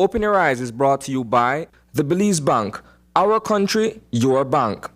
Open Your Eyes is brought to you by the Belize Bank. Our country, your bank.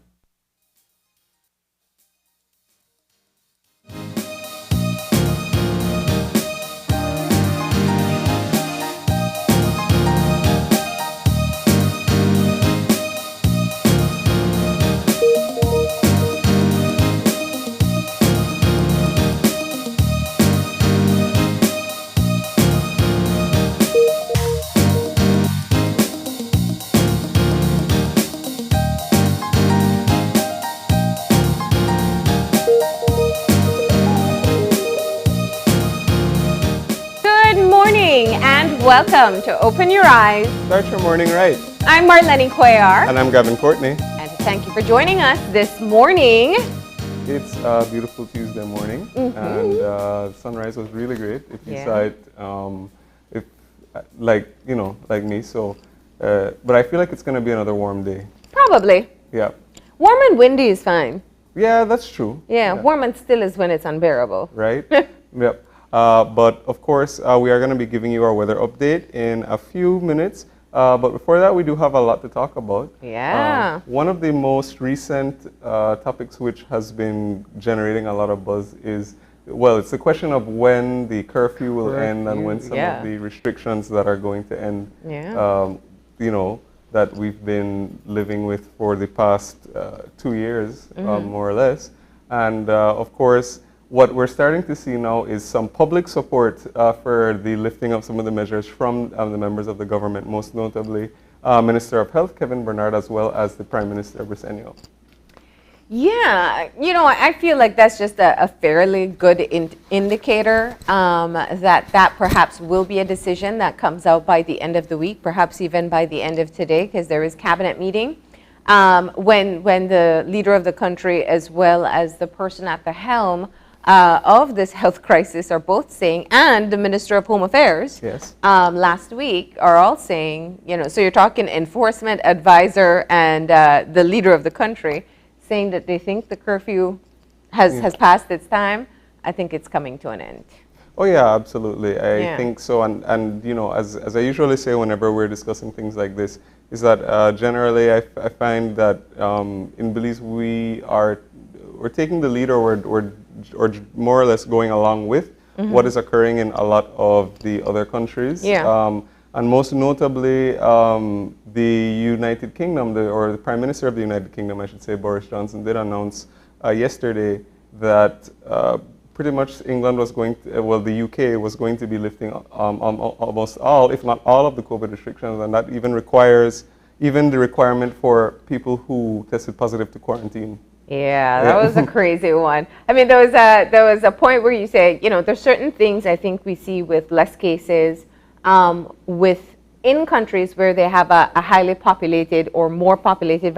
And welcome to Open Your Eyes. Start your morning right. I'm Marlene Cuellar. And I'm Gavin Courtney. And thank you for joining us this morning. It's a beautiful Tuesday morning, and sunrise was really great. If you saw it, like me. So, but I feel like it's going to be another warm day. Probably. Yeah. Warm and windy is fine. Yeah, that's true. Yeah, warm and still is when it's unbearable. Right. Yep. But of course, we are going to be giving you our weather update in a few minutes. But before that, we do have a lot to talk about. Yeah. One of the most recent topics which has been generating a lot of buzz is, well, it's the question of when the curfew will end and when some of the restrictions that are going to end, that we've been living with for the past 2 years, more or less. And of course, what we're starting to see now is some public support for the lifting of some of the measures from the members of the government, most notably Minister of Health, Kevin Bernard, as well as the Prime Minister, Briceño. Yeah, I feel like that's just a fairly good indicator that perhaps will be a decision that comes out by the end of the week, perhaps even by the end of today, because there is cabinet meeting. When the leader of the country, as well as the person at the helm of this health crisis, are both saying, and the Minister of Home Affairs last week are all saying, so you're talking enforcement advisor and the leader of the country saying that they think the curfew has passed its time. I think it's coming to an end. Oh yeah, absolutely. I think so. And as I usually say whenever we're discussing things like this, is that generally I find that in Belize we're taking the lead, or we're more or less going along with what is occurring in a lot of the other countries. And most notably, the United Kingdom, or the Prime Minister of the United Kingdom, I should say, Boris Johnson, did announce yesterday that pretty much England was going to, the UK was going to be lifting almost all, if not all, of the COVID restrictions, and that even requires the requirement for people who tested positive to quarantine. Yeah, that was a crazy one. I mean, there was a point where you say, there's certain things I think we see with less cases within countries where they have a highly populated or more populated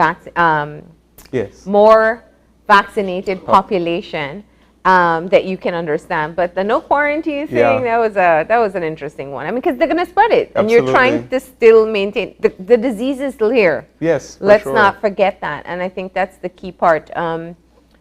more vaccinated population that you can understand. But the no quarantine thing, that was an interesting one. I mean, because they're going to spread it, and you're trying to still maintain the disease is still here. Yes, let's not forget that. And I think that's the key part.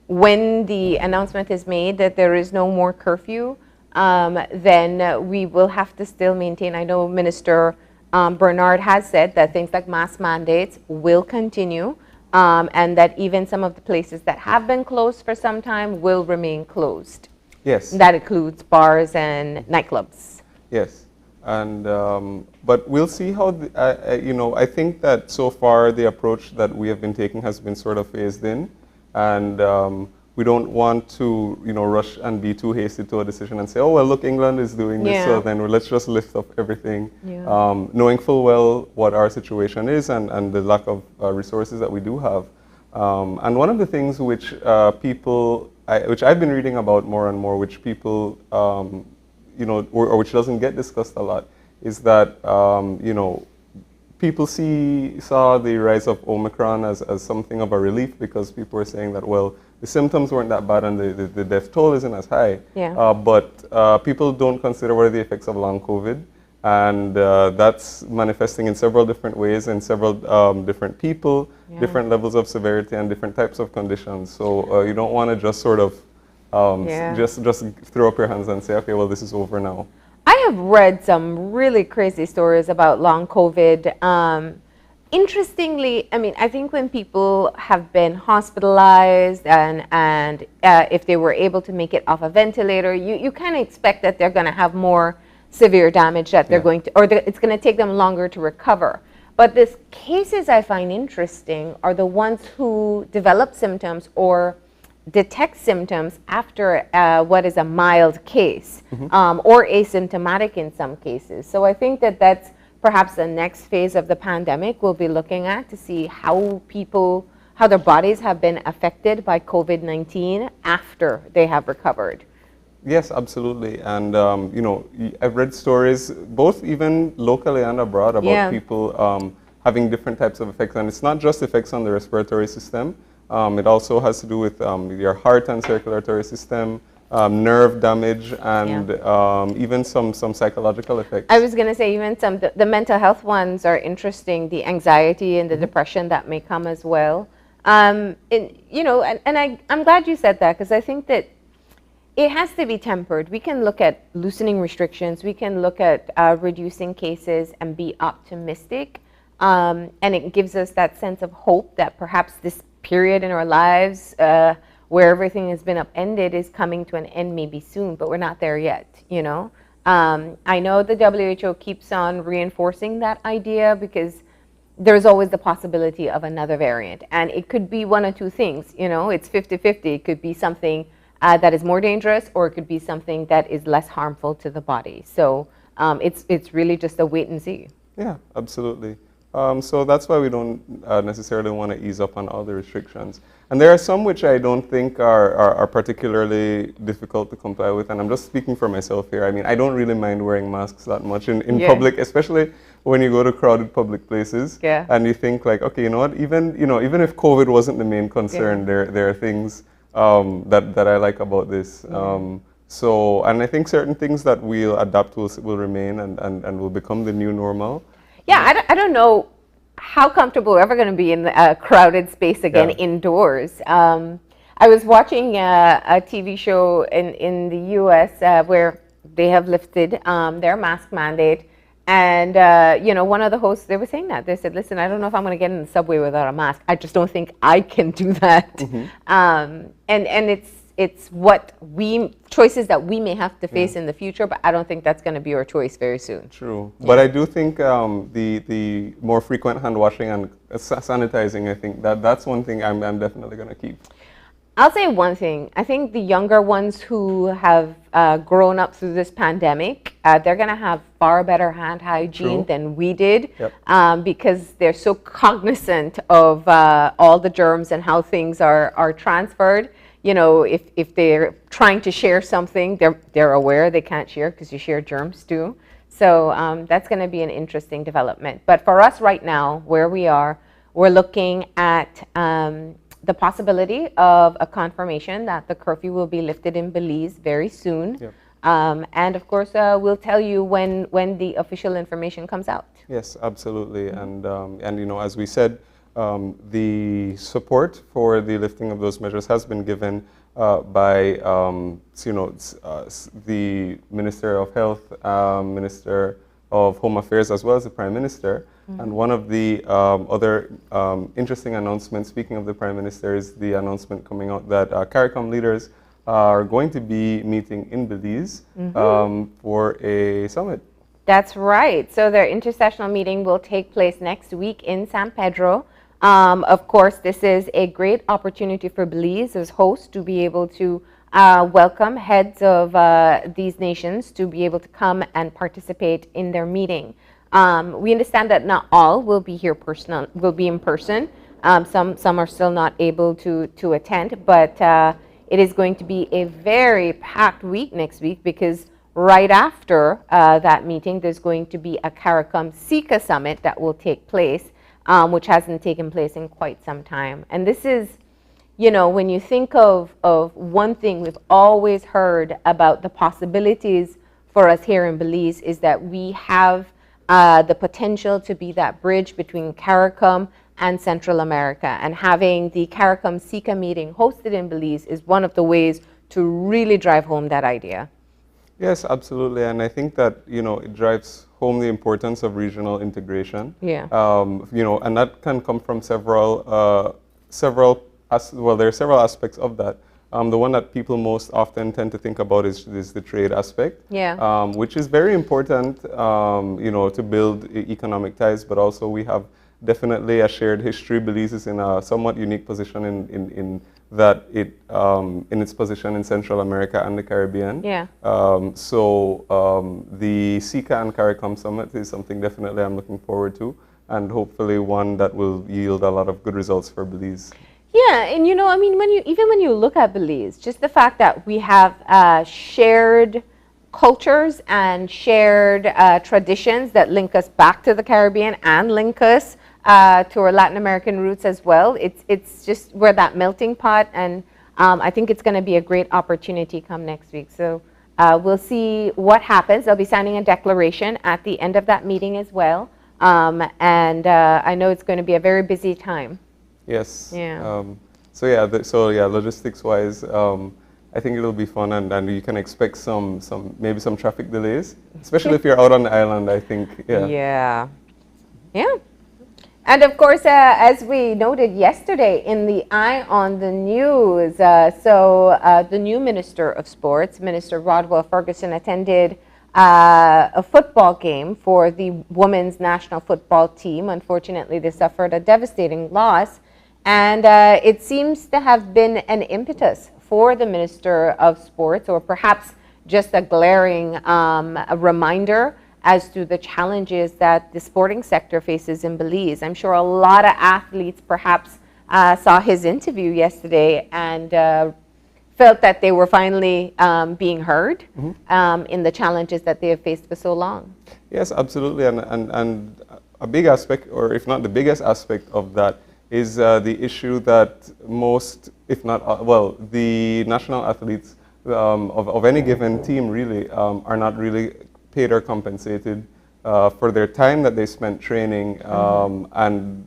When the announcement is made that there is no more curfew, then we will have to still maintain. I know Minister Bernard has said that things like mask mandates will continue. And that even some of the places that have been closed for some time will remain closed. Yes. That includes bars and nightclubs. Yes. And but we'll see how, I think that so far the approach that we have been taking has been sort of phased in. And we don't want to, rush and be too hasty to a decision and say, oh, well, look, England is doing this, so then let's just lift up everything, knowing full well what our situation is and the lack of resources that we do have. And one of the things which which I've been reading about more and more, which people, or which doesn't get discussed a lot, is that, people saw the rise of Omicron as something of a relief, because people were saying that, well, the symptoms weren't that bad and the death toll isn't as high. But people don't consider what are the effects of long COVID. And that's manifesting in several different ways in several different people, different levels of severity and different types of conditions. So you don't want to just sort of just throw up your hands and say, okay, well, this is over now. I have read some really crazy stories about long COVID. Interestingly, I mean, I think when people have been hospitalized and if they were able to make it off a ventilator, you kind of expect that they're going to have more severe damage that they're going to, or it's going to take them longer to recover. But the cases I find interesting are the ones who develop symptoms or detect symptoms after what is a mild case, or asymptomatic in some cases. So I think that that's perhaps the next phase of the pandemic we'll be looking at to see how their bodies have been affected by COVID-19 after they have recovered. Yes, absolutely. And, you know, I've read stories, both even locally and abroad, about people having different types of effects. And it's not just effects on the respiratory system. It also has to do with your heart and circulatory system, nerve damage, and even some psychological effects. I was going to say even the mental health ones are interesting, the anxiety and the depression that may come as well. I'm glad you said that, because I think that it has to be tempered. We can look at loosening restrictions, we can look at reducing cases and be optimistic, and it gives us that sense of hope that perhaps this period in our lives where everything has been upended is coming to an end maybe soon, but we're not there yet, you know. I know the WHO keeps on reinforcing that idea because there's always the possibility of another variant, and it could be one of two things, you know, it's 50-50. It could be something that is more dangerous, or it could be something that is less harmful to the body. So it's really just a wait and see. Yeah, absolutely. So that's why we don't necessarily want to ease up on all the restrictions. And there are some which I don't think are particularly difficult to comply with. And I'm just speaking for myself here. I mean, I don't really mind wearing masks that much in public, especially when you go to crowded public places. Yeah. And you think like, okay, you know what? Even if COVID wasn't the main concern, there are things that I like about this. So, and I think certain things that we'll adapt will remain and will become the new normal. Yeah, I don't know how comfortable we're ever going to be in a crowded space again indoors. I was watching a TV show in the U.S. Where they have lifted their mask mandate. And, one of the hosts, they were saying that. They said, listen, I don't know if I'm going to get in the subway without a mask. I just don't think I can do that. And it's choices that we may have to face in the future, but I don't think that's going to be our choice very soon. True. But I do think the more frequent hand washing and sanitizing, I think that's one thing I'm definitely going to keep. I'll say one thing. I think the younger ones who have grown up through this pandemic, they're going to have far better hand hygiene than we did, because they're so cognizant of all the germs and how things are transferred. You know, if they're trying to share something, they're aware they can't share because you share germs too. So that's going to be an interesting development. But for us right now, where we are, we're looking at the possibility of a confirmation that the curfew will be lifted in Belize very soon. And of course, we'll tell you when the official information comes out. Yes, absolutely. And as we said, the support for the lifting of those measures has been given by the Minister of Health, Minister of Home Affairs, as well as the Prime Minister. And one of the other interesting announcements, speaking of the Prime Minister, is the announcement coming out that CARICOM leaders are going to be meeting in Belize for a summit. That's right. So their intersessional meeting will take place next week in San Pedro. Of course, this is a great opportunity for Belize as host to be able to welcome heads of these nations to be able to come and participate in their meeting. We understand that not all will be here will be in person. Some are still not able to attend, but it is going to be a very packed week next week, because right after that meeting, there's going to be a CARICOM SICA summit that will take place, which hasn't taken place in quite some time. And this is, when you think of one thing we've always heard about the possibilities for us here in Belize, is that we have the potential to be that bridge between CARICOM and Central America. And having the CARICOM SICA meeting hosted in Belize is one of the ways to really drive home that idea. Yes, absolutely, and I think that it drives home the importance of regional integration. Yeah. And that can come from well, there are several aspects of that. The one that people most often tend to think about is the trade aspect, Yeah. which is very important, to build economic ties, but also we have definitely a shared history. Belize is in a somewhat unique position in that in its position in Central America and the Caribbean. Yeah. The CICA and CARICOM summit is something definitely I'm looking forward to, and hopefully one that will yield a lot of good results for Belize. Yeah, and I mean, when you look at Belize, just the fact that we have shared cultures and shared traditions that link us back to the Caribbean and link us to our Latin American roots as well. It's just we're that melting pot, and I think it's going to be a great opportunity come next week. So we'll see what happens. They'll be signing a declaration at the end of that meeting as well, and I know it's going to be a very busy time. Yes. Yeah. Logistics-wise, I think it'll be fun, and you can expect maybe some traffic delays, especially if you're out on the island. I think. Yeah. Yeah. And of course, as we noted yesterday in the Eye on the News, the new Minister of Sports, Minister Rodwell Ferguson, attended a football game for the women's national football team. Unfortunately, they suffered a devastating loss, and it seems to have been an impetus for the Minister of Sports, or perhaps just a glaring reminder as to the challenges that the sporting sector faces in Belize. I'm sure a lot of athletes perhaps saw his interview yesterday and felt that they were finally being heard in the challenges that they have faced for so long. Yes, absolutely, and a big aspect, or if not the biggest aspect of that, is the issue that most, if not, the national athletes of any given team really are not really paid or compensated for their time that they spent training, and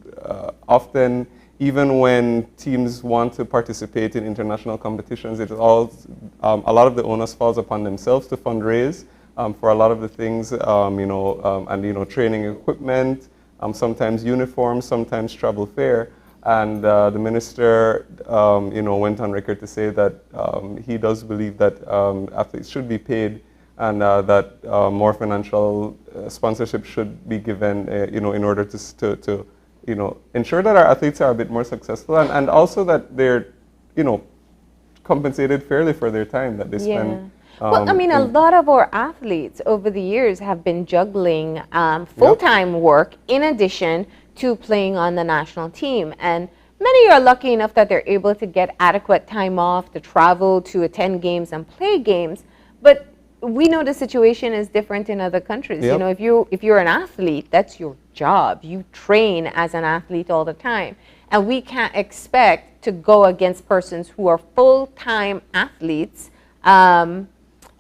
often, even when teams want to participate in international competitions, a lot of the onus falls upon themselves to fundraise for a lot of the things, training equipment, sometimes uniforms, sometimes travel fare. And the minister, went on record to say that he does believe that athletes should be paid, and that more financial sponsorship should be given, in order to ensure that our athletes are a bit more successful, and also that they're, compensated fairly for their time that they spend. Well, I mean, a lot of our athletes over the years have been juggling full-time work in addition to playing on the national team. And many are lucky enough that they're able to get adequate time off to travel, to attend games and play games. But we know the situation is different in other countries. Yep. If you're an athlete, that's your job. You train as an athlete all the time. And we can't expect to go against persons who are full-time athletes and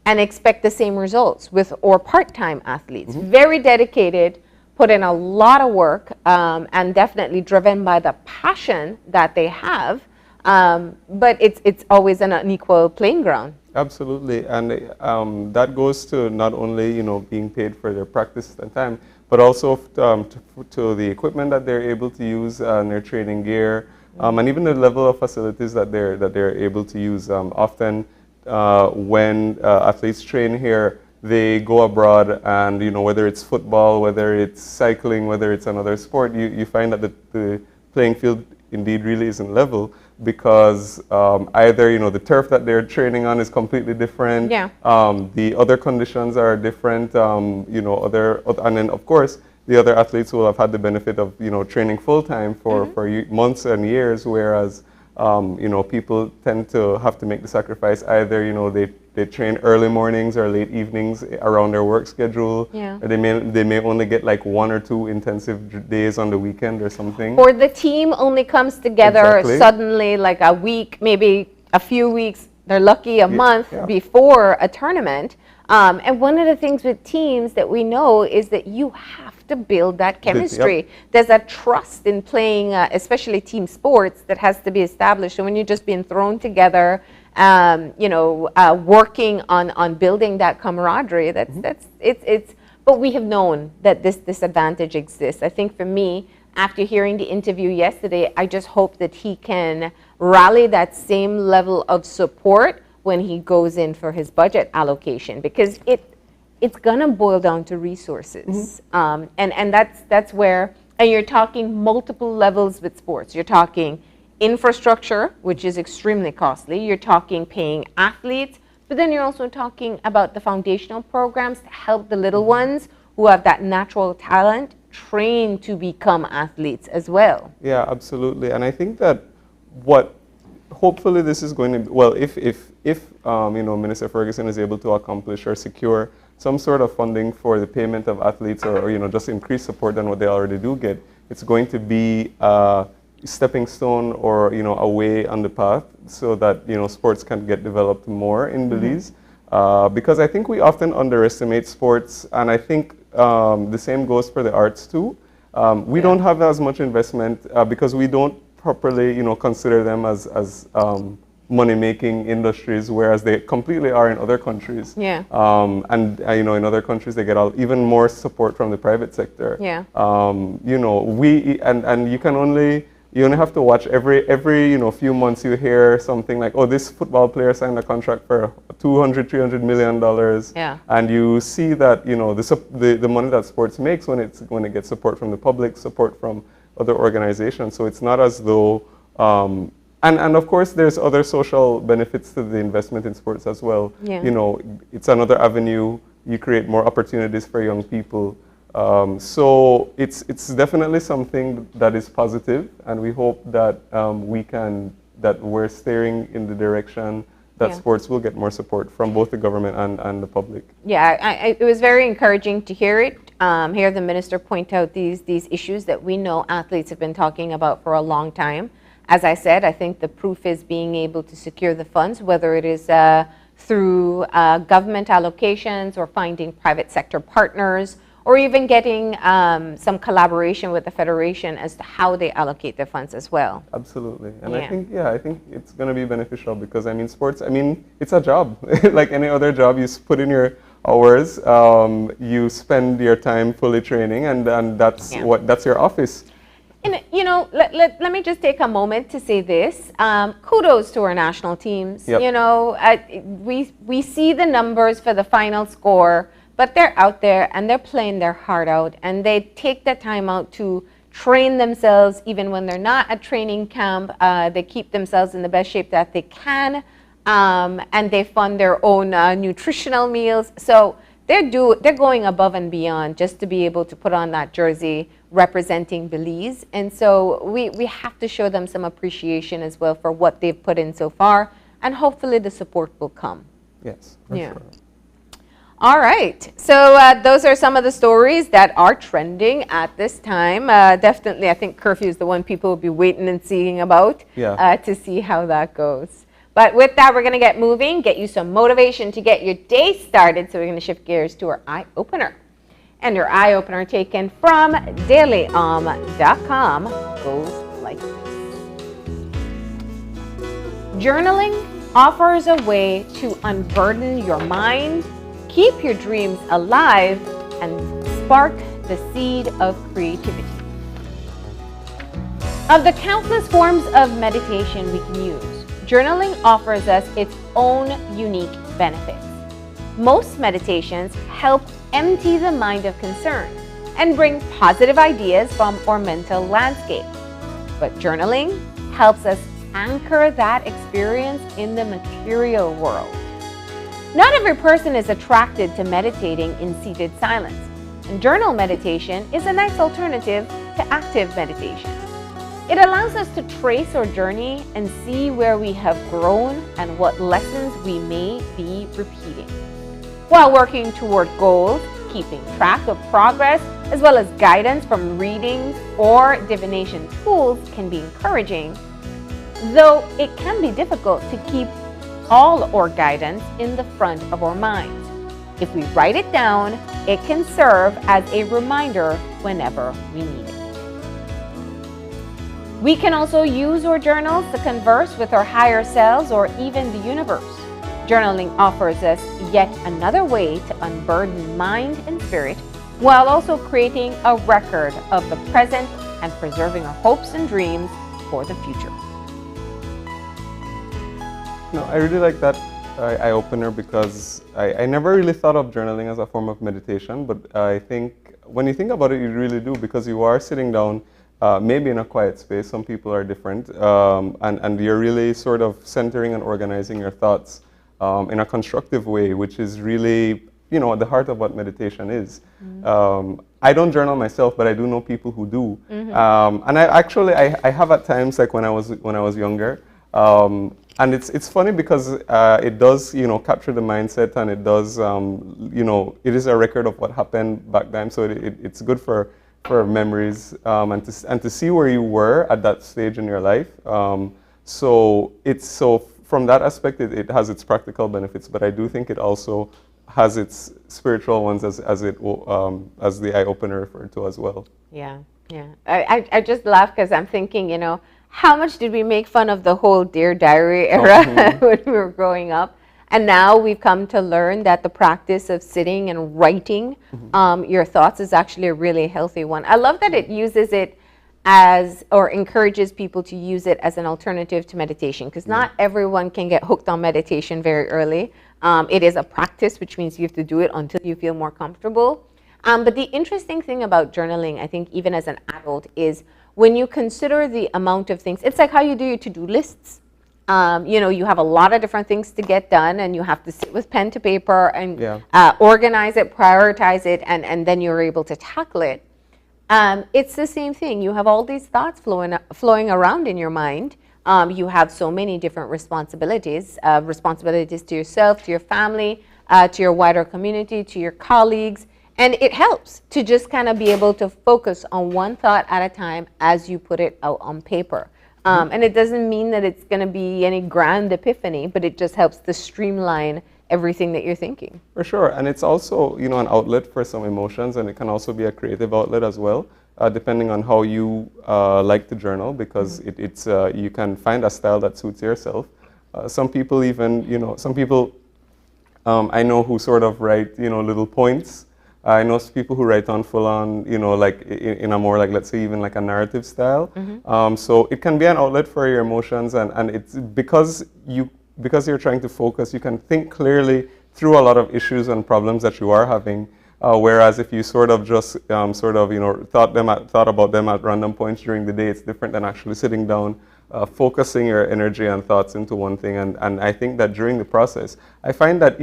expect the same results or part-time athletes. Very dedicated, put in a lot of work, and definitely driven by the passion that they have. But it's always an unequal playing ground. Absolutely, and that goes to not only being paid for their practice and time, but also to the equipment that they're able to use and their training gear, and even the level of facilities that they're able to use. Often, when athletes train here, they go abroad, and whether it's football, whether it's cycling, whether it's another sport, you find that the playing field indeed really isn't level, because either the turf that they're training on is completely different. Yeah. The other conditions are different. And then of course the other athletes will have had the benefit of training full time for months and years, whereas people tend to have to make the sacrifice. Either they train early mornings or late evenings around their work schedule. Yeah. Or they may only get like 1 or 2 intensive days on the weekend or something. Or the team only comes together suddenly, like a week, maybe a few weeks. They're lucky a month before a tournament. And one of the things with teams that we know is that you have to build that chemistry. There's a trust in playing, especially team sports, that has to be established. And when you're just being thrown together working on building that camaraderie. But we have known that this disadvantage exists. I think for me, after hearing the interview yesterday, I just hope that he can rally that same level of support when he goes in for his budget allocation, because it's gonna boil down to resources. And that's where, and you're talking multiple levels with sports. You're talking infrastructure, which is extremely costly. You're talking paying athletes, but then you're also talking about the foundational programs to help the little ones who have that natural talent train to become athletes as well. Yeah, absolutely. And I think that what hopefully this is going to be, well, if Minister Ferguson is able to accomplish or secure some sort of funding for the payment of athletes, or just increase support than what they already do get, it's going to be a stepping stone, or a way on the path, so that sports can get developed more in Belize. Because I think we often underestimate sports, and I think the same goes for the arts too. We don't have as much investment because we don't properly consider them as money-making industries, whereas they completely are in other countries. Yeah. And in other countries they get even more support from the private sector. Yeah. You only have to watch every few months. You hear something like, oh, this football player signed a contract for $200-300 million. Yeah. And you see that the money that sports makes when it gets support from the public, support from other organizations. So it's not as though and of course there's other social benefits to the investment in sports as well. Yeah. It's another avenue. You create more opportunities for young people. So it's definitely something that is positive, and we hope that we're steering in the direction that sports will get more support from both the government and the public. Yeah, it was very encouraging to hear the minister point out these issues that we know athletes have been talking about for a long time. As I said, I think the proof is being able to secure the funds, whether it is through government allocations or finding private sector partners, or even getting some collaboration with the federation as to how they allocate their funds as well. Absolutely. And I think it's going to be beneficial, because sports, it's a job. Like any other job, you put in your hours, you spend your time fully training, and that's your office. And let me just take a moment to say this. Kudos to our national teams. Yep. We see the numbers for the final score, but they're out there and they're playing their heart out, and they take the time out to train themselves even when they're not at training camp. They keep themselves in the best shape that they can, and they fund their own nutritional meals. So they're going above and beyond just to be able to put on that jersey representing Belize. And so we have to show them some appreciation as well for what they've put in so far, and hopefully the support will come. Yes, for sure. All right, so those are some of the stories that are trending at this time. Definitely, I think curfew is the one people will be waiting and seeing about to see how that goes. But with that, we're going to get moving, get you some motivation to get your day started. So we're going to shift gears to our eye opener. And your eye opener taken from dailyom.com goes like this. Journaling offers a way to unburden your mind, keep your dreams alive, and spark the seed of creativity. Of the countless forms of meditation we can use, journaling offers us its own unique benefits. Most meditations help empty the mind of concern and bring positive ideas from our mental landscape. But journaling helps us anchor that experience in the material world. Not every person is attracted to meditating in seated silence, and journal meditation is a nice alternative to active meditation. It allows us to trace our journey and see where we have grown and what lessons we may be repeating. While working toward goals, keeping track of progress, as well as guidance from readings or divination tools can be encouraging, though it can be difficult to keep all our guidance in the front of our minds. If we write it down, it can serve as a reminder whenever we need it. We can also use our journals to converse with our higher selves or even the universe. Journaling offers us yet another way to unburden mind and spirit while also creating a record of the present and preserving our hopes and dreams for the future. No, I really like that eye-opener because I never really thought of journaling as a form of meditation, but I think when you think about it, you really do, because you are sitting down maybe in a quiet space. Some people are different, and you're really sort of centering and organizing your thoughts in a constructive way, which is really, you know, at the heart of what meditation is. I don't journal myself, but I do know people who do. And I have at times, like when I was younger. And it's funny because it does, you know, capture the mindset, and it does, you know, it is a record of what happened back then. So it's good for memories and to see where you were at that stage in your life. So from that aspect, it has its practical benefits, but I do think it also has its spiritual ones as the eye opener referred to as well. Yeah. I just laugh because I'm thinking, you know, how much did we make fun of the whole Dear Diary era when we were growing up? And now we've come to learn that the practice of sitting and writing your thoughts is actually a really healthy one. I love that it uses it as, or encourages people to use it as an alternative to meditation, because not everyone can get hooked on meditation very early. It is a practice, which means you have to do it until you feel more comfortable. But the interesting thing about journaling, I think, even as an adult, is when you consider the amount of things, it's like how you do your to-do lists. You know, you have a lot of different things to get done, and you have to sit with pen to paper and organize it, prioritize it, and then you're able to tackle it. It's the same thing. You have all these thoughts flowing around in your mind. You have so many different responsibilities to yourself, to your family, to your wider community, to your colleagues. And it helps to just kind of be able to focus on one thought at a time as you put it out on paper. And it doesn't mean that it's going to be any grand epiphany, but it just helps to streamline everything that you're thinking. For sure. And it's also, you know, an outlet for some emotions, and it can also be a creative outlet as well, depending on how you like to journal, because it's you can find a style that suits yourself. Some people even, you know, I know who sort of write, you know, little points. I know people who write on full on, you know, like in a more, like, let's say even like a narrative style. So it can be an outlet for your emotions, and it's because you're trying to focus, you can think clearly through a lot of issues and problems that you are having. Whereas if you sort of just you know, thought about them at random points during the day, it's different than actually sitting down, focusing your energy and thoughts into one thing. And I think that during the process, I find that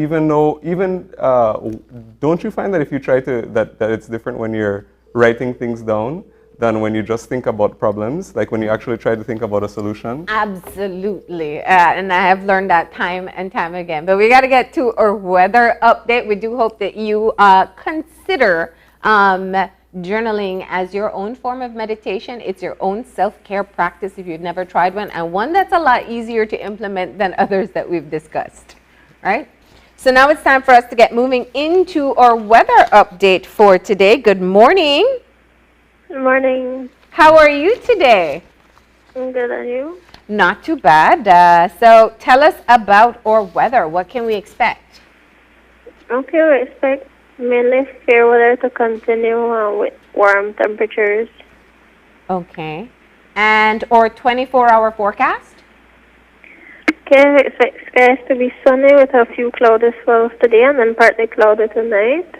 don't you find that if you try to, that it's different when you're writing things down than when you just think about problems, like when you actually try to think about a solution? Absolutely. And I have learned that time and time again. But we got to get to our weather update. We do hope that you consider journaling as your own form of meditation. It's your own self-care practice if you've never tried one, and one that's a lot easier to implement than others that we've discussed. Right? So now it's time for us to get moving into our weather update for today. Good morning. Good morning. How are you today? I'm good, and you? Not too bad. So tell us about our weather. What can we expect? Okay, we expect mainly fair weather to continue with warm temperatures. Okay. And our 24-hour forecast? Okay, we expect skies to be sunny with a few cloudy swells today and then partly cloudy tonight.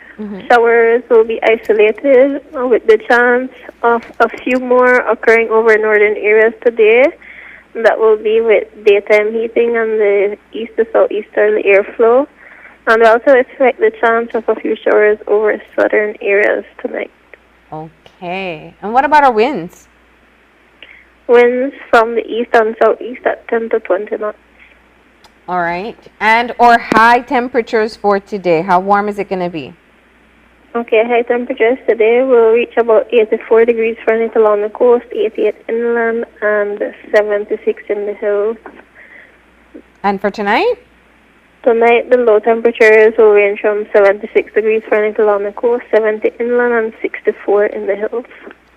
Showers will be isolated with the chance of a few more occurring over northern areas today. That will be with daytime heating and the east to southeasterly airflow. And we also expect the chance of a few showers over southern areas tonight. Okay. And what about our winds? Winds from the east and southeast at 10 to 20 knots. All right. And our high temperatures for today, how warm is it going to be? Okay, high temperatures today will reach about 84 degrees Fahrenheit along the coast, 88 inland, and 76 in the hills. And for tonight? Tonight, the low temperatures will range from 76 degrees Fahrenheit along the coast, 70 inland, and 64 in the hills.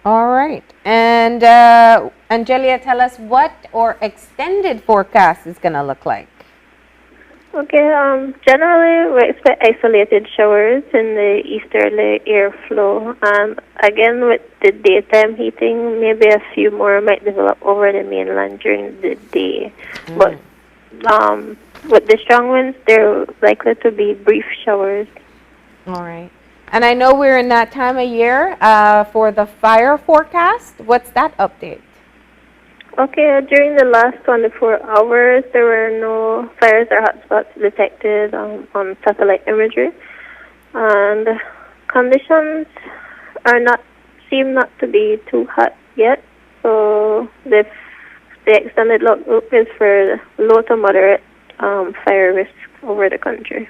All right. And Angelia, tell us what our extended forecast is going to look like. Okay, generally we expect isolated showers in the easterly airflow. Again, with the daytime heating, maybe a few more might develop over the mainland during the day. But with the strong winds, there are likely to be brief showers. All right. And I know we're in that time of year for the fire forecast. What's that update? Okay, during the last 24 hours, there were no fires or hotspots detected on satellite imagery, and conditions seem not to be too hot yet. So the extended look is for low to moderate fire risk over the country.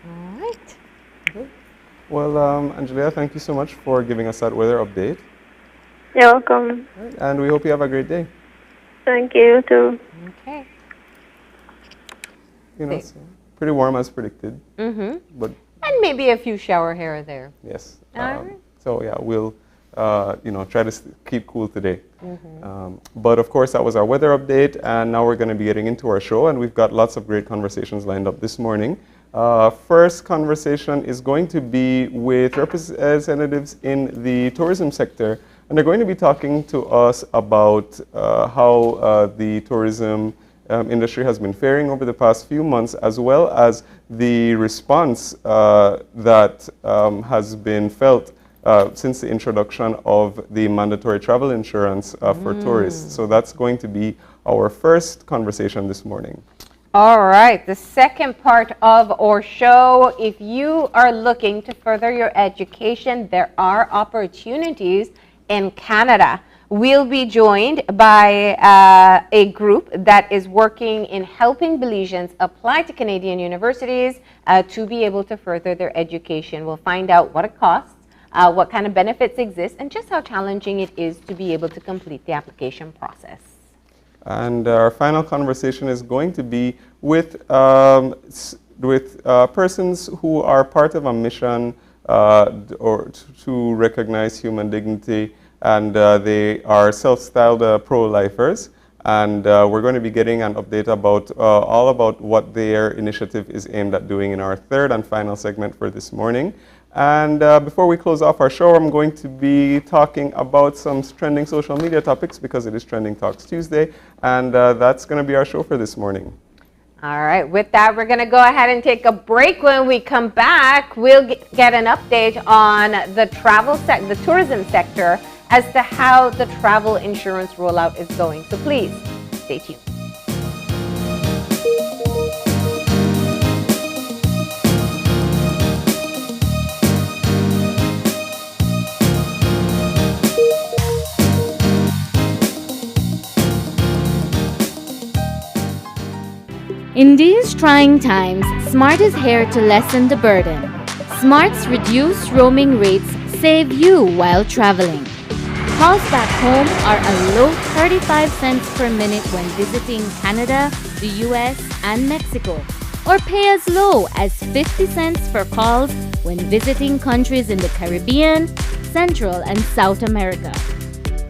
All right. Well, Angelia, thank you so much for giving us that weather update. You're welcome. And we hope you have a great day. Thank you, too. Okay. You know, so pretty warm as predicted. Mm-hmm. But And maybe a few shower here or there. yes. All right. So yeah, we'll try to keep cool today. But of course, that was our weather update, and now we're going to be getting into our show, and we've got lots of great conversations lined up this morning. First conversation is going to be with representatives in the tourism sector, and they're going to be talking to us about how the tourism industry has been faring over the past few months, as well as the response that has been felt since the introduction of the mandatory travel insurance for tourists. So that's going to be our first conversation this morning. All right, the second part of our show, if you are looking to further your education, there are opportunities in Canada. We'll be joined by a group that is working in helping Belizeans apply to Canadian universities to be able to further their education. We'll find out what it costs, what kind of benefits exist, and just how challenging it is to be able to complete the application process. And our final conversation is going to be with persons who are part of a mission to recognize human dignity, and they are self-styled pro-lifers. And we're going to be getting an update about all about what their initiative is aimed at doing in our third and final segment for this morning. And before we close off our show, I'm going to be talking about some trending social media topics because it is Trending Talks Tuesday, and that's going to be our show for this morning. All right, with that, we're going to go ahead and take a break. When we come back, we'll get an update on the tourism sector as to how the travel insurance rollout is going. So please, stay tuned. In these trying times, Smart is here to lessen the burden. Smart's reduced roaming rates save you while traveling. Calls back home are a low 35 cents per minute when visiting Canada, the US, and Mexico, or pay as low as 50 cents for calls when visiting countries in the Caribbean, Central, and South America.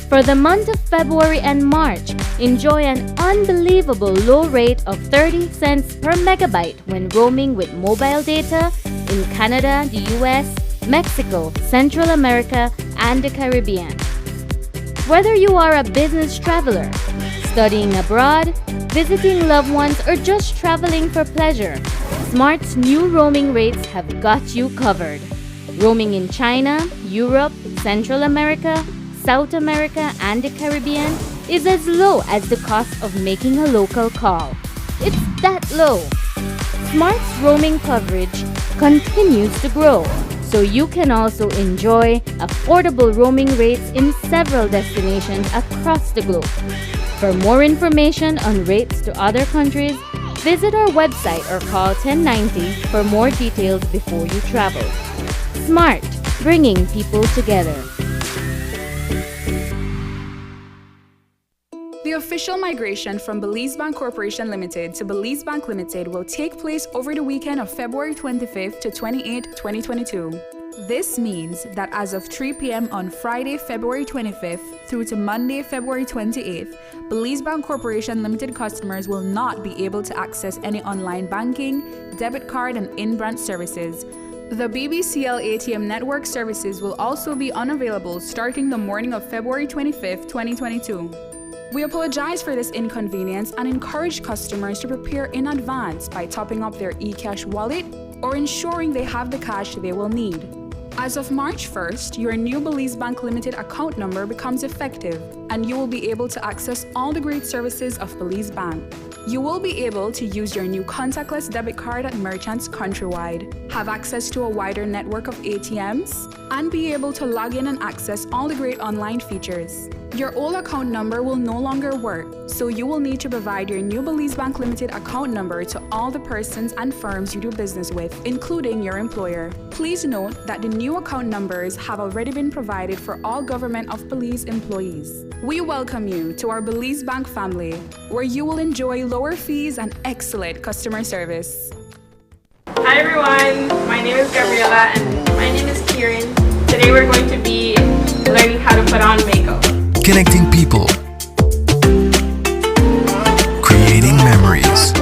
For the month of February and March, enjoy an unbelievable low rate of 30 cents per megabyte when roaming with mobile data in Canada, the US, Mexico, Central America, and the Caribbean. Whether you are a business traveler, studying abroad, visiting loved ones, or just traveling for pleasure, Smart's new roaming rates have got you covered. Roaming in China, Europe, Central America, South America, and the Caribbean is as low as the cost of making a local call. It's that low. Smart's roaming coverage continues to grow, so you can also enjoy affordable roaming rates in several destinations across the globe. For more information on rates to other countries, visit our website or call 1090 for more details before you travel. Smart, bringing people together. The official migration from Belize Bank Corporation Limited to Belize Bank Limited will take place over the weekend of February 25th to 28th, 2022. This means that as of 3 p.m. on Friday, February 25th through to Monday, February 28th, Belize Bank Corporation Limited customers will not be able to access any online banking, debit card, and in-branch services. The BBCL ATM network services will also be unavailable starting the morning of February 25th, 2022. We apologize for this inconvenience and encourage customers to prepare in advance by topping up their eCash wallet or ensuring they have the cash they will need. As of March 1st, your new Belize Bank Limited account number becomes effective and you will be able to access all the great services of Belize Bank. You will be able to use your new contactless debit card at merchants countrywide, have access to a wider network of ATMs, and be able to log in and access all the great online features. Your old account number will no longer work, so you will need to provide your new Belize Bank Limited account number to all the persons and firms you do business with, including your employer. Please note that the new account numbers have already been provided for all Government of Belize employees. We welcome you to our Belize Bank family, where you will enjoy lower fees and excellent customer service. Hi everyone, my name is Gabriella and my name is Kieran. Today we're going to be learning how to put on makeup. Connecting people, creating memories,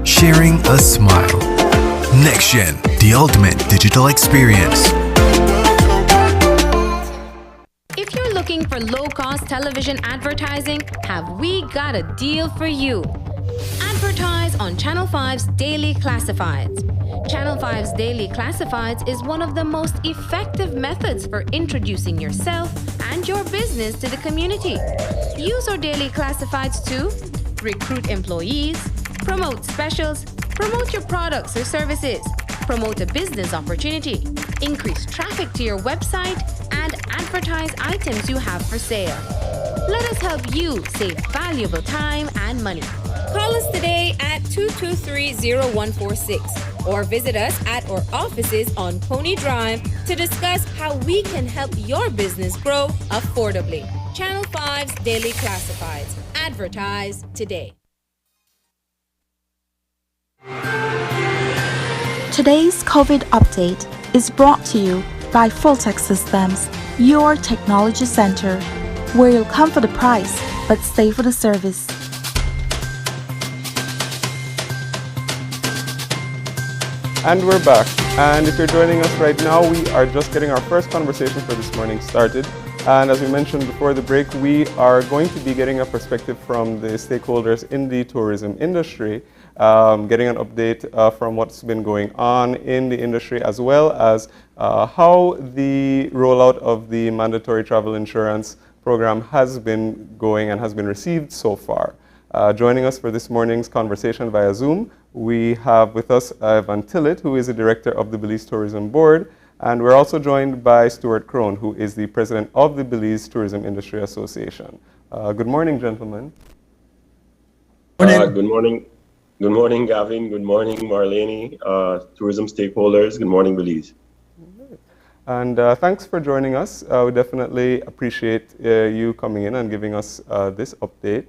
sharing a smile. Next Gen, the ultimate digital experience. If you're looking for low-cost television advertising, have we got a deal for you? Advertise on Channel 5's Daily Classifieds. Channel 5's Daily Classifieds is one of the most effective methods for introducing yourself and your business to the community. Use our Daily Classifieds to recruit employees, promote specials, promote your products or services, promote a business opportunity, increase traffic to your website, and advertise items you have for sale. Let us help you save valuable time and money. Call us today at 223-0146 or visit us at our offices on Pony Drive to discuss how we can help your business grow affordably. Channel 5's Daily Classifieds. Advertise today. Today's COVID update is brought to you by Fulltech Systems, your technology center, where you'll come for the price but stay for the service. And we're back. And if you're joining us right now, we are just getting our first conversation for this morning started. And as we mentioned before the break, we are going to be getting a perspective from the stakeholders in the tourism industry, getting an update from what's been going on in the industry, as well as how the rollout of the mandatory travel insurance program has been going and has been received so far. Joining us for this morning's conversation via Zoom, we have with us Ivan Tillett, who is the director of the Belize Tourism Board, and we're also joined by Stuart Crone, who is the president of the Belize Tourism Industry Association. Good morning, gentlemen. Good morning. Good morning, Gavin. Good morning, Marlene, tourism stakeholders. Good morning, Belize. And thanks for joining us. We definitely appreciate you coming in and giving us this update.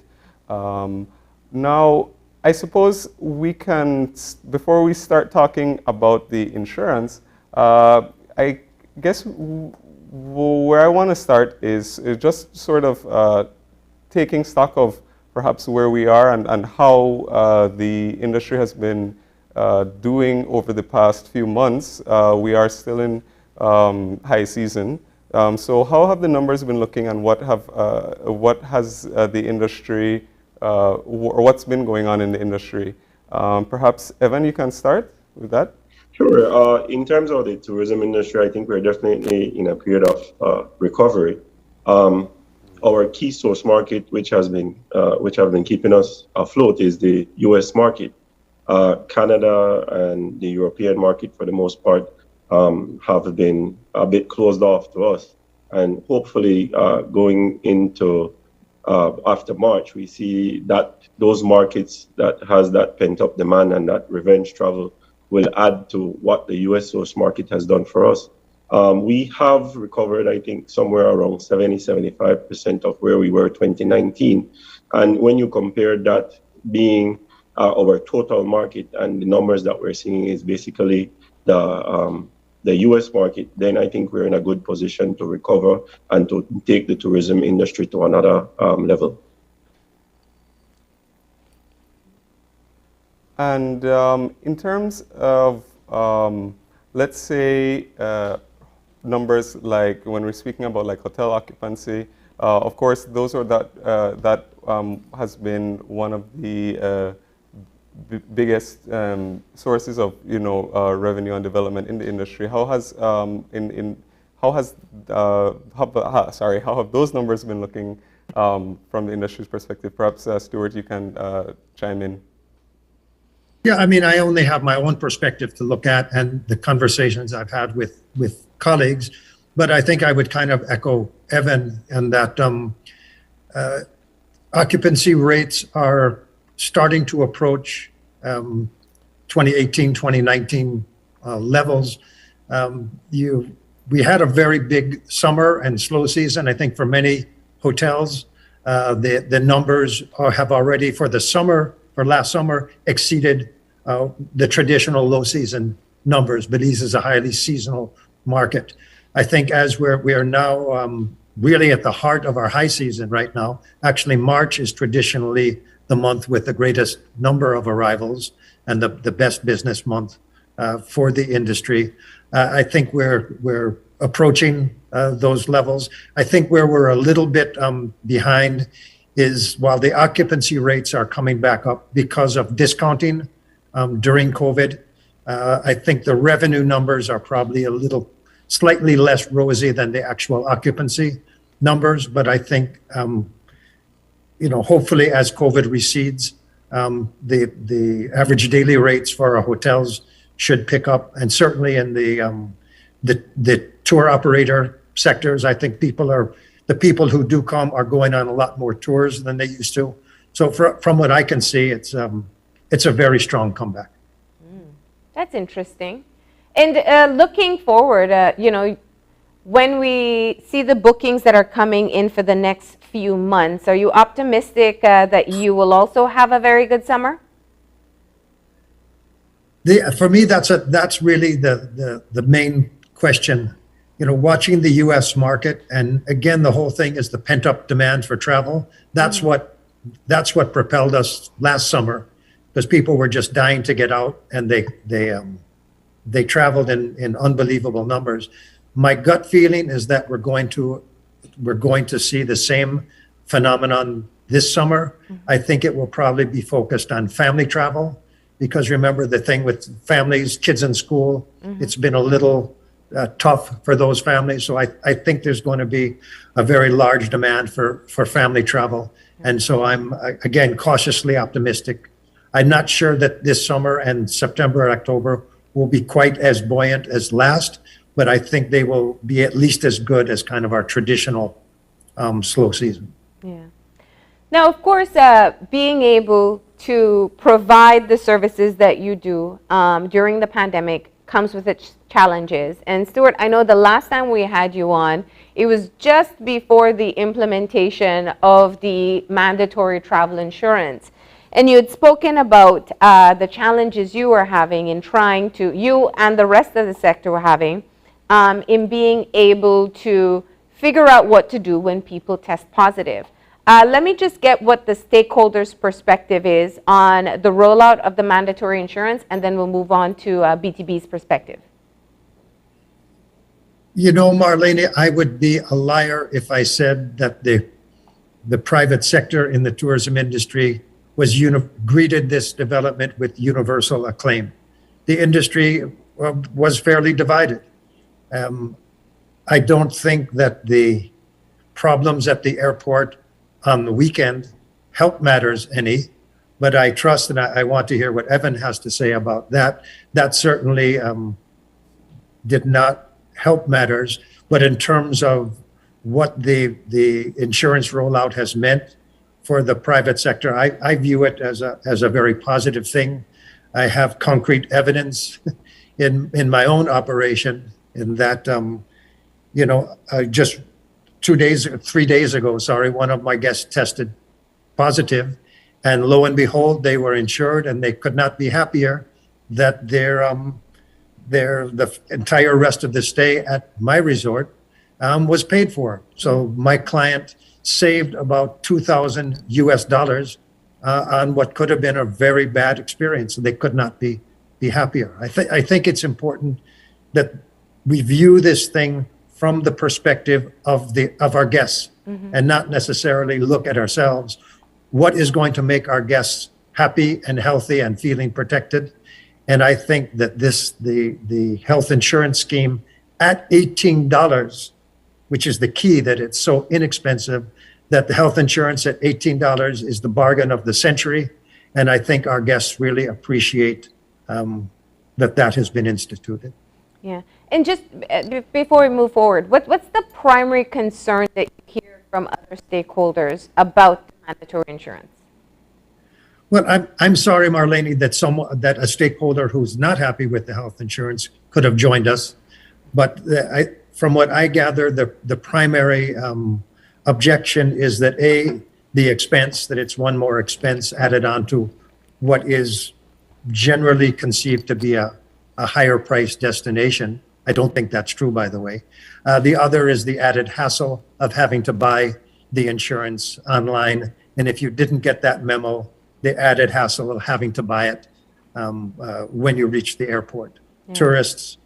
Now, I suppose we can, before we start talking about the insurance, I guess where I want to start is just sort of taking stock of perhaps where we are and how the industry has been doing over the past few months. We are still in high season. So how have the numbers been looking, and what has the industry, or what's been going on in the industry? Perhaps, Evan, you can start with that. Sure. In terms of the tourism industry, I think we're definitely in a period of recovery. Our key source market, which have been keeping us afloat, is the U.S. market. Canada and the European market, for the most part, have been a bit closed off to us. And hopefully, going into after March, we see that those markets that has that pent-up demand and that revenge travel will add to what the U.S. source market has done for us. We have recovered, I think, somewhere around 70-75% of where we were 2019. And when you compare that being our total market and the numbers that we're seeing is basically the U.S. market, then I think we're in a good position to recover and to take the tourism industry to another level. And in terms of, let's say, numbers like when we're speaking about like hotel occupancy, of course, those are that has been one of the biggest sources of revenue and development in the industry. How has how have those numbers been looking from the industry's perspective? Perhaps Stuart, you can chime in. Yeah, I mean, I only have my own perspective to look at and the conversations I've had with colleagues, but I think I would kind of echo Evan in that occupancy rates are starting to approach 2018, 2019 levels. We had a very big summer and slow season. I think for many hotels, the numbers have already for last summer exceeded the traditional low season numbers. Belize is a highly seasonal market. I think as we are now really at the heart of our high season right now. Actually, March is traditionally the month with the greatest number of arrivals and the best business month for the industry. I think we're approaching those levels. I think where we're a little bit behind is while the occupancy rates are coming back up because of discounting during COVID, I think the revenue numbers are probably slightly less rosy than the actual occupancy numbers. But I think, hopefully as COVID recedes, the average daily rates for our hotels should pick up. And certainly in the tour operator sectors, I think the people who do come are going on a lot more tours than they used to. So from what I can see, it's a very strong comeback. That's interesting. And looking forward, when we see the bookings that are coming in for the next few months, are you optimistic that you will also have a very good summer? For me, that's really the main question. Watching the U.S. market, and again, the whole thing is the pent-up demand for travel. That's what propelled us last summer, because people were just dying to get out, and they traveled in unbelievable numbers. My gut feeling is that we're going to see the same phenomenon this summer. I think it will probably be focused on family travel, because remember the thing with families, kids in school, it's been a little tough for those families. So I think there's going to be a very large demand for family travel. And so I'm, again, cautiously optimistic. I'm not sure that this summer and September, October will be quite as buoyant as last, but I think they will be at least as good as kind of our traditional slow season. Yeah. Now, of course, being able to provide the services that you do during the pandemic comes with its challenges. And Stuart, I know the last time we had you on, it was just before the implementation of the mandatory travel insurance. And you had spoken about the challenges you were having in you and the rest of the sector were having in being able to figure out what to do when people test positive. Let me just get what the stakeholders' perspective is on the rollout of the mandatory insurance, and then we'll move on to BTB's perspective. Marlene, I would be a liar if I said that the private sector in the tourism industry greeted this development with universal acclaim. The industry was fairly divided. I don't think that the problems at the airport on the weekend help matters any, but I trust, and I want to hear what Evan has to say about that. That certainly did not help matters, but in terms of what the insurance rollout has meant for the private sector, I view it as a very positive thing. I have concrete evidence in my own operation in that, just 3 days ago, one of my guests tested positive, And lo and behold, they were insured, and they could not be happier that the entire rest of the stay at my resort was paid for. So my client saved about $2,000 on what could have been a very bad experience. They could not be happier. I think it's important that we view this thing from the perspective of our guests, and not necessarily look at ourselves. What is going to make our guests happy and healthy and feeling protected? And I think that the health insurance scheme at $18, which is the key, that it's so inexpensive, that the health insurance at $18 is the bargain of the century. And I think our guests really appreciate that has been instituted. Yeah. And just before we move forward, what's the primary concern that you hear from other stakeholders about mandatory insurance? Well, I'm sorry, Marlene, that a stakeholder who's not happy with the health insurance could have joined us. But from what I gather, the primary objection is that the expense, that it's one more expense added on to what is generally conceived to be a higher price destination. I don't think that's true, by the way. The other is the added hassle of having to buy the insurance online. And if you didn't get that memo, the added hassle of having to buy it when you reach the airport. Yeah. Tourists,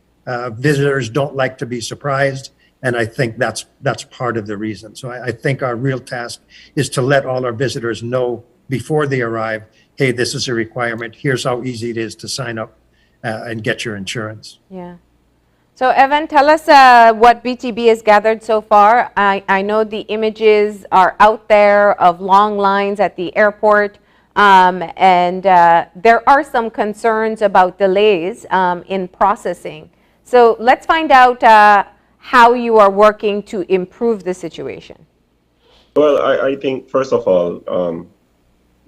visitors don't like to be surprised. And I think that's part of the reason. So I think our real task is to let all our visitors know before they arrive, hey, this is a requirement. Here's how easy it is to sign up and get your insurance. Yeah. So Evan, tell us what BTB has gathered so far. I know the images are out there of long lines at the airport, and there are some concerns about delays in processing. So let's find out how you are working to improve the situation. Well, I think, first of all,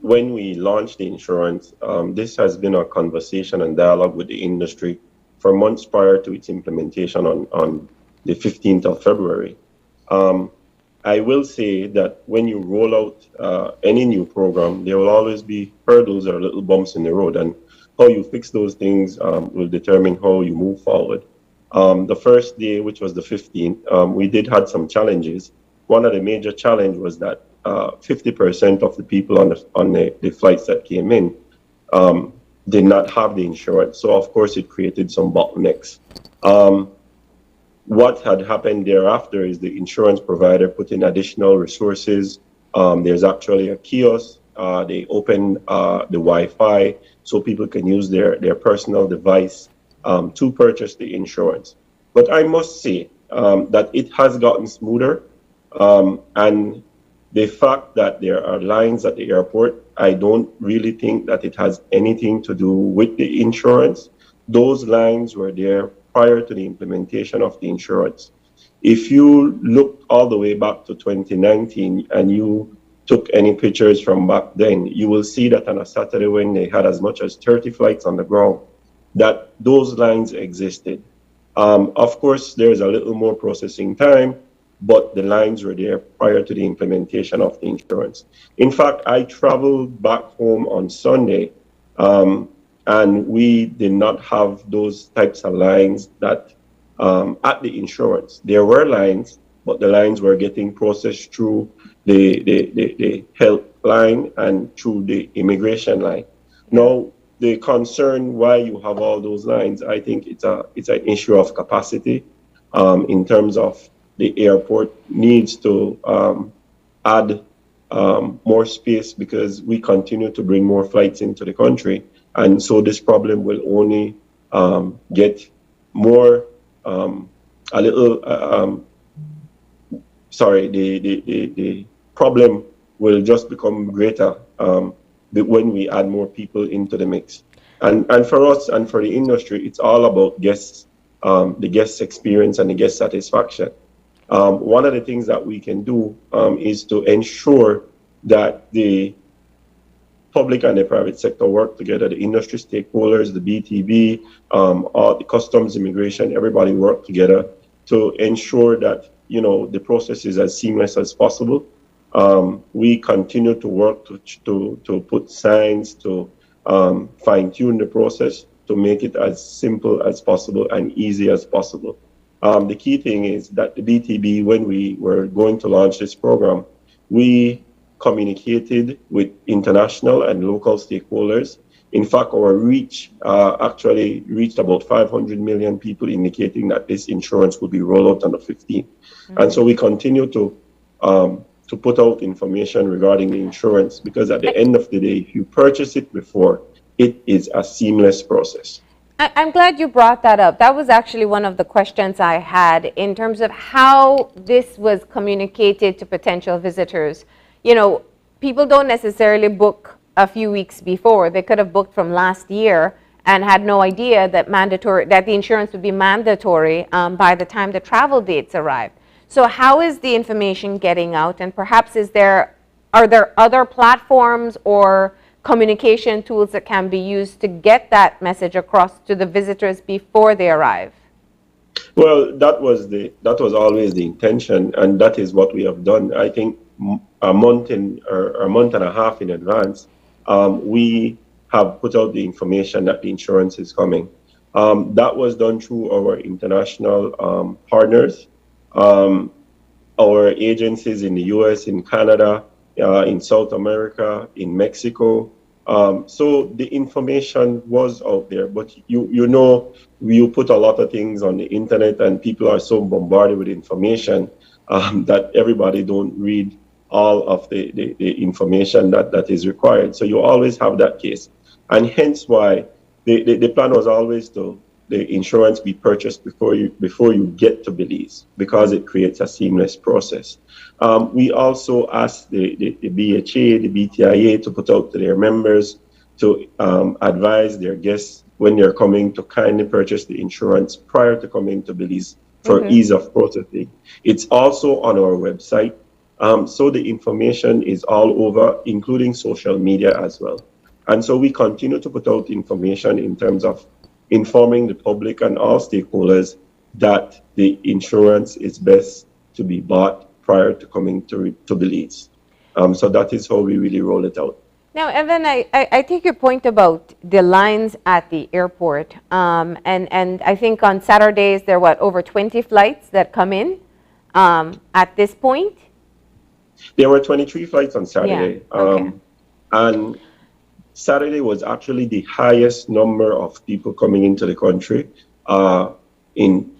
when we launched the insurance, this has been a conversation and dialogue with the industry for months prior to its implementation on the 15th of February. I will say that when you roll out any new program, there will always be hurdles or little bumps in the road, and how you fix those things will determine how you move forward. The first day, which was the 15th, we did have some challenges. One of the major challenges was that 50% of the people on the flights that came in did not have the insurance. So of course it created some bottlenecks. What had happened thereafter is the insurance provider put in additional resources. There's actually a kiosk. They opened the Wi-Fi so people can use their personal device to purchase the insurance. But I must say that it has gotten smoother. And the fact that there are lines at the airport, I don't really think that it has anything to do with the insurance. Those lines were there prior to the implementation of the insurance. If you look all the way back to 2019 and you took any pictures from back then, you will see that on a Saturday when they had as much as 30 flights on the ground, that those lines existed. Of course, there's a little more processing time, but the lines were there prior to the implementation of the insurance. In fact, I traveled back home on Sunday, and we did not have those types of lines that at the insurance. There were lines, but the lines were getting processed through the health line and through the immigration line. Now, the concern why you have all those lines, I think it's an issue of capacity in terms of the airport needs to add more space because we continue to bring more flights into the country. And so this problem will only get more, the problem will just become greater when we add more people into the mix. And for us and for the industry, it's all about guests, the guest experience and the guest satisfaction. One of the things that we can do is to ensure that the public and the private sector work together, the industry stakeholders, the BTB, all the customs, immigration, everybody work together to ensure that, the process is as seamless as possible. We continue to work to put signs, to fine tune the process to make it as simple as possible and easy as possible. The key thing is that the BTB, when we were going to launch this program, we communicated with international and local stakeholders. In fact, our reach actually reached about 500 million people, indicating that this insurance will be rolled out on the 15th. And so we continue to put out information regarding the insurance, because at the end of the day, if you purchase it before, it is a seamless process. I'm glad you brought that up. That was actually one of the questions I had in terms of how this was communicated to potential visitors. You know, people don't necessarily book a few weeks before. They could have booked from last year and had no idea that the insurance would be mandatory by the time the travel dates arrived. So how is the information getting out? And perhaps are there other platforms or communication tools that can be used to get that message across to the visitors before they arrive? Well, that was always the intention, and that is what we have done. I think a month and a half in advance, we have put out the information that the insurance is coming. That was done through our international partners, our agencies in the US, in Canada, in South America, in Mexico. So the information was out there, but you put a lot of things on the internet and people are so bombarded with information that everybody don't read all of the information that is required. So you always have that case. And hence why the plan was always to the insurance be purchased before you get to Belize, because it creates a seamless process. We also asked the BHA, the BTIA to put out to their members to advise their guests when they're coming to kindly purchase the insurance prior to coming to Belize for ease of processing. It's also on our website. So the information is all over, including social media as well. And so we continue to put out information in terms of informing the public and all stakeholders that the insurance is best to be bought prior to coming to Belize. So that is how we really roll it out. Now, Evan, I take your point about the lines at the airport. And I think on Saturdays, there are over 20 flights that come in at this point? There were 23 flights on Saturday. Yeah. Okay. And Saturday was actually the highest number of people coming into the country in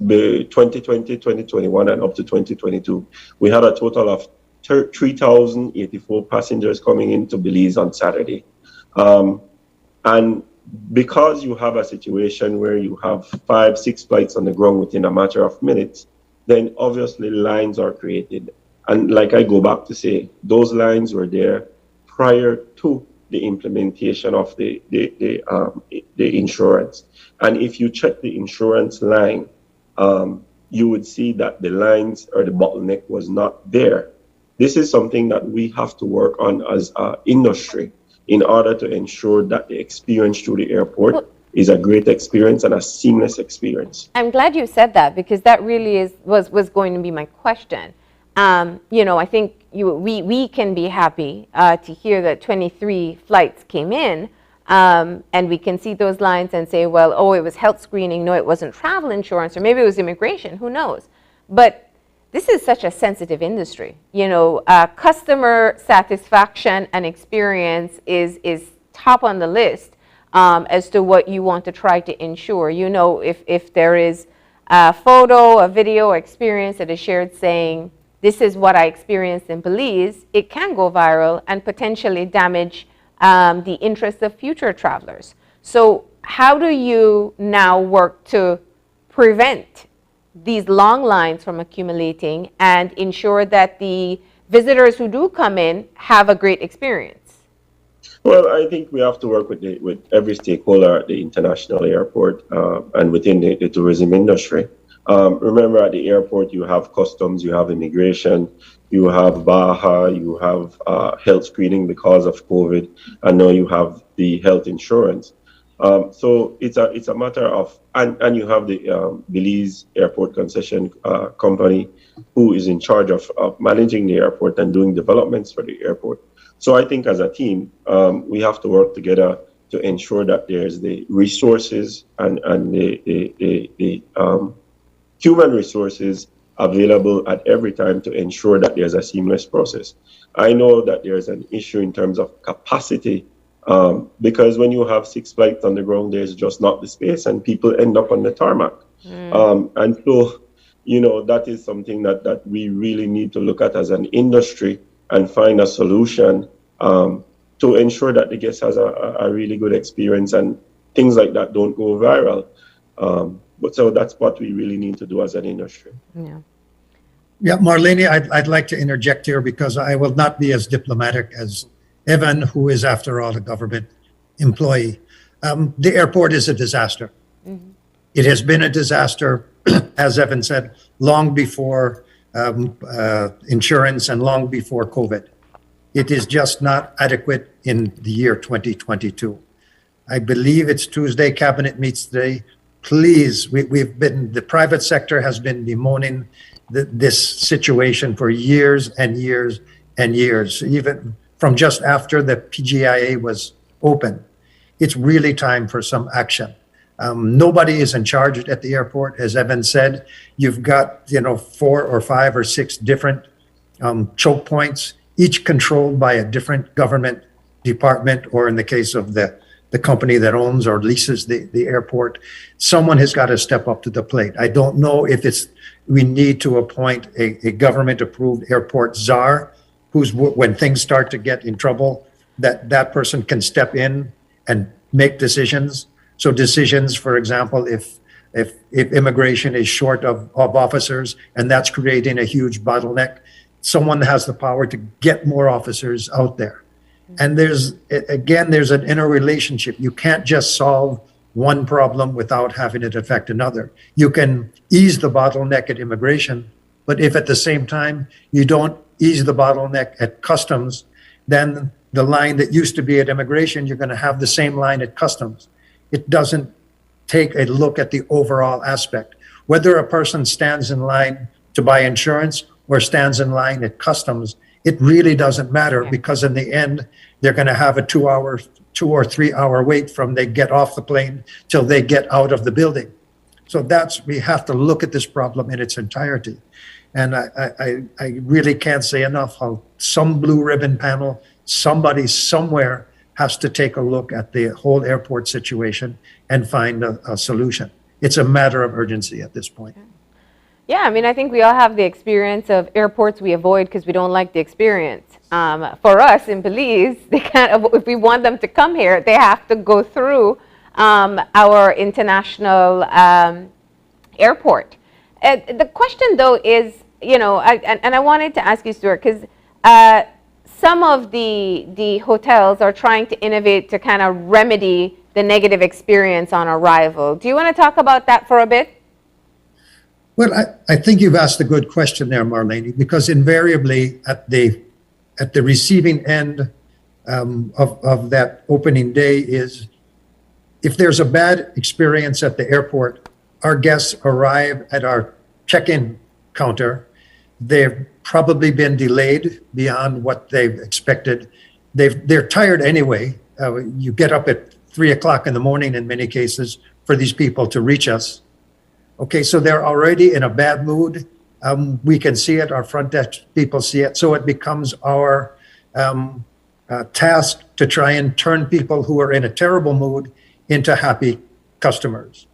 the 2020, 2021, and up to 2022. We had a total of 3,084 passengers coming into Belize on Saturday. And because you have a situation where you have 5-6 flights on the ground within a matter of minutes, then obviously lines are created. And like I go back to say, those lines were there prior to the implementation of the insurance. And if you check the insurance line, you would see that the lines or the bottleneck was not there. This is something that we have to work on as an industry in order to ensure that the experience through the airport is a great experience and a seamless experience. I'm glad you said that, because that really was going to be my question. I think we can be happy to hear that 23 flights came in, and we can see those lines and say, well, it was health screening. No, it wasn't travel insurance, or maybe it was immigration. Who knows? But this is such a sensitive industry. Customer satisfaction and experience is top on the list as to what you want to try to ensure. If there is a photo, a video, experience that is shared saying, this is what I experienced in Belize, it can go viral and potentially damage the interests of future travelers. So how do you now work to prevent these long lines from accumulating and ensure that the visitors who do come in have a great experience? Well, I think we have to work with every stakeholder at the international airport and within the tourism industry. Remember, at the airport, you have customs, you have immigration, you have BAHA, you have health screening because of COVID, and now you have the health insurance. So it's a matter of, and you have the Belize Airport Concession Company, who is in charge of managing the airport and doing developments for the airport. So I think as a team, we have to work together to ensure that there's the resources and the human resources available at every time to ensure that there's a seamless process. I know that there's an issue in terms of capacity, because when you have 6 flights on the ground, there's just not the space and people end up on the tarmac. And so, that is something that we really need to look at as an industry and find a solution to ensure that the guest has a really good experience and things like that don't go viral. But so that's what we really need to do as an industry. Yeah, Marlene, I'd like to interject here because I will not be as diplomatic as Evan, who is, after all, a government employee. The airport is a disaster. It has been a disaster, as Evan said, long before insurance and long before COVID. It is just not adequate in the year 2022. I believe it's Tuesday, Cabinet meets today. Please, the private sector has been bemoaning this situation for years and years and years, even from just after the PGIA was open. It's really time for some action. Nobody is in charge at the airport. As Evan said, you've got 4 or 5 or 6 different choke points, each controlled by a different government department, or in the case of the company that owns or leases the airport. Someone has got to step up to the plate. I don't know if we need to appoint a government-approved airport czar, when things start to get in trouble, that person can step in and make decisions. So decisions, for example, if immigration is short of officers and that's creating a huge bottleneck, someone has the power to get more officers out there. And there's an interrelationship. You can't just solve one problem without having it affect another. You can ease the bottleneck at immigration, but if at the same time you don't ease the bottleneck at customs, then the line that used to be at immigration, you're going to have the same line at customs. It doesn't take a look at the overall aspect. Whether a person stands in line to buy insurance or stands in line at customs, it really doesn't matter, because in the end, they're going to have a 2 or 3 hour wait from they get off the plane till they get out of the building. So we have to look at this problem in its entirety. And I really can't say enough how some blue ribbon panel, somebody somewhere has to take a look at the whole airport situation and find a solution. It's a matter of urgency at this point. Yeah, I mean, I think we all have the experience of airports we avoid because we don't like the experience. For us in Belize, if we want them to come here, they have to go through our international airport. The question, though, is, I wanted to ask you, Stuart, because some of the hotels are trying to innovate to kind of remedy the negative experience on arrival. Do you want to talk about that for a bit? Well, I think you've asked a good question there, Marlene, because invariably at the receiving end of that opening day is, if there's a bad experience at the airport, our guests arrive at our check-in counter. They've probably been delayed beyond what they've expected. They're tired anyway. You get up at 3 o'clock in the morning in many cases for these people to reach us. Okay, so they're already in a bad mood. We can see it, our front desk people see it. So it becomes our task to try and turn people who are in a terrible mood into happy customers.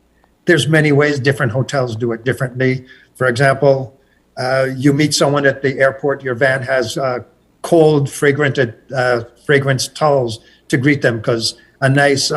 There's many ways. Different hotels do it differently. For example, you meet someone at the airport, your van has cold, fragrance towels to greet them, because a nice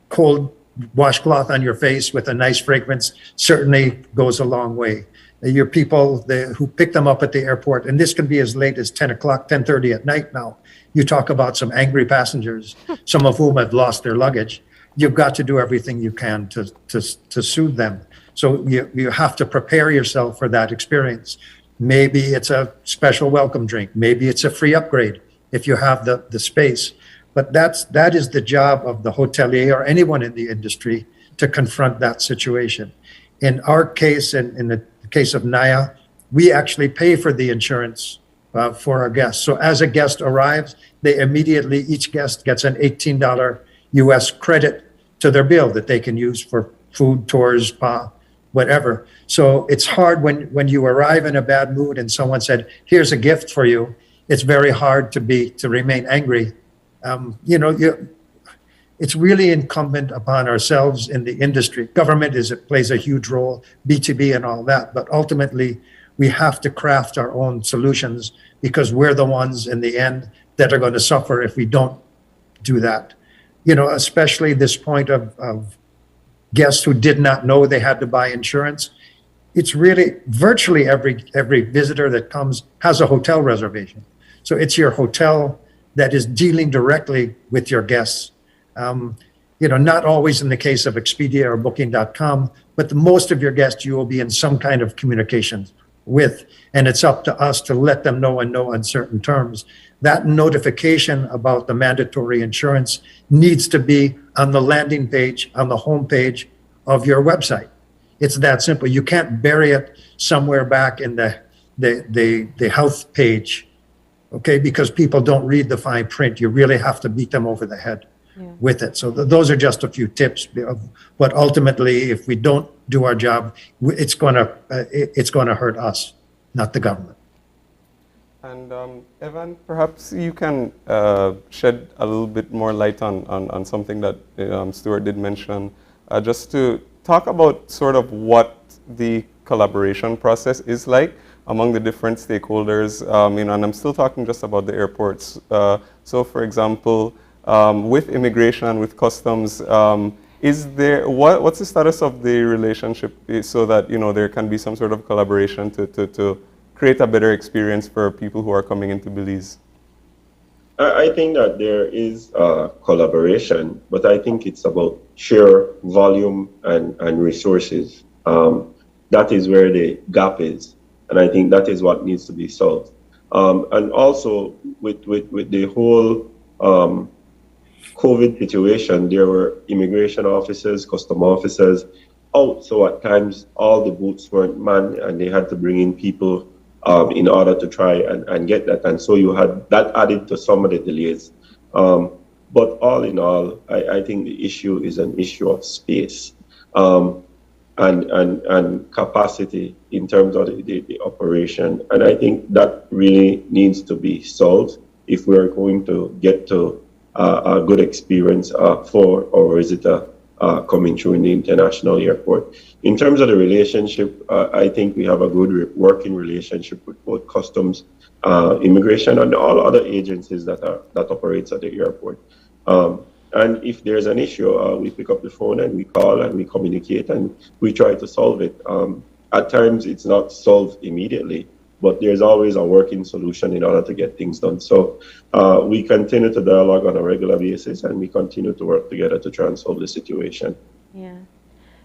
cold washcloth on your face with a nice fragrance certainly goes a long way. Your people who pick them up at the airport, and this can be as late as 10 o'clock, 10:30 at night now. You talk about some angry passengers, some of whom have lost their luggage. You've got to do everything you can to soothe them. So you have to prepare yourself for that experience. Maybe it's a special welcome drink. Maybe it's a free upgrade if you have the space. But that is the job of the hotelier or anyone in the industry to confront that situation. In our case, in the case of Naya, we actually pay for the insurance for our guests. So as a guest arrives, each guest gets an $18 US credit to their bill that they can use for food, tours, spa, whatever. So it's hard when you arrive in a bad mood and someone said, here's a gift for you. It's very hard to remain angry. It's really incumbent upon ourselves in the industry. Government plays a huge role, B2B and all that, but ultimately we have to craft our own solutions because we're the ones in the end that are going to suffer if we don't do that. Especially this point of guests who did not know they had to buy insurance. It's really virtually every visitor that comes has a hotel reservation. So it's your hotel that is dealing directly with your guests. Not always in the case of Expedia or Booking.com, but most of your guests you will be in some kind of communications with, and it's up to us to let them know in no uncertain terms. That notification about the mandatory insurance needs to be on the landing page, on the home page of your website. It's that simple. You can't bury it somewhere back in the health page, okay? Because people don't read the fine print. You really have to beat them over the head with it. So those are just a few tips. But ultimately, if we don't do our job, it's going to hurt us, not the government. And Evan, perhaps you can shed a little bit more light on something that Stuart did mention, just to talk about sort of what the collaboration process is like among the different stakeholders. And I'm still talking just about the airports. So, for example, with immigration, with customs, what's the status of the relationship so that there can be some sort of collaboration to create a better experience for people who are coming into Belize? I think that there is collaboration, but I think it's about sheer volume and resources. That is where the gap is, and I think that is what needs to be solved. And also with the whole COVID situation, there were immigration officers, custom officers out, so at times all the booths weren't manned and they had to bring in people in order to try and get that. And so you had that added to some of the delays. But all in all, I think the issue is an issue of space and capacity in terms of the operation. And I think that really needs to be solved if we're going to get to a good experience for our visitor coming through in the international airport. In terms of the relationship, I think we have a good working relationship with both customs, immigration, and all other agencies that operates at the airport. And if there's an issue, we pick up the phone and we call and we communicate and we try to solve it. At times, it's not solved immediately, but there's always a working solution in order to get things done. So we continue to dialogue on a regular basis and we continue to work together to try and solve the situation. Yeah.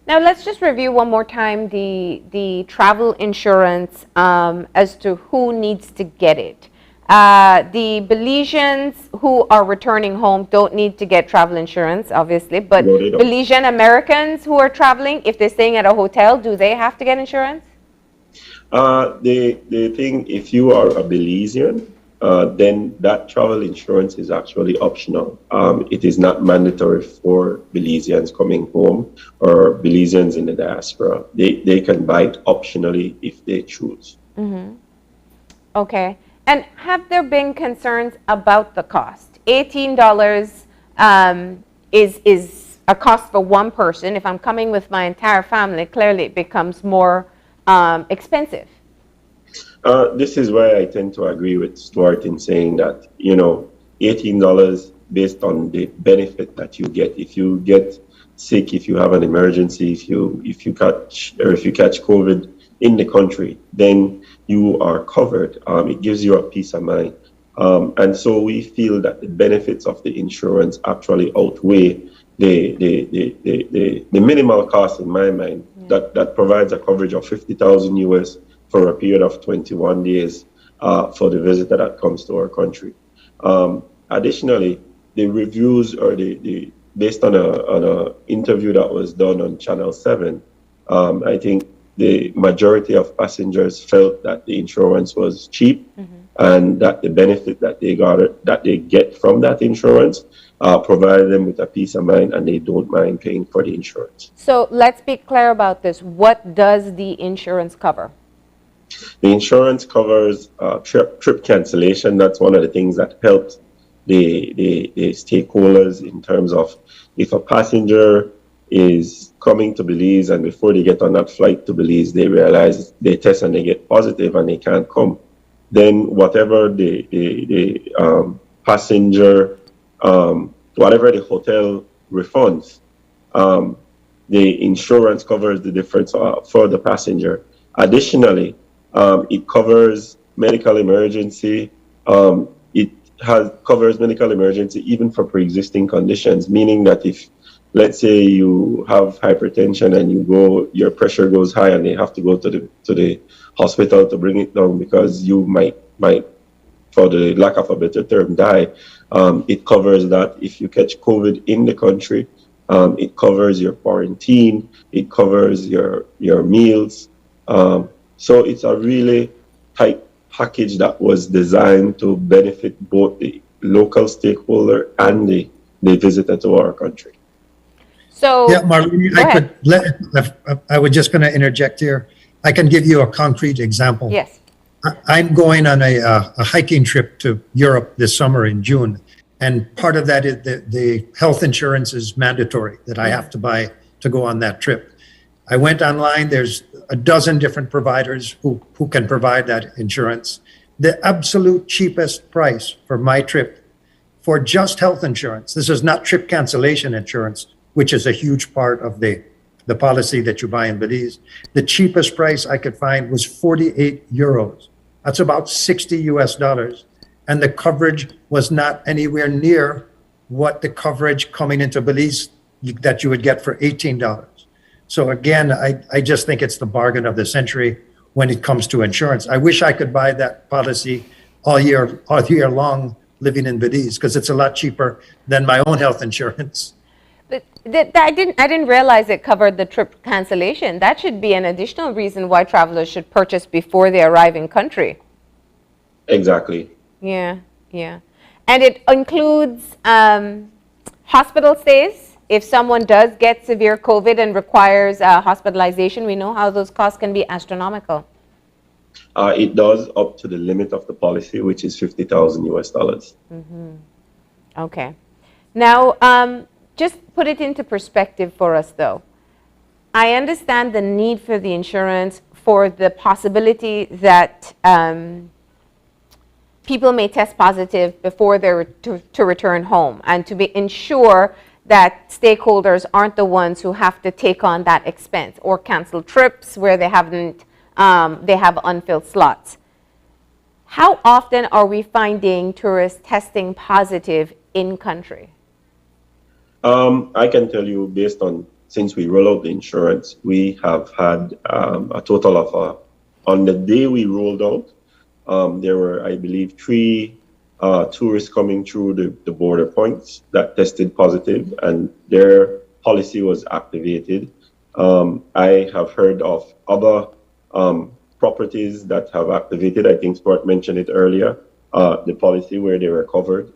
Now let's just review one more time the travel insurance as to who needs to get it. The Belizeans who are returning home don't need to get travel insurance, obviously, but No, they don't. Belizean Americans who are traveling, if they're staying at a hotel, do they have to get insurance? The thing, if you are a Belizean, then that travel insurance is actually optional. It is not mandatory for Belizeans coming home or Belizeans in the diaspora. They can buy it optionally if they choose. Mm-hmm. Okay. And have there been concerns about the cost? $18 is a cost for one person. If I'm coming with my entire family, clearly it becomes more expensive. This is why I tend to agree with Stuart in saying that, $18 based on the benefit that you get. If you get sick, if you have an emergency, if you catch COVID in the country, then you are covered. It gives you a peace of mind. And so we feel that the benefits of the insurance actually outweigh the minimal cost in my mind that provides a coverage of $50,000 US for a period of 21 days for the visitor that comes to our country. Additionally, the reviews or based on a interview that was done on Channel 7, I think the majority of passengers felt that the insurance was cheap, and that the benefit that they get from that insurance provided them with a peace of mind, and they don't mind paying for the insurance. So let's be clear about this. What does the insurance cover? The insurance covers trip cancellation. That's one of the things that helped the stakeholders in terms of if a passenger is coming to Belize and before they get on that flight to Belize, they realize they test and they get positive and they can't come, then whatever the passenger, whatever the hotel refunds, the insurance covers the difference for the passenger. Additionally, it covers medical emergency. It covers medical emergency even for pre-existing conditions, meaning that if, let's say, you have hypertension and your pressure goes high and they have to go to the hospital to bring it down because you might, for the lack of a better term, die. It covers that if you catch COVID in the country. It covers your quarantine. It covers your meals. So it's a really tight package that was designed to benefit both the local stakeholder and the visitor to our country. So yeah, Marlene, I was just going to interject here. I can give you a concrete example. Yes. I'm going on a hiking trip to Europe this summer in June. And part of that is the health insurance is mandatory that I have to buy to go on that trip. I went online. There's a dozen different providers who can provide that insurance. The absolute cheapest price for my trip for just health insurance, this is not trip cancellation insurance, which is a huge part of the policy that you buy in Belize. The cheapest price I could find was 48 euros. That's about $60. And the coverage was not anywhere near what the coverage coming into Belize that you would get for $18. So again, I just think it's the bargain of the century when it comes to insurance. I wish I could buy that policy all year long living in Belize because it's a lot cheaper than my own health insurance. But I didn't realize it covered the trip cancellation. That should be an additional reason why travelers should purchase before they arrive in country. Exactly. Yeah. And it includes hospital stays. If someone does get severe COVID and requires hospitalization, we know how those costs can be astronomical. It does up to the limit of the policy, which is $50,000 US. Okay. Now, just put it into perspective for us, though. I understand the need for the insurance for the possibility that people may test positive before they're to return home, and to ensure that stakeholders aren't the ones who have to take on that expense or cancel trips where they have unfilled slots. How often are we finding tourists testing positive in country? I can tell you, based on since we rolled out the insurance, we have had a total of on the day we rolled out, there were, I believe, 3 tourists coming through the border points that tested positive, and their policy was activated. I have heard of other properties that have activated. I think Sport mentioned it earlier, the policy where they were covered.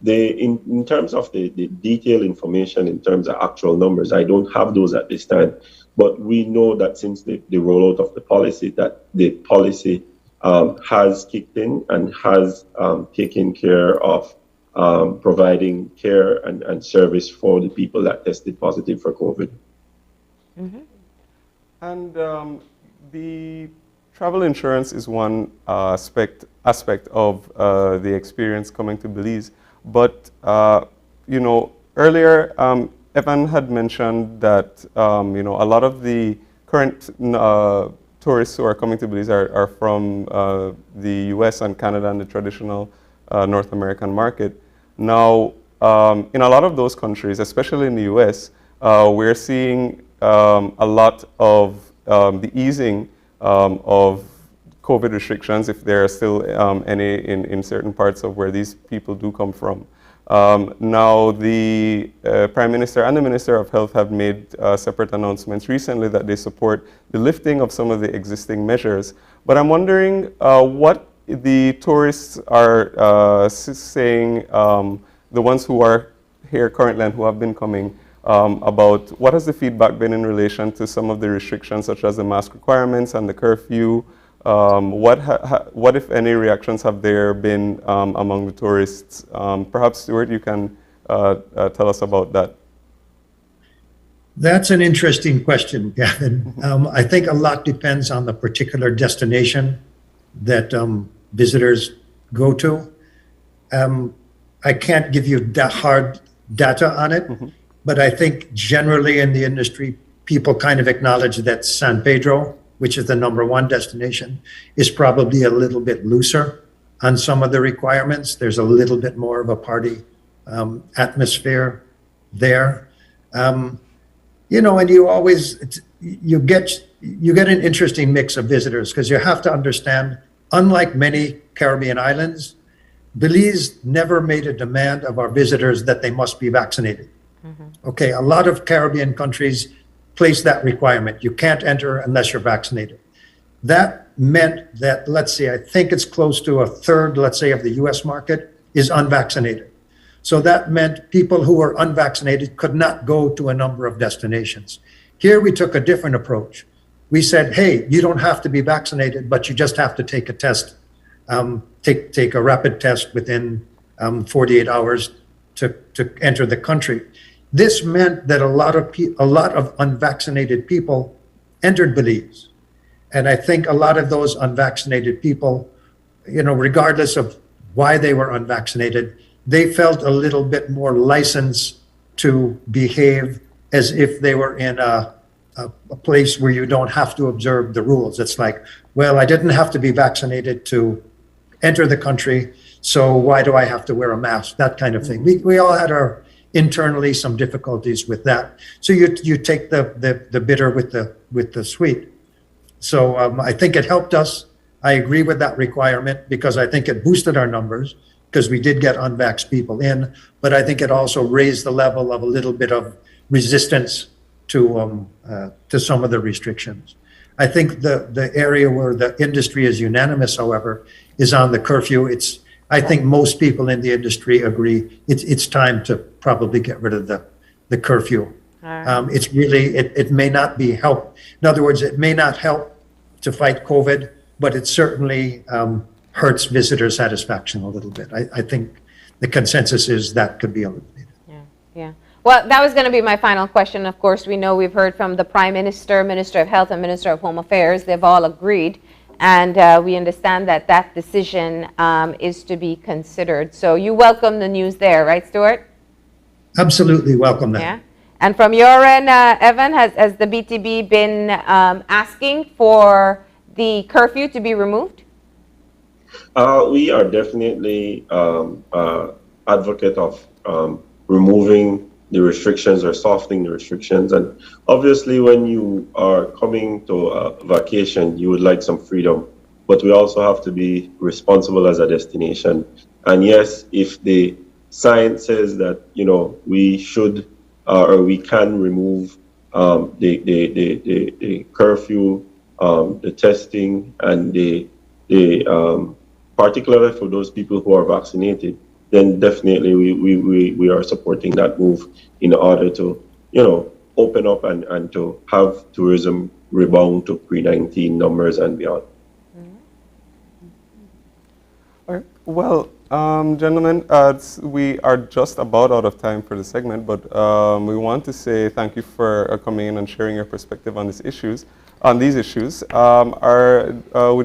In terms of the detailed information, in terms of actual numbers, I don't have those at this time. But we know that since the rollout of the policy, that the policy has kicked in and has taken care of providing care and service for the people that tested positive for COVID. Mm-hmm. And the travel insurance is one aspect of the experience coming to Belize. But, earlier Evan had mentioned that, a lot of the current tourists who are coming to Belize are from the US and Canada and the traditional North American market. Now, in a lot of those countries, especially in the US, we're seeing a lot of the easing of COVID restrictions, if there are still any in certain parts of where these people do come from. Now, the Prime Minister and the Minister of Health have made separate announcements recently that they support the lifting of some of the existing measures. But I'm wondering what the tourists are saying, the ones who are here currently and who have been coming, about what has the feedback been in relation to some of the restrictions, such as the mask requirements and the curfew. What, if any, reactions have there been among the tourists? Perhaps, Stuart, you can tell us about that. That's an interesting question, Gavin. I think a lot depends on the particular destination that visitors go to. I can't give you that hard data on it, but I think generally in the industry, people kind of acknowledge that San Pedro, which is the #1 destination, is probably a little bit looser on some of the requirements. There's a little bit more of a party atmosphere there. You know, and you get an interesting mix of visitors, because you have to understand, unlike many Caribbean islands, Belize never made a demand of our visitors that they must be vaccinated. Okay, a lot of Caribbean countries place that requirement. You can't enter unless you're vaccinated. That meant that, let's say, I think it's close to a third, let's say, of the US market is unvaccinated. So that meant people who were unvaccinated could not go to a number of destinations. Here we took a different approach. We said, hey, you don't have to be vaccinated, but you just have to take a test, take a rapid test within 48 hours to enter the country. This meant that a lot of unvaccinated people entered Belize. And I think a lot of those unvaccinated people, you know, regardless of why they were unvaccinated, they felt a little bit more license to behave as if they were in a place where you don't have to observe the rules. It's like, well, I didn't have to be vaccinated to enter the country, so why do I have to wear a mask? That kind of thing. We all had our internally some difficulties with that. So you take the bitter with the sweet. So I think it helped us. I agree with that requirement, because I think it boosted our numbers, because we did get unvaxxed people in, but I think it also raised the level of a little bit of resistance to some of the restrictions. I think the area where the industry is unanimous, however, is on the curfew. I think most people in the industry agree it's time to probably get rid of the curfew. It's really, it may not be help. In other words, it may not help to fight COVID, but it certainly hurts visitor satisfaction a little bit. I think the consensus is that could be eliminated. Yeah. Well, that was going to be my final question. Of course, we know we've heard from the Prime Minister, Minister of Health, and Minister of Home Affairs. They've all agreed. And we understand that that decision is to be considered. So you welcome the news there, right, Stuart? Absolutely welcome that. Yeah. And from your end, Evan, has the BTB been asking for the curfew to be removed? We are definitely advocate of removing the restrictions or softening the restrictions. And obviously, when you are coming to a vacation, you would like some freedom, but we also have to be responsible as a destination. And yes, if the science says that, you know, we should or we can remove the curfew, the testing, and the particularly for those people who are vaccinated, then definitely we are supporting that move in order to, you know, open up and to have tourism rebound to pre-19 numbers and beyond. Well, gentlemen, we are just about out of time for the segment, but we want to say thank you for coming in and sharing your perspective on these issues. Would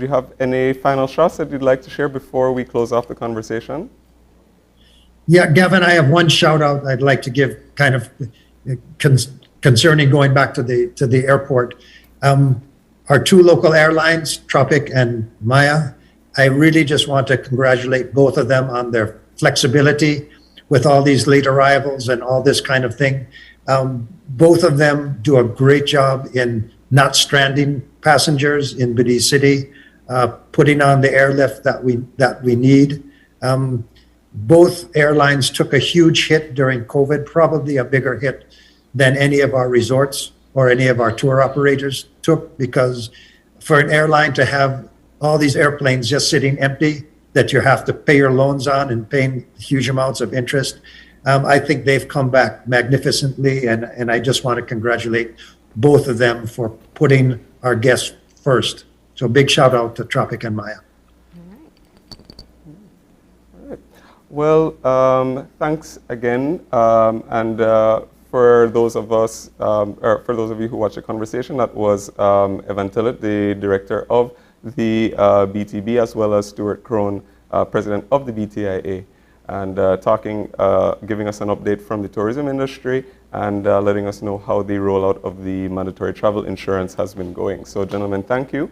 you have any final shots that you'd like to share before we close off the conversation? Yeah, Gavin, I have one shout out I'd like to give, kind of concerning going back to the airport. Our two local airlines, Tropic and Maya, I really just want to congratulate both of them on their flexibility with all these late arrivals and all this kind of thing. Both of them do a great job in not stranding passengers in Belize City, putting on the airlift that we need. Both airlines took a huge hit during COVID, probably a bigger hit than any of our resorts or any of our tour operators took, because for an airline to have all these airplanes just sitting empty that you have to pay your loans on and paying huge amounts of interest, I think they've come back magnificently, and I just want to congratulate both of them for putting our guests first. So big shout out to Tropic and Maya. Well, thanks again, and for those of us, or for those of you who watched the conversation, that was Evan Tillett, the director of the BTB, as well as Stuart Crone, president of the BTIA, and giving us an update from the tourism industry and letting us know how the rollout of the mandatory travel insurance has been going. So, gentlemen, thank you.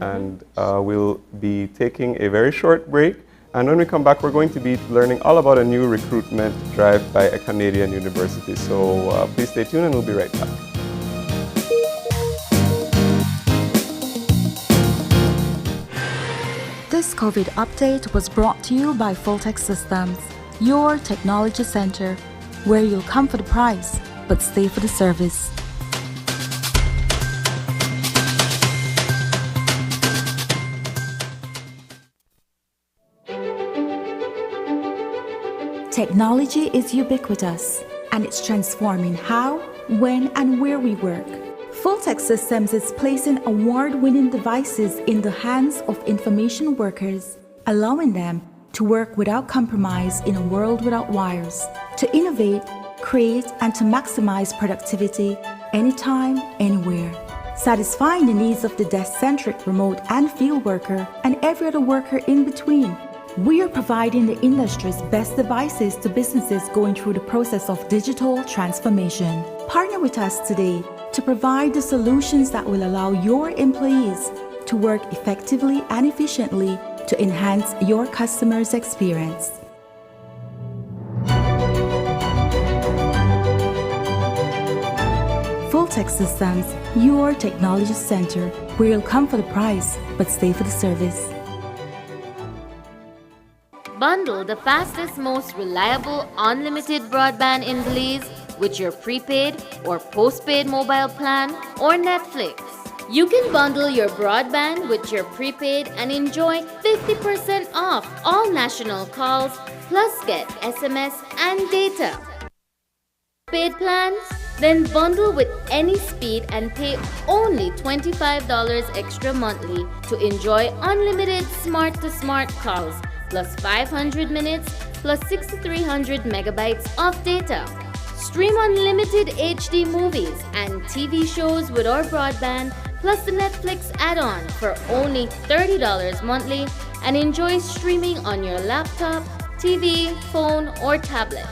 And we'll be taking a very short break. And when we come back, we're going to be learning all about a new recruitment drive by a Canadian university. So please stay tuned and we'll be right back. This COVID update was brought to you by Fulltech Systems, your technology center, where you'll come for the price, but stay for the service. Technology is ubiquitous, and it's transforming how, when, and where we work. Fulltech Systems is placing award-winning devices in the hands of information workers, allowing them to work without compromise in a world without wires, to innovate, create, and to maximize productivity anytime, anywhere, satisfying the needs of the desk-centric remote and field worker and every other worker in between. We are providing the industry's best devices to businesses going through the process of digital transformation. Partner with us today to provide the solutions that will allow your employees to work effectively and efficiently to enhance your customers' experience. Fulltech Systems, your technology center, where you'll come for the price, but stay for the service. Bundle the fastest, most reliable, unlimited broadband in Belize with your prepaid or postpaid mobile plan or Netflix. You can bundle your broadband with your prepaid and enjoy 50% off all national calls, plus get SMS and data. Paid plans? Then bundle with any speed and pay only $25 extra monthly to enjoy unlimited smart-to-smart calls, plus 500 minutes, plus 6,300 megabytes of data. Stream unlimited HD movies and TV shows with our broadband, plus the Netflix add-on for only $30 monthly, and enjoy streaming on your laptop, TV, phone, or tablet.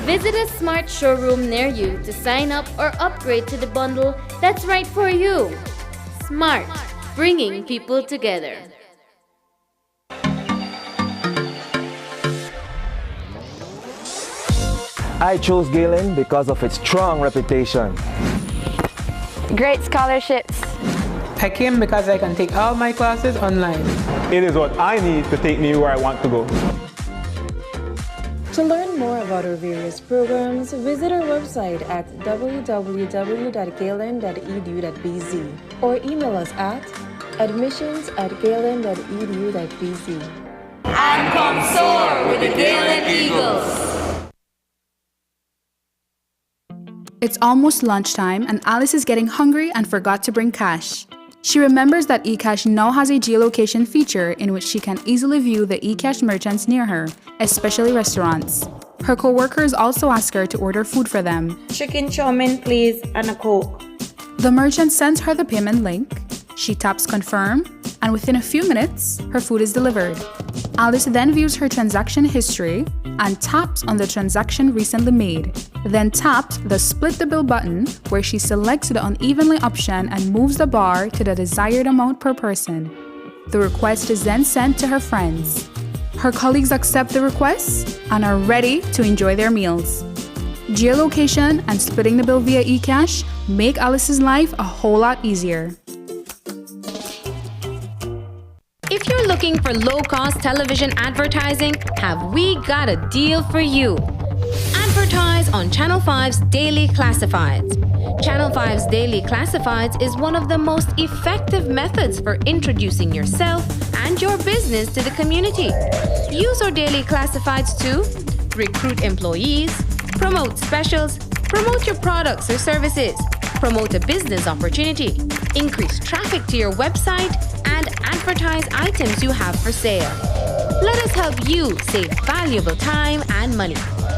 Visit a smart showroom near you to sign up or upgrade to the bundle that's right for you. Smart, bringing people together. I chose Galen because of its strong reputation. Great scholarships. I came because I can take all my classes online. It is what I need to take me where I want to go. To learn more about our various programs, visit our website at www.galen.edu.bz or email us at admissions@galen.edu.bz. And come soar with the Galen Eagles. It's almost lunchtime and Alice is getting hungry and forgot to bring cash. She remembers that eCash now has a geolocation feature in which she can easily view the eCash merchants near her, especially restaurants. Her co-workers also ask her to order food for them. Chicken chow mein, please, and a Coke. The merchant sends her the payment link. She taps confirm, and within a few minutes, her food is delivered. Alice then views her transaction history and taps on the transaction recently made. Then taps the split the bill button, where she selects the unevenly option and moves the bar to the desired amount per person. The request is then sent to her friends. Her colleagues accept the request and are ready to enjoy their meals. Geolocation and splitting the bill via eCash make Alice's life a whole lot easier. If you're looking looking for low-cost television advertising, have we got a deal for you. Advertise on Channel 5's Daily Classifieds. Channel 5's Daily Classifieds is one of the most effective methods for introducing yourself and your business to the community. Use our Daily Classifieds to recruit employees, promote specials, promote your products or services, promote a business opportunity, increase traffic to your website, and advertise items you have for sale. Let us help you save valuable time and money.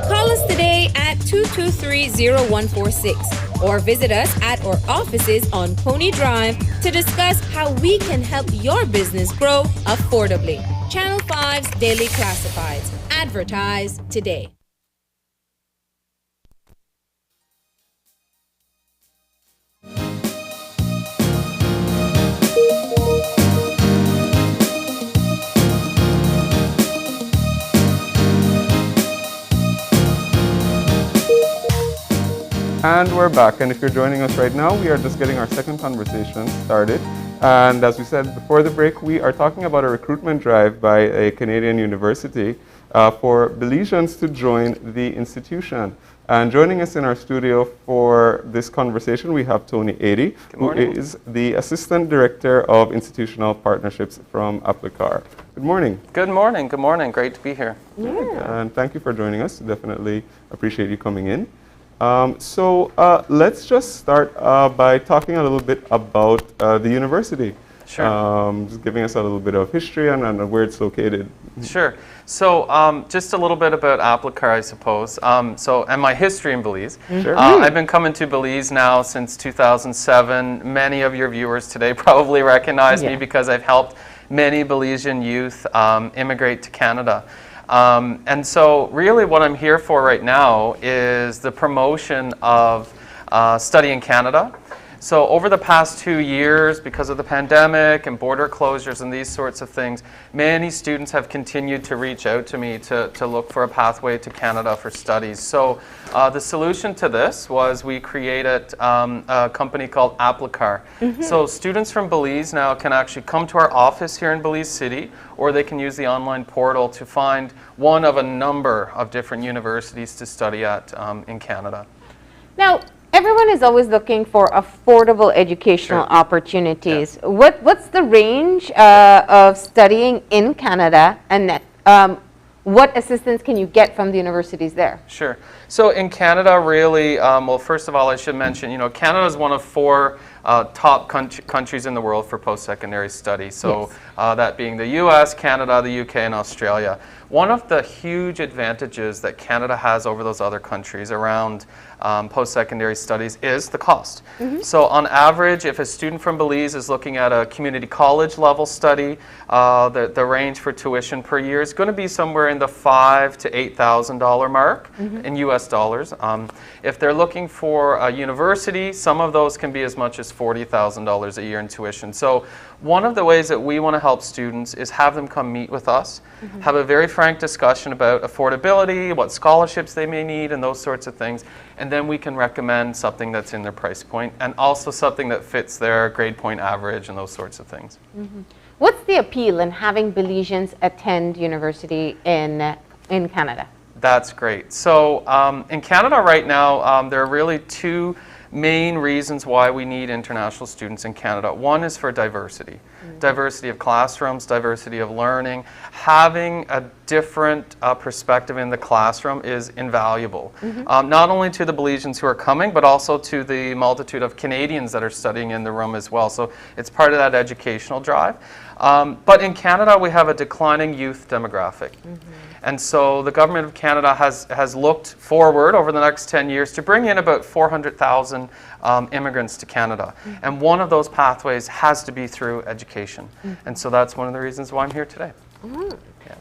Call us today at 223-0146 or visit us at our offices on Pony Drive to discuss how we can help your business grow affordably. Channel 5's Daily Classifieds. Advertise today. And we're back, and if you're joining us right now, we are just getting our second conversation started. And as we said before the break, we are talking about a recruitment drive by a Canadian university for Belizeans to join the institution. And joining us in our studio for this conversation, we have Tony Adey, who is the Assistant Director of Institutional Partnerships from Applicar. Good morning. Good morning. Good morning. Great to be here. Yeah. And thank you for joining us. Definitely appreciate you coming in. So let's just start by talking a little bit about the university. Sure. Just giving us a little bit of history and where it's located. Sure. So just a little bit about Applicar, I suppose. And my history in Belize. Sure. I've been coming to Belize now since 2007. Many of your viewers today probably recognize me because I've helped many Belizean youth immigrate to Canada. And so really what I'm here for right now is the promotion of study in Canada. So over the past 2 years, because of the pandemic and border closures and these sorts of things, many students have continued to reach out to me to look for a pathway to Canada for studies. So the solution to this was we created a company called Applicar. So students from Belize now can actually come to our office here in Belize City, or they can use the online portal to find one of a number of different universities to study at in Canada. Now, everyone is always looking for affordable educational opportunities. What's the range of studying in Canada, and what assistance can you get from the universities there? Sure. So in Canada, really, well, first of all, I should mention, Canada is one of 4 top countries in the world for post-secondary study. So that being the US, Canada, the UK, and Australia. One of the huge advantages that Canada has over those other countries around post-secondary studies is the cost. So on average, if a student from Belize is looking at a community college level study, the range for tuition per year is going to be somewhere in the $5,000 to $8,000 mark in US dollars. If they're looking for a university, some of those can be as much as $40,000 a year in tuition. So one of the ways that we want to help students is have them come meet with us, have a very frank discussion about affordability, what scholarships they may need, and those sorts of things. And then we can recommend something that's in their price point and also something that fits their grade point average and those sorts of things. What's the appeal in having Belizeans attend university in Canada? That's great. So in Canada right now, there are really 2 main reasons why we need international students in Canada. One is for diversity. Diversity of classrooms, diversity of learning. Having a different perspective in the classroom is invaluable. Not only to the Belizeans who are coming, but also to the multitude of Canadians that are studying in the room as well. So it's part of that educational drive. But in Canada, we have a declining youth demographic. And so the government of Canada has looked forward over the next 10 years to bring in about 400,000 immigrants to Canada. And one of those pathways has to be through education. And so that's one of the reasons why I'm here today.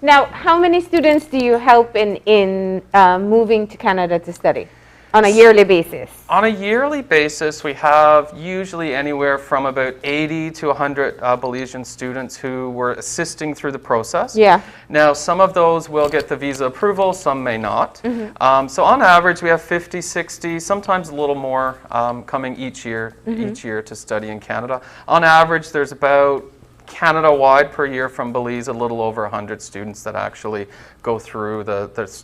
Now, how many students do you help in moving to Canada to study on a yearly basis? On a yearly basis, we have usually anywhere from about 80 to 100 Belizean students who we're assisting through the process. Now, some of those will get the visa approval, some may not. So on average, we have 50, 60, sometimes a little more coming each year to study in Canada. On average, there's about Canada-wide per year from Belize, a little over 100 students that actually go through the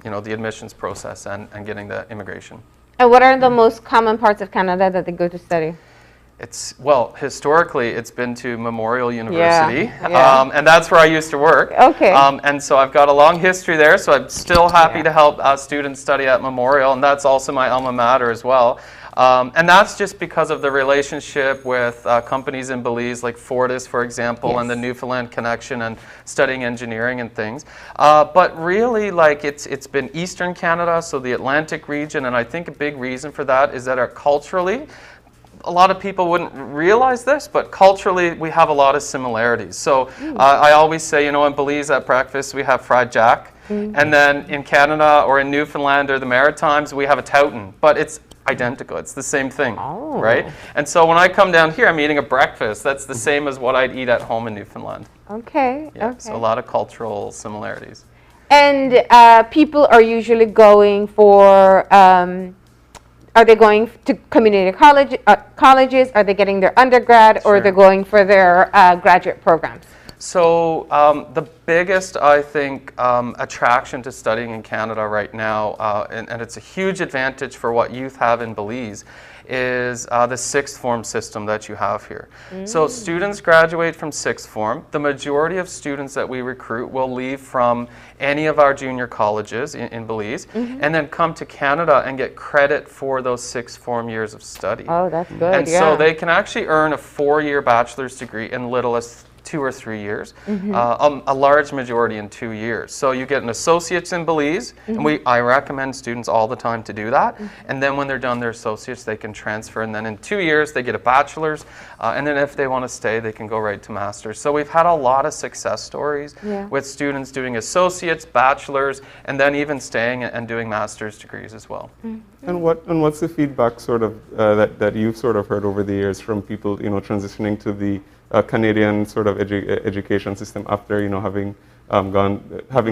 admissions process and getting the immigration. And what are the most common parts of Canada that they go to study? Historically, it's been to Memorial University, Yeah. and that's where I used to work. Okay. And so I've got a long history there, so I'm still happy to help students study at Memorial, and that's also my alma mater as well. And that's just because of the relationship with companies in Belize, like Fortis, for example, and the Newfoundland connection and studying engineering and things. But really, like, it's been Eastern Canada, so the Atlantic region, and I think a big reason for that is that culturally, a lot of people wouldn't realize this, but culturally we have a lot of similarities. So I always say, in Belize at breakfast we have fried jack, and then in Canada or in Newfoundland or the Maritimes we have a tautan, but it's identical. It's the same thing, right? And so when I come down here, I'm eating a breakfast. That's the same as what I'd eat at home in Newfoundland. Okay. Yeah, so a lot of cultural similarities. And people are usually going for, are they going to community colleges? Are they getting their undergrad, or are they going for their graduate programs? So the biggest, I think, attraction to studying in Canada right now, and it's a huge advantage for what youth have in Belize, is the sixth form system that you have here. So students graduate from sixth form. The majority of students that we recruit will leave from any of our junior colleges in Belize, and then come to Canada and get credit for those sixth form years of study. Oh, that's good. And so they can actually earn a 4-year bachelor's degree in little as 2 or 3 years, a large majority in 2 years. So you get an associate's in Belize, and I recommend students all the time to do that. And then when they're done their associates, they can transfer, and then in 2 years they get a bachelor's, and then if they want to stay, they can go right to master's. So we've had a lot of success stories with students doing associates, bachelor's, and then even staying and doing master's degrees as well. And what's the feedback sort of that you've sort of heard over the years from people, transitioning to the Canadian sort of education system after having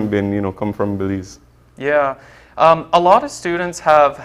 been come from Belize? Yeah, a lot of students have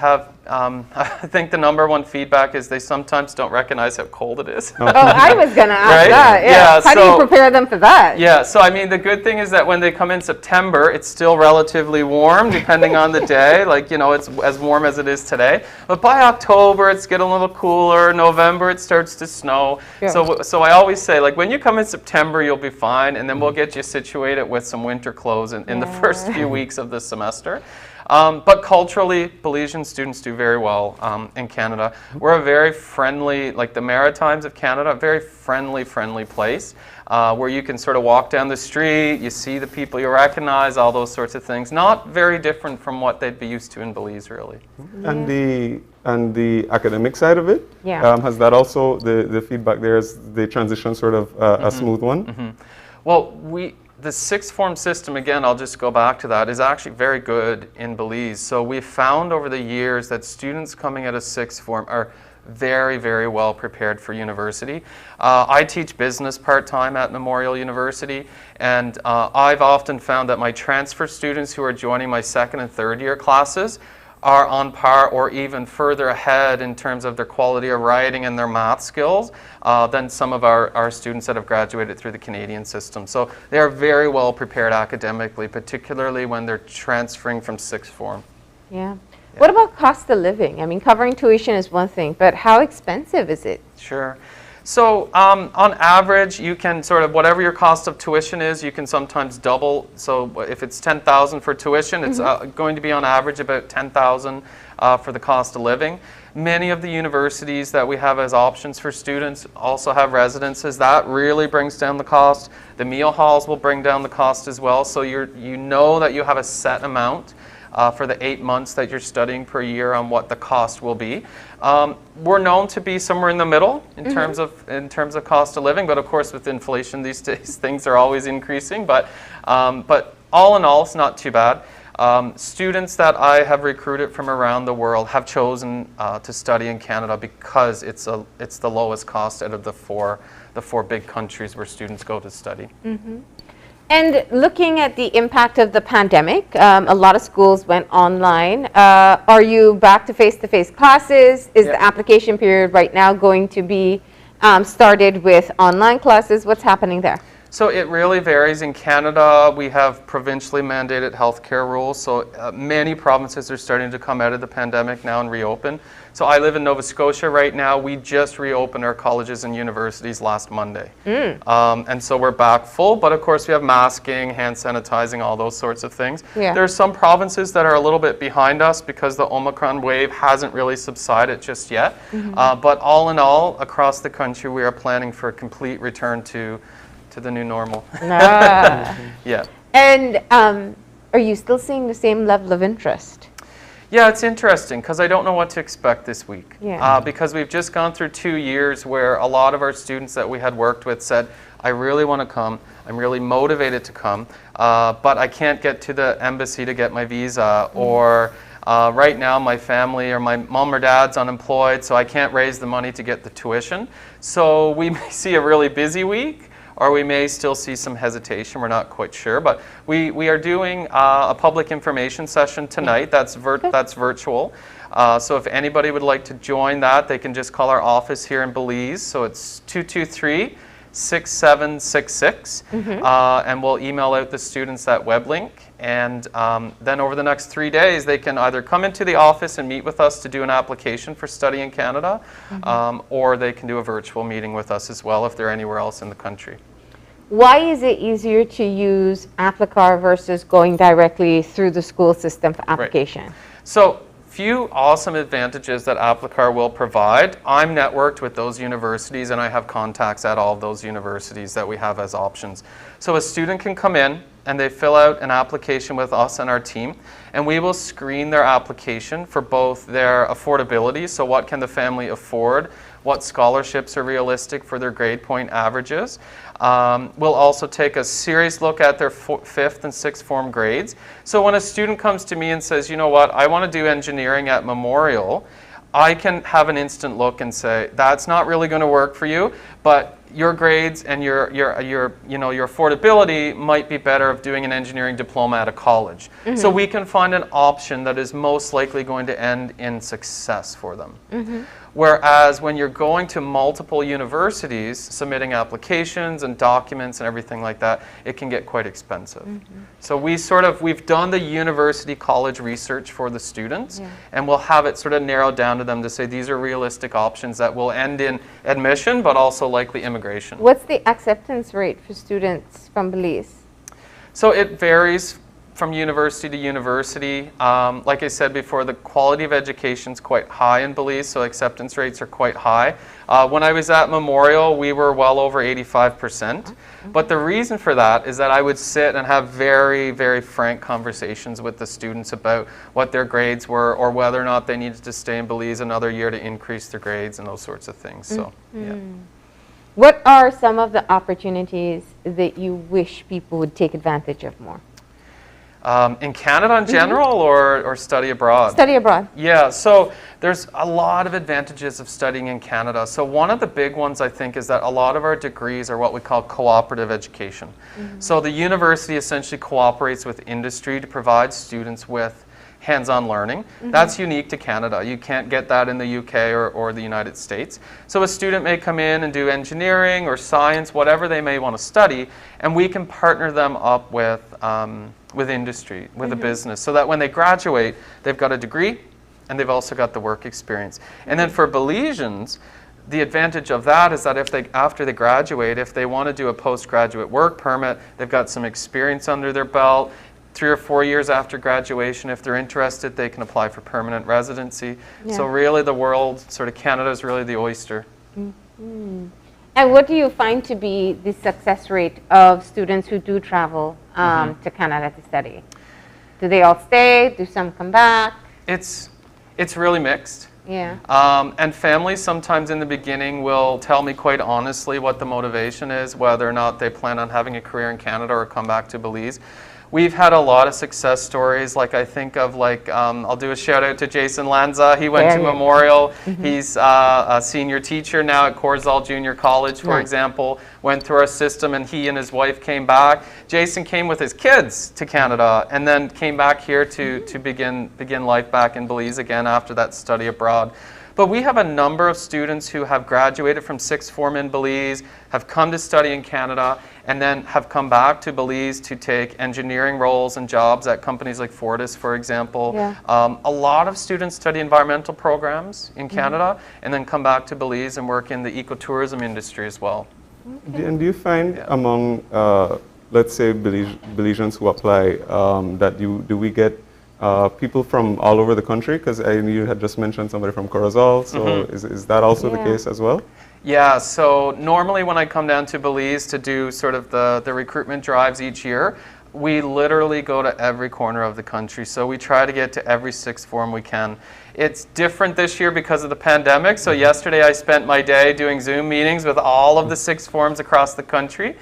I think the number one feedback is they sometimes don't recognize how cold it is. Oh, I was going to ask that. Yeah. How do you prepare them for that? Yeah, so I mean, the good thing is that when they come in September, it's still relatively warm, depending on the day. Like, it's as warm as it is today. But by October, it's getting a little cooler. November, it starts to snow. Yeah. So I always say, like, when you come in September, you'll be fine, and then we'll get you situated with some winter clothes in the first few weeks of the semester. But culturally, Belizean students do very well in Canada. We're a very friendly, like the Maritimes of Canada, a very friendly place where you can sort of walk down the street, you see the people you recognize, all those sorts of things. Not very different from what they'd be used to in Belize, really. And the academic side of it, has that also, the feedback there, is the transition sort of a smooth one? Well, the sixth form system, again, I'll just go back to that, is actually very good in Belize. So we've found over the years that students coming out of sixth form are very, very well prepared for university. I teach business part-time at Memorial University, and I've often found that my transfer students who are joining my second and third year classes are on par or even further ahead in terms of their quality of writing and their math skills than some of our students that have graduated through the Canadian system. So they are very well prepared academically, particularly when they're transferring from sixth form. Yeah. What about cost of living? I mean, covering tuition is one thing, but how expensive is it? Sure. So on average, you can sort of, whatever your cost of tuition is, you can sometimes double. So if it's $10,000 for tuition, it's going to be on average about $10,000 for the cost of living. Many of the universities that we have as options for students also have residences. That really brings down the cost. The meal halls will bring down the cost as well. So you know that you have a set amount for the 8 months that you're studying per year on what the cost will be. We're known to be somewhere in the middle in terms of cost of living, but of course with inflation these days things are always increasing. But all in all, it's not too bad. Students that I have recruited from around the world have chosen to study in Canada because it's the lowest cost out of the four big countries where students go to study. And looking at the impact of the pandemic, a lot of schools went online. Are you back to face-to-face classes? Is the application period right now going to be started with online classes. What's happening there? So it really varies. In Canada, we have provincially mandated healthcare rules. So many provinces are starting to come out of the pandemic now and reopen. So I live in Nova Scotia right now. We just reopened our colleges and universities last Monday. And so we're back full, but of course we have masking, hand sanitizing, all those sorts of things. Yeah. There are some provinces that are a little bit behind us because the Omicron wave hasn't really subsided just yet. But all in all, across the country, we are planning for a complete return to the new normal. Yeah. And are you still seeing the same level of interest? Yeah, it's interesting because I don't know what to expect this week. Yeah. Because we've just gone through 2 years where a lot of our students that we had worked with said, I really want to come, I'm really motivated to come, but I can't get to the embassy to get my visa, or right now my family or my mom or dad's unemployed, so I can't raise the money to get the tuition. So we may see a really busy week, or we may still see some hesitation. We're not quite sure, but we are doing a public information session tonight. That's virtual. So if anybody would like to join that, they can just call our office here in Belize. So it's 223-6766, and we'll email out the students that web link. And then over the next 3 days, they can either come into the office and meet with us to do an application for study in Canada, or they can do a virtual meeting with us as well if they're anywhere else in the country. Why is it easier to use Applicar versus going directly through the school system for application? Right. So few awesome advantages that Applicar will provide. I'm networked with those universities and I have contacts at all of those universities that we have as options. So a student can come in and they fill out an application with us and our team, and we will screen their application for both their affordability, so what can the family afford, what scholarships are realistic for their grade point averages. We'll also take a serious look at their 5th and 6th form grades. So when a student comes to me and says, you know what, I want to do engineering at Memorial, I can have an instant look and say, that's not really going to work for you, but your grades and your affordability might be better of doing an engineering diploma at a college. So we can find an option that is most likely going to end in success for them. Whereas when you're going to multiple universities, submitting applications and documents and everything like that, it can get quite expensive. So we've done the university college research for the students, and we'll have it sort of narrowed down to them to say these are realistic options that will end in admission, but also likely immigration. What's the acceptance rate for students from Belize? So it varies from university to university. Like I said before, the quality of education is quite high in Belize, so acceptance rates are quite high. When I was at Memorial, we were well over 85%. But the reason for that is that I would sit and have very, very frank conversations with the students about what their grades were or whether or not they needed to stay in Belize another year to increase their grades and those sorts of things. So, yeah. What are some of the opportunities that you wish people would take advantage of more? In Canada in general, or study abroad? Study abroad. Yeah, so there's a lot of advantages of studying in Canada. So one of the big ones, I think, is that a lot of our degrees are what we call cooperative education. So the university essentially cooperates with industry to provide students with hands-on learning. That's unique to Canada. You can't get that in the UK or the United States. So a student may come in and do engineering or science, whatever they may want to study, and we can partner them up with industry, with a business, so that when they graduate, they've got a degree and they've also got the work experience. And then for Belizeans, the advantage of that is that after they graduate, if they want to do a postgraduate work permit, they've got some experience under their belt. 3 or 4 years after graduation, if they're interested, they can apply for permanent residency. So really the world, sort of Canada is really the oyster. And what do you find to be the success rate of students who do travel to Canada to study? Do they all stay? Do some come back? It's really mixed. Yeah. And families sometimes in the beginning will tell me quite honestly what the motivation is, whether or not they plan on having a career in Canada or come back to Belize. We've had a lot of success stories. Like I think of I'll do a shout out to Jason Lanza. He went to Memorial. He's a senior teacher now at Corzall Junior College, for example. Went through our system and he and his wife came back. Jason came with his kids to Canada and then came back here to begin life back in Belize again after that study abroad. But we have a number of students who have graduated from sixth form in Belize, have come to study in Canada, and then have come back to Belize to take engineering roles and jobs at companies like Fortis, for example. Yeah. A lot of students study environmental programs in Canada and then come back to Belize and work in the ecotourism industry as well. And do you find among, let's say, Belizeans who apply, do we get people from all over the country? Because you had just mentioned somebody from Corozal, so is that also the case as well? Yeah, so normally when I come down to Belize to do sort of the recruitment drives each year, we literally go to every corner of the country. So we try to get to every sixth form we can. It's different this year because of the pandemic. So yesterday I spent my day doing Zoom meetings with all of the sixth forms across the country.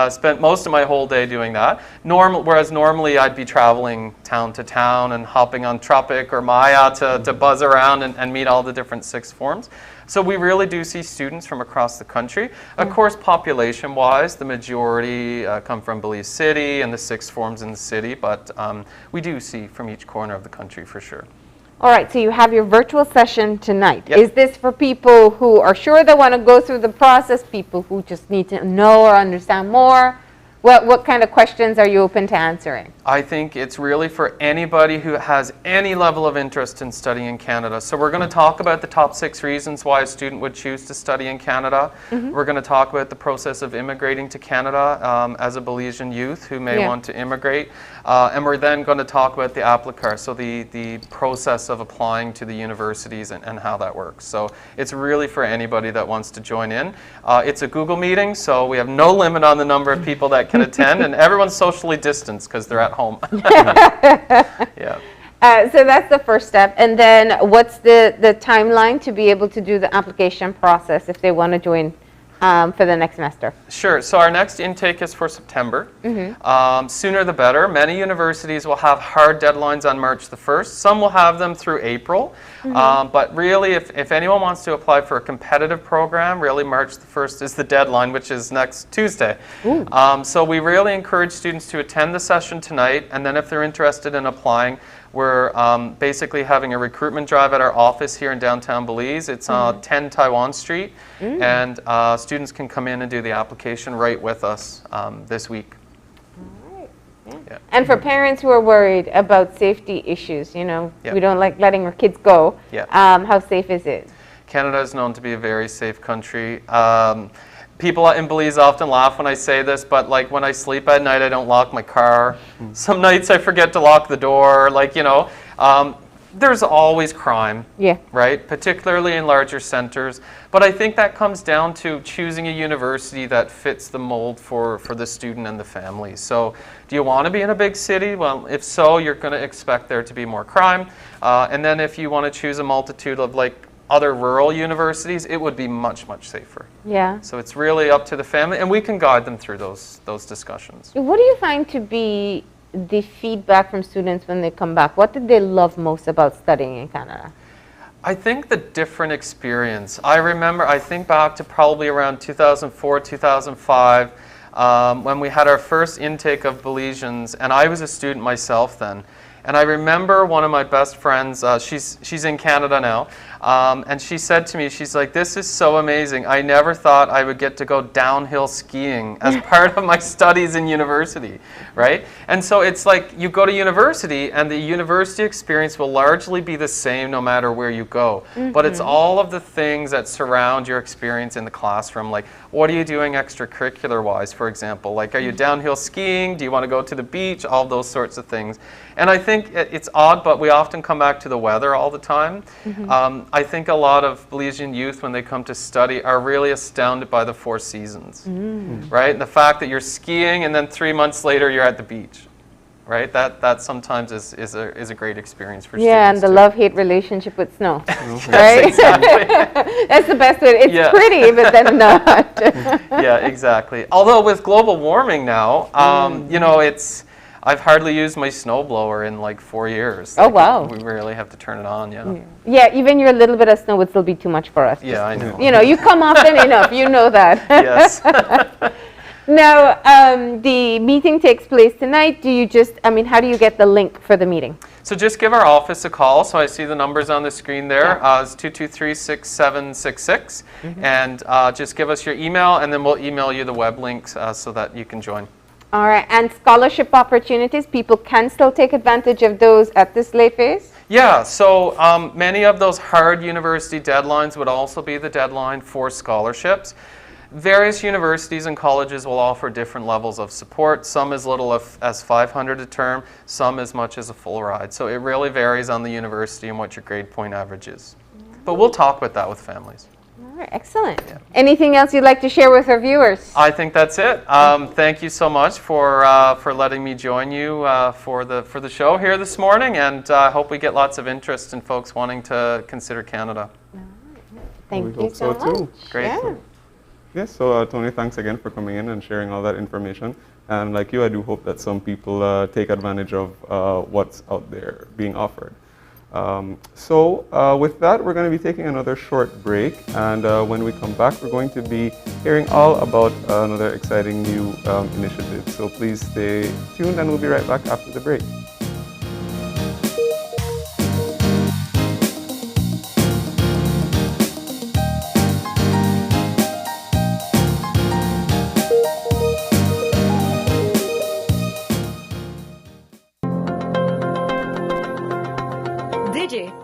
Spent most of my whole day doing that. Whereas normally I'd be traveling town to town and hopping on Tropic or Maya to buzz around and meet all the different sixth forms. So we really do see students from across the country. Of course, population-wise, the majority come from Belize City and the sixth forms in the city, but we do see from each corner of the country for sure. All right, so you have your virtual session tonight. Yep. Is this for people who are sure they want to go through the process, people who just need to know or understand more? What kind of questions are you open to answering? I think it's really for anybody who has any level of interest in studying in Canada. So we're going to talk about the top 6 reasons why a student would choose to study in Canada. We're going to talk about the process of immigrating to Canada as a Belizean youth who may want to immigrate. And we're then going to talk about the applicar, so the process of applying to the universities and how that works. So it's really for anybody that wants to join in. It's a Google meeting, so we have no limit on the number of people that can attend, and everyone's socially distanced because they're at home. Yeah. So that's the first step. And then what's the timeline to be able to do the application process if they want to join for the next semester? Sure. So our next intake is for September. Sooner the better. Many universities will have hard deadlines on March the 1st. Some will have them through April. But really, if anyone wants to apply for a competitive program, really March the 1st is the deadline, which is next Tuesday. So we really encourage students to attend the session tonight, and then if they're interested in applying, we're basically having a recruitment drive at our office here in downtown Belize. It's 10 Taiwan Street, and students can come in and do the application right with us this week. Yeah. And for parents who are worried about safety issues, you know, we don't like letting our kids go. How safe is it? Canada is known to be a very safe country. People in Belize often laugh when I say this, but like when I sleep at night, I don't lock my car. Some nights I forget to lock the door. Like, you know, there's always crime, right? Particularly in larger centers. But I think that comes down to choosing a university that fits the mold for the student and the family. So do you want to be in a big city? Well, if so, you're going to expect there to be more crime. And then if you want to choose a multitude of like other rural universities, it would be much, much safer. Yeah. So it's really up to the family, and we can guide them through those discussions. What do you find to be the feedback from students when they come back? What did they love most about studying in Canada? I think the different experience. I think back to probably around 2004, 2005, when we had our first intake of Belizeans, and I was a student myself then. And I remember one of my best friends, she's in Canada now, and she said to me, she's like, this is so amazing. I never thought I would get to go downhill skiing as part of my studies in university, right? And so it's like you go to university and the university experience will largely be the same no matter where you go. But it's all of the things that surround your experience in the classroom, like what are you doing extracurricular-wise, for example? Like, are you downhill skiing? Do you want to go to the beach? All those sorts of things. And I think it's odd, but we often come back to the weather all the time. I think a lot of Belizean youth, when they come to study, are really astounded by the 4 seasons, right? And the fact that you're skiing and then 3 months later you're at the beach, right? That sometimes is a great experience for students. Yeah, and the love-hate relationship with snow, Yes, right? exactly. That's the best way. It's pretty, but then not. Yeah, exactly. Although with global warming now, you know, I've hardly used my snowblower in like 4 years. Oh, wow. We really have to turn it on, Yeah, even your little bit of snow would still be too much for us. Yeah, I know. You know, you come often enough, you know that. Yes. Now, the meeting takes place tonight. Do you just, I mean, how do you get the link for the meeting? So just give our office a call. So I see the numbers on the screen there. It's 223-6766. And just give us your email, and then we'll email you the web links so that you can join. All right. And scholarship opportunities, people can still take advantage of those at this late phase? Yeah, so many of those hard university deadlines would also be the deadline for scholarships. Various universities and colleges will offer different levels of support, some as little as $500 a term, some as much as a full ride. So it really varies on the university and what your grade point average is. But we'll talk about that with families. All right, excellent. Yeah. Anything else you'd like to share with our viewers? I think that's it. Thank you so much for letting me join you for the show here this morning, and I hope we get lots of interest in folks wanting to consider Canada. Thank you so much. Great. Yeah. Yes, so Tony, thanks again for coming in and sharing all that information. And like you, I do hope that some people take advantage of what's out there being offered. With that, we're going to be taking another short break. And when we come back, we're going to be hearing all about another exciting new initiative. So please stay tuned, and we'll be right back after the break.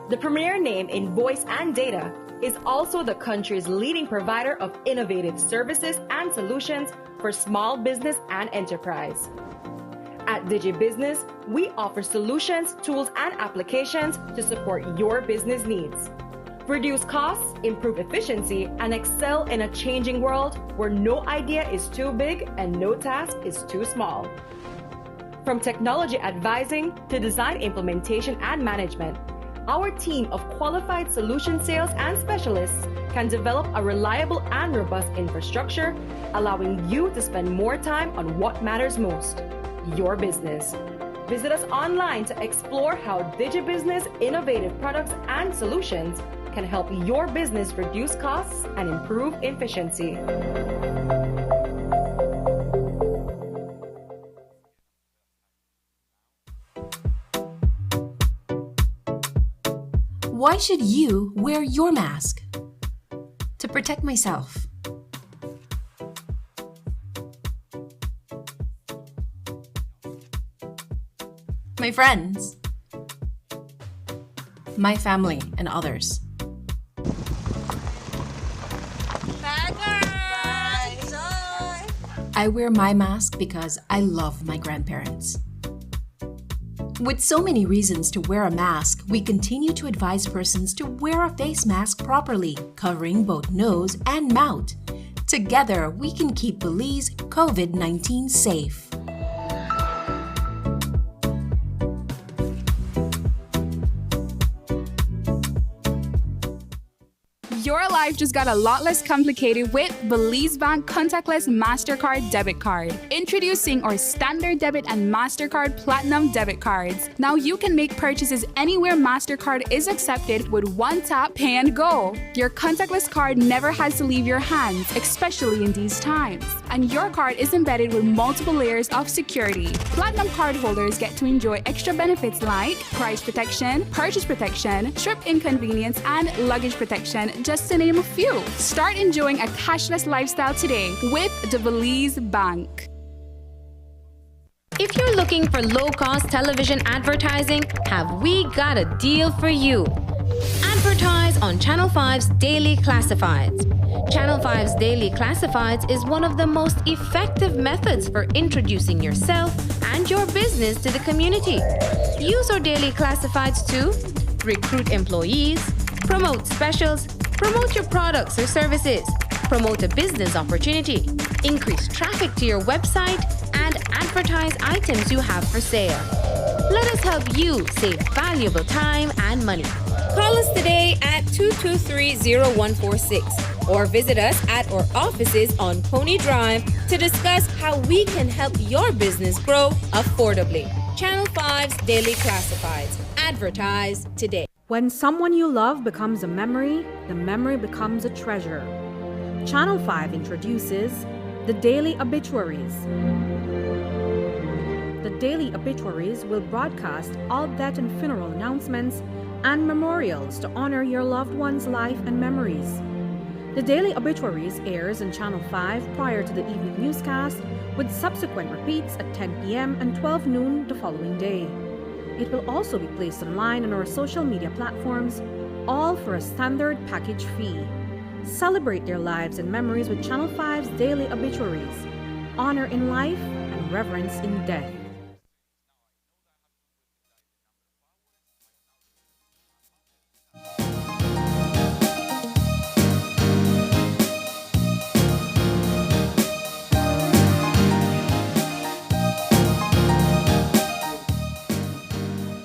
The premier name in voice and data, is also the country's leading provider of innovative services and solutions for small business and enterprise. At DigiBusiness, we offer solutions, tools, and applications to support your business needs. Reduce costs, improve efficiency, and excel in a changing world where no idea is too big and no task is too small. From technology advising to design implementation and management, our team of qualified solution sales and specialists can develop a reliable and robust infrastructure, allowing you to spend more time on what matters most, your business. Visit us online to explore how DigiBusiness innovative products and solutions can help your business reduce costs and improve efficiency. Why should you wear your mask? To protect myself. My friends. My family and others. I wear my mask because I love my grandparents. With so many reasons to wear a mask, we continue to advise persons to wear a face mask properly, covering both nose and mouth. Together, we can keep Belize COVID-19 safe. Your life just got a lot less complicated with Belize Bank Contactless MasterCard Debit Card. Introducing our Standard Debit and MasterCard Platinum Debit Cards. Now you can make purchases anywhere MasterCard is accepted with one tap, pay and go. Your contactless card never has to leave your hands, especially in these times. And your card is embedded with multiple layers of security. Platinum card holders get to enjoy extra benefits like price protection, purchase protection, trip inconvenience, and luggage protection, just to name a few. Start enjoying a cashless lifestyle today with the Belize Bank. If you're looking for low-cost television advertising, have we got a deal for you? Advertise on Channel 5's Daily Classifieds. Channel 5's Daily Classifieds is one of the most effective methods for introducing yourself and your business to the community. Use our Daily Classifieds to recruit employees, promote specials, promote your products or services, promote a business opportunity, increase traffic to your website, and advertise items you have for sale. Let us help you save valuable time and money. Call us today at 223-0146 or visit us at our offices on Pony Drive to discuss how we can help your business grow affordably. Channel 5's Daily Classifieds. Advertise today. When someone you love becomes a memory, the memory becomes a treasure. Channel 5 introduces the daily obituaries. The daily obituaries will broadcast all death and funeral announcements and memorials to honor your loved one's life and memories. The daily obituaries airs on Channel 5 prior to the evening newscast, with subsequent repeats at 10 p.m. and 12 noon the following day. It will also be placed online on our social media platforms, all for a standard package fee. Celebrate their lives and memories with Channel 5's daily obituaries. Honor in life and reverence in death.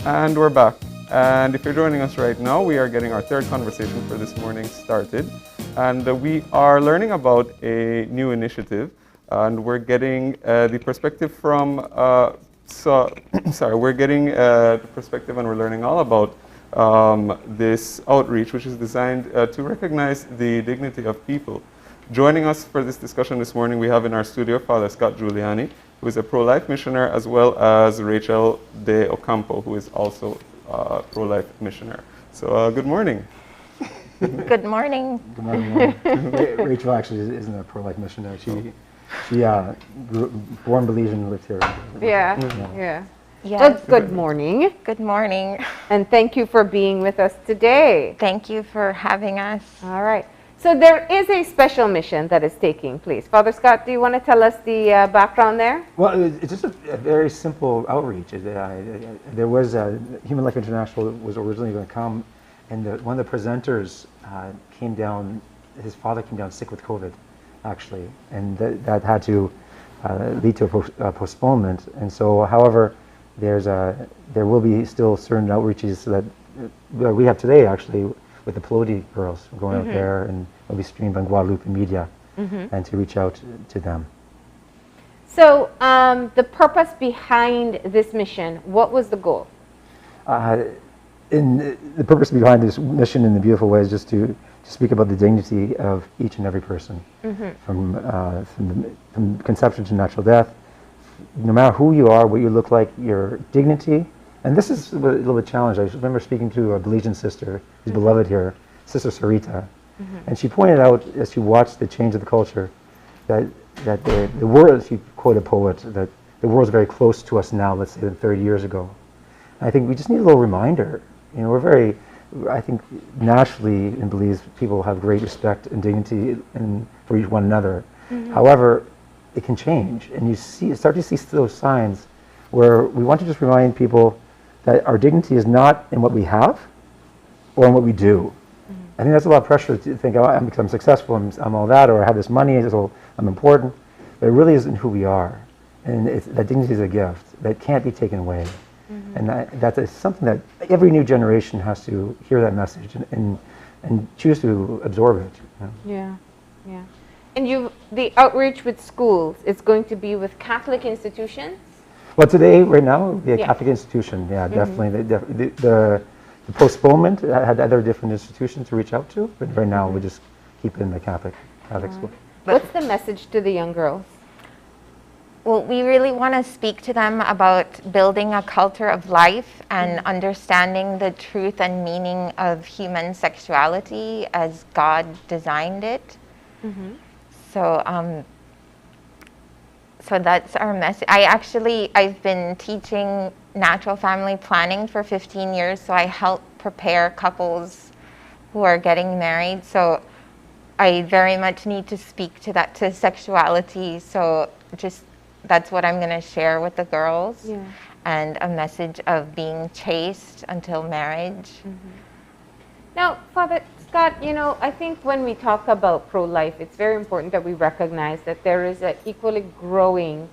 And we're back. And if you're joining us right now, we are getting our third conversation for this morning started. And we are learning about a new initiative. And we're getting the perspective from, we're getting the perspective and we're learning all about this outreach, which is designed to recognize the dignity of people. Joining us for this discussion this morning, we have in our studio Father Scott Giuliani, who is a pro-life missioner, as well as Rachel De Ocampo, who is also a pro-life missioner. So good morning. Good morning. Good morning. Rachel actually isn't a pro-life missionary. She born Belizean, lived here. Yeah. Yes. Well, good morning. Good morning. And thank you for being with us today. Thank you for having us. All right. So there is a special mission that is taking place. Father Scott, do you want to tell us the background there? Well, it's just a very simple outreach. There was Human Life International was originally going to come, and one of the presenters came down. His father came down sick with COVID, actually, and that had to lead to a postponement. And so, however, there will be still certain outreaches that we have today, actually, with the Peloti girls going out there, and it'll be streamed on Guadalupe Media, and to reach out to them. So the purpose behind this mission, what was the goal? The purpose behind this mission in the beautiful way is just to speak about the dignity of each and every person, from conception to natural death. No matter who you are, what you look like, your dignity. And this is a little bit challenged. I remember speaking to a Belizean sister, who's beloved here, Sister Sarita, and she pointed out, as she watched the change of the culture, that the world, she quoted a poet, that the world's very close to us now, let's say, than 30 years ago. And I think we just need a little reminder. You know, I think naturally in Belize, people have great respect and dignity for one another. However, it can change, and you start to see those signs where we want to just remind people that our dignity is not in what we have or in what we do. I think that's a lot of pressure to think, oh, because I'm successful, I'm all that, or I have this money, so I'm important. But it really isn't who we are. And that dignity is a gift that can't be taken away. And that is something that every new generation has to hear that message and choose to absorb it. You know? Yeah. And the outreach with schools is going to be with Catholic institutions? Well, today, right now, it would be a Catholic institution. Yeah, definitely. The postponement had other different institutions to reach out to, but right now we just keep it in the Catholic school. What's the message to the young girls? Well, we really want to speak to them about building a culture of life and understanding the truth and meaning of human sexuality as God designed it. So that's our message. I've been teaching natural family planning for 15 years, so I help prepare couples who are getting married. So I very much need to speak to sexuality. So that's what I'm going to share with the girls, and a message of being chaste until marriage. Now, Father Scott, I think when we talk about pro-life, it's very important that we recognize that there is an equally growing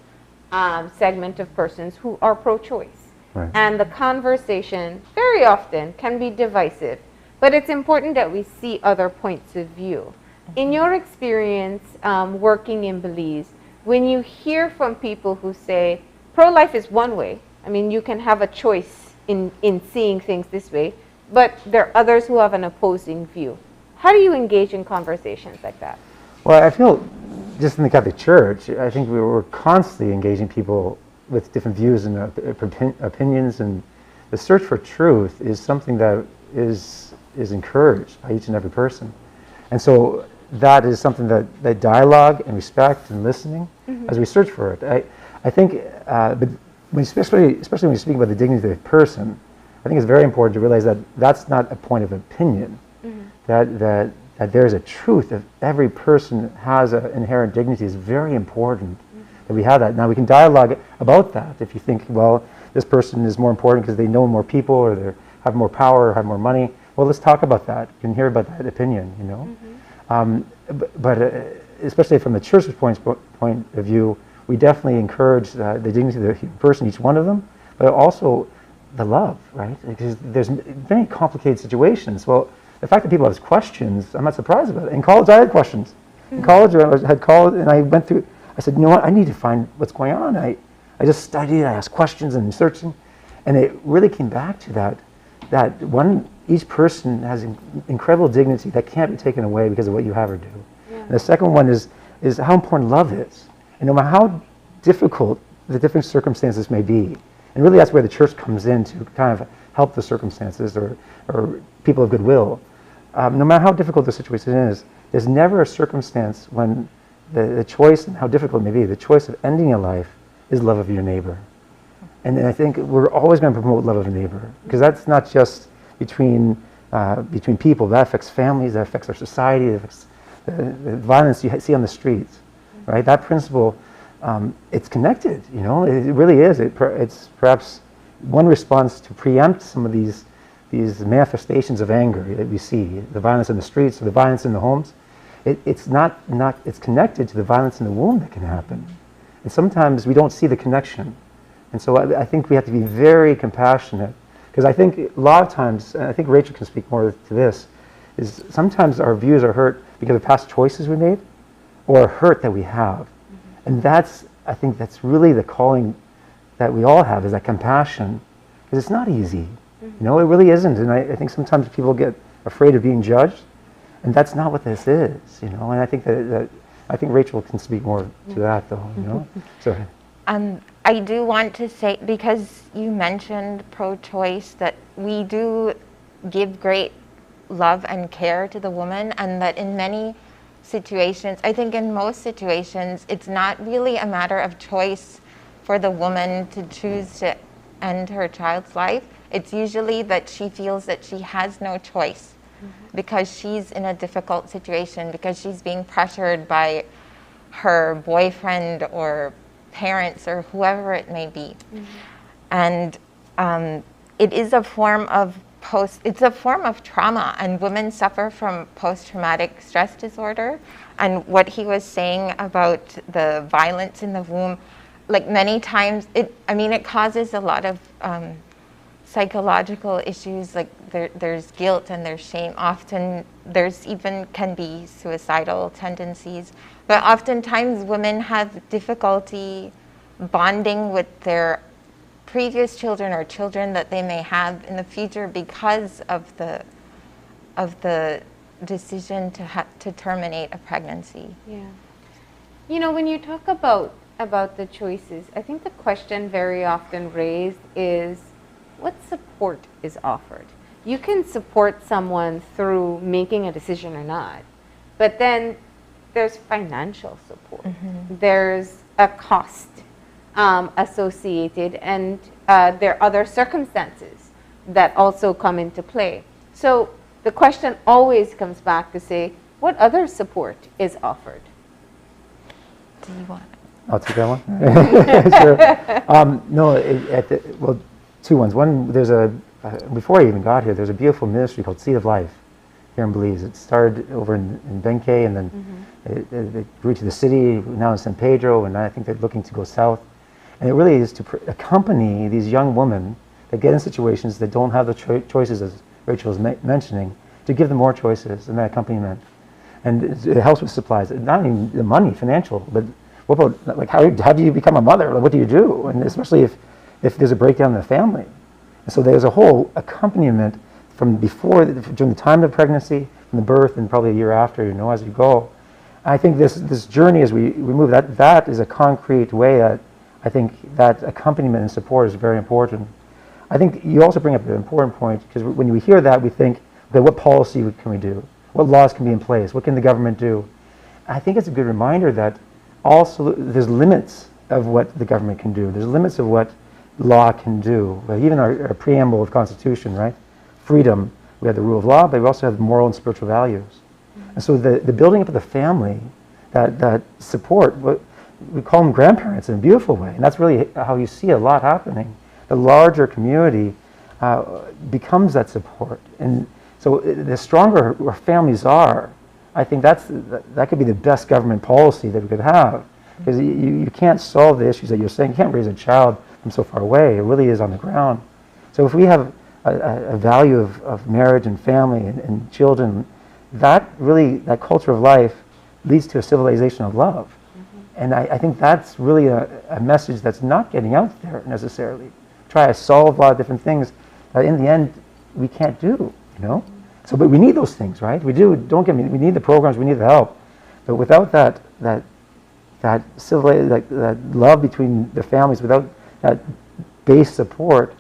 segment of persons who are pro-choice. Right. And the conversation very often can be divisive, but it's important that we see other points of view. In your experience working in Belize, when you hear from people who say pro-life is one way, I mean, you can have a choice in seeing things this way, but there are others who have an opposing view. How do you engage in conversations like that? Well, I feel just in the Catholic Church, I think we're constantly engaging people with different views and opinions, and the search for truth is something that is encouraged by each and every person. And so that is something that dialogue and respect and listening as we search for it. I think, but especially when you speak about the dignity of the person, I think it's very important to realize that that's not a point of opinion. That there's a truth that every person has an inherent dignity is very important. That we have that. Now we can dialogue about that. If you think, well, this person is more important because they know more people or they have more power or have more money, well, let's talk about that. You can hear about that opinion, you know. But especially from the church's point of view, we definitely encourage the dignity of the human person, each one of them, but also the love, right? Because there's many complicated situations. Well, the fact that people have questions, I'm not surprised about it. In college, I had questions. In college, I had college, and I went through. I said, you know what? I need to find what's going on. I just studied. I asked questions and searching, and it really came back to that one. Each person has incredible dignity that can't be taken away because of what you have or do. And the second one is how important love is, and no matter how difficult the different circumstances may be, and really that's where the church comes in to kind of help the circumstances or people of goodwill. No matter how difficult the situation is, there's never a circumstance when the choice, and how difficult it may be, the choice of ending a life is love of your neighbor. And I think we're always going to promote love of a neighbor, because that's not just between people. That affects families, that affects our society, that affects the violence you see on the streets, right? That principle, it's connected, you know, it really is. It's perhaps one response to preempt some of these manifestations of anger that we see, the violence in the streets or the violence in the homes. It's connected to the violence in the womb that can happen. And sometimes we don't see the connection. And so I think we have to be very compassionate, because I think a lot of times, and I think Rachel can speak more to this, is sometimes our views are hurt because of past choices we made or hurt that we have. And I think that's really the calling that we all have, is that compassion, because it's not easy. You know, it really isn't. And I think sometimes people get afraid of being judged, and that's not what this is, you know. And I think I think Rachel can speak more to that, though, you know. So. I do want to say, because you mentioned pro-choice, that we do give great love and care to the woman, and that in many situations, I think in most situations, it's not really a matter of choice for the woman to choose to end her child's life. It's usually that she feels that she has no choice because she's in a difficult situation, because she's being pressured by her boyfriend or parents or whoever it may be. And it is a form of trauma, and women suffer from post-traumatic stress disorder. And what he was saying about the violence in the womb, like many times, it causes a lot of psychological issues, like there's guilt and there's shame. Often there's even can be suicidal tendencies. But oftentimes women have difficulty bonding with their previous children or children that they may have in the future because of the decision to terminate a pregnancy. Yeah. You know, when you talk about the choices, I think the question very often raised is, what support is offered? You can support someone through making a decision or not, but then there's financial support. There's a cost associated, and there are other circumstances that also come into play. So the question always comes back to say, what other support is offered? Do you want? I'll take that one. Sure. Well, two ones. One, before I even got here, there's a beautiful ministry called Seed of Life here in Belize. It started over in Benque, and then it grew to the city, now in San Pedro, and I think they're looking to go south. And it really is to accompany these young women that get in situations that don't have the choices, as Rachel was mentioning, to give them more choices and that accompaniment. And it helps with supplies, not only the money, financial, but what about, like, how do you become a mother? Like, what do you do? And especially if there's a breakdown in the family. And so there's a whole accompaniment from during the time of pregnancy, from the birth, and probably a year after, you know, as you go. I think this journey as we move, that is a concrete way that I think that accompaniment and support is very important. I think you also bring up an important point, because when we hear that, we think, okay, what policy can we do? What laws can be in place? What can the government do? I think it's a good reminder that there's limits of what the government can do. There's limits of what law can do. But even our preamble of Constitution, right? Freedom, we have the rule of law, but we also have moral and spiritual values. And so the building up of the family, that support, we call them grandparents in a beautiful way. And that's really how you see a lot happening. The larger community becomes that support. And so the stronger our families are, I think that could be the best government policy that we could have. Because you can't solve the issues that you're saying. You can't raise a child from so far away. It really is on the ground. So if we have a value of marriage and family and children, that culture of life leads to a civilization of love. And I think that's really a message that's not getting out there necessarily. Try to solve a lot of different things that in the end we can't do, So, but we need those things, right? We do. Don't get me. We need the programs. We need the help. But without that love between the families, without that base support,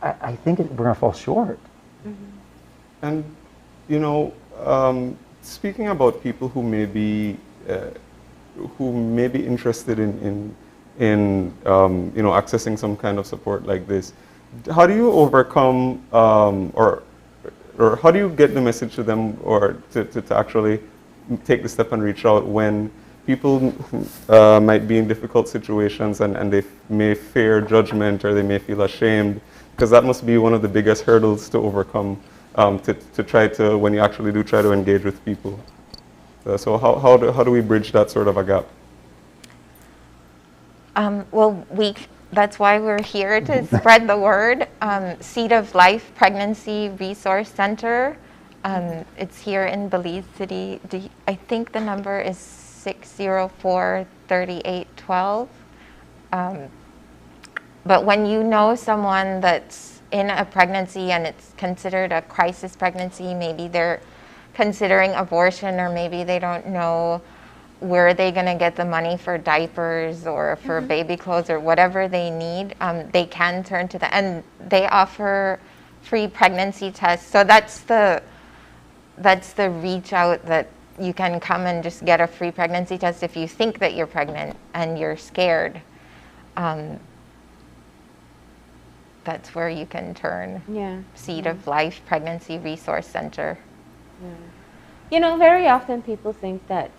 I think we're going to fall short. And speaking about people who may be interested in accessing some kind of support like this, how do you overcome or how do you get the message to them, or to actually take the step and reach out when people might be in difficult situations and they may fear judgment, or they may feel ashamed, because that must be one of the biggest hurdles to overcome, to try to, when you actually do try to engage with people. So how do we bridge that sort of a gap? Well, that's why we're here, to spread the word. Seed of Life Pregnancy Resource Center. It's here in Belize City. I think the number is 604-3812. But when you know someone that's in a pregnancy and it's considered a crisis pregnancy, maybe they're considering abortion, or maybe they don't know where they're going to get the money for diapers or for baby clothes or whatever they need, they can turn to and they offer free pregnancy tests. So that's the reach out, that you can come and just get a free pregnancy test if you think that you're pregnant and you're scared. That's where you can turn. Yeah. Seed of Life Pregnancy Resource Center. Yeah. Very often people think that,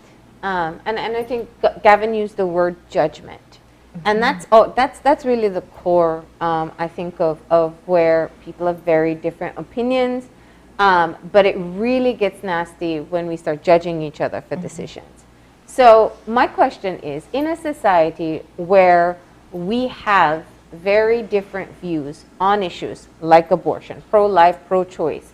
and I think Gavin used the word judgment, and that's really the core, I think, of where people have very different opinions, but it really gets nasty when we start judging each other for decisions. So my question is, in a society where we have very different views on issues like abortion, pro-life, pro-choice,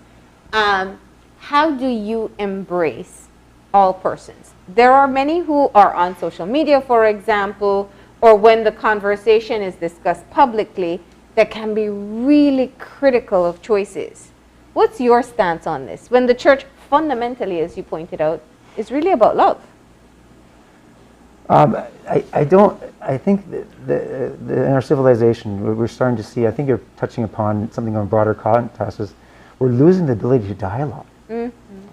how do you embrace all persons? There are many who are on social media, for example, or when the conversation is discussed publicly, that can be really critical of choices. What's your stance on this, when the church fundamentally, as you pointed out, is really about love? I think that in our civilization, we're starting to see, I think you're touching upon something on broader context, is we're losing the ability to dialogue.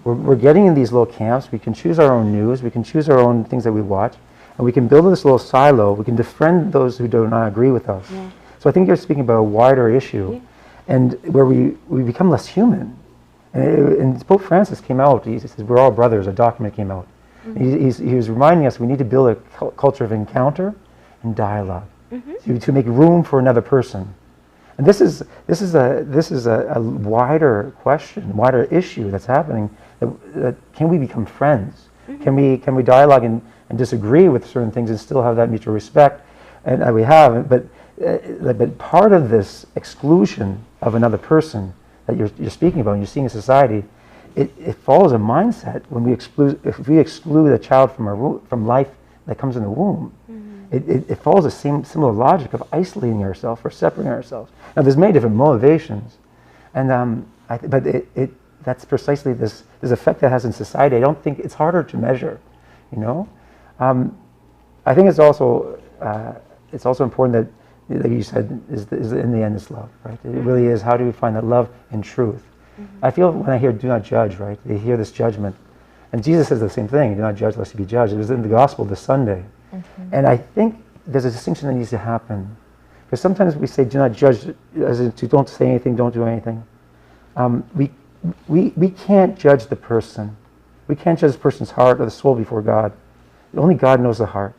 We're getting in these little camps. We can choose our own news. We can choose our own things that we watch. And we can build this little silo. We can defriend those who do not agree with us. Yeah. So I think you're speaking about a wider issue, and where we become less human. And Pope Francis came out. He says, we're all brothers. A document came out. He was reminding us we need to build a culture of encounter and dialogue to make room for another person. And this is a wider question, wider issue that's happening. That can we become friends? Can we dialogue and disagree with certain things and still have that mutual respect? And we have, but part of this exclusion of another person that you're speaking about, and you're seeing in society, it follows a mindset when if we exclude a child from life that comes in the womb. It follows the same similar logic of isolating ourselves or separating ourselves. Now, there's many different motivations, and that's precisely this effect that has in society. I don't think it's harder to measure, you know. I think it's also important that, like you said, is in the end is love, right? It really is. How do we find that love and truth? I feel when I hear "do not judge," right? They hear this judgment, and Jesus says the same thing: "Do not judge, lest you be judged." It was in the gospel this Sunday, and I think there's a distinction that needs to happen, because sometimes we say "do not judge," as in to don't say anything, don't do anything. We can't judge the person. We can't judge the person's heart or the soul before God. Only God knows the heart.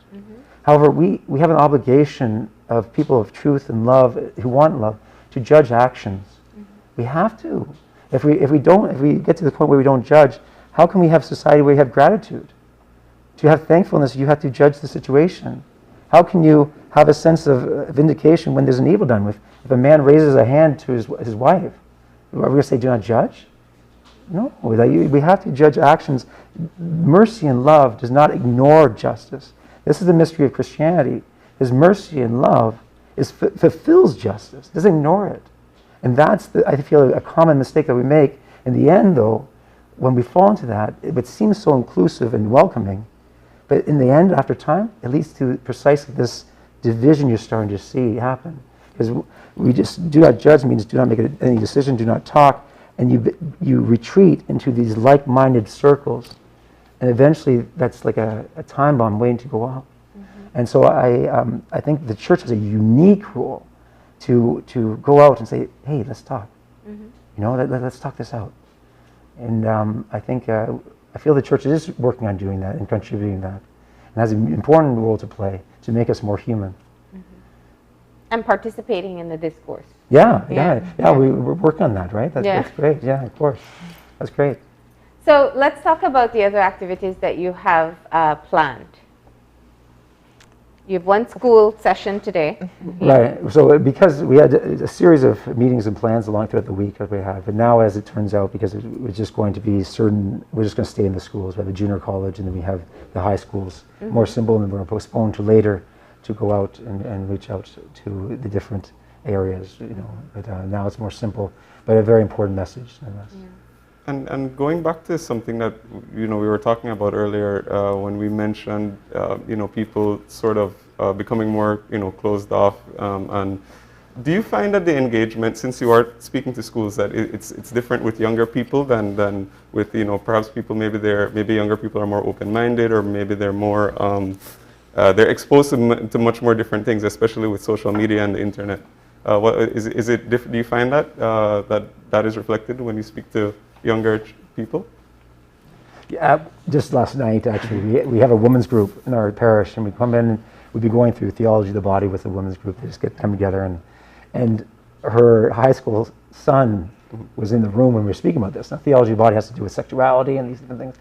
However, we have an obligation of people of truth and love who want love to judge actions. We have to. If we get to the point where we don't judge, how can we have society where we have gratitude? To have thankfulness, you have to judge the situation. How can you have a sense of vindication when there's an evil done? If a man raises a hand to his wife, are we going to say, "Do not judge"? No, we have to judge actions. Mercy and love does not ignore justice. This is the mystery of Christianity. His mercy and love fulfills justice, doesn't ignore it. And that's, I feel, a common mistake that we make. In the end, though, when we fall into that, it seems so inclusive and welcoming, but in the end, after time, it leads to precisely this division you're starting to see happen. Because we just do not judge means do not make any decision, do not talk, and you retreat into these like-minded circles, and eventually that's like a time bomb waiting to go off. And so I think the church has a unique role to go out and say, "Hey, let's talk. You know, let's talk this out." And I feel the church is working on doing that and contributing that, and has an important role to play to make us more human. And participating in the discourse. Yeah. We're working on that, right? That's great. Yeah, of course. That's great. So let's talk about the other activities that you have planned. You have one school session today. Right. So because we had a series of meetings and plans along throughout the week that we have, but now as it turns out, because we're just going to be we're just going to stay in the schools. We have the junior college, and then we have the high schools. More simple, and then we're going to postpone to later to go out and reach out to the different areas. You know, but now it's more simple, but a very important message nonetheless. And going back to something that we were talking about earlier when we mentioned people sort of becoming more closed off, and do you find that the engagement, since you are speaking to schools, that it's different with younger people than with perhaps people maybe younger people are more open-minded, or maybe they're more they're exposed to much more different things, especially with social media and the internet. Is it different? Do you find that is reflected when you speak to younger people? Yeah, just last night actually, we have a women's group in our parish, and we come in and we'd be going through theology of the body with the women's group. They just come together, and her high school son was in the room when we were speaking about this. Now, theology of the body has to do with sexuality and these different things,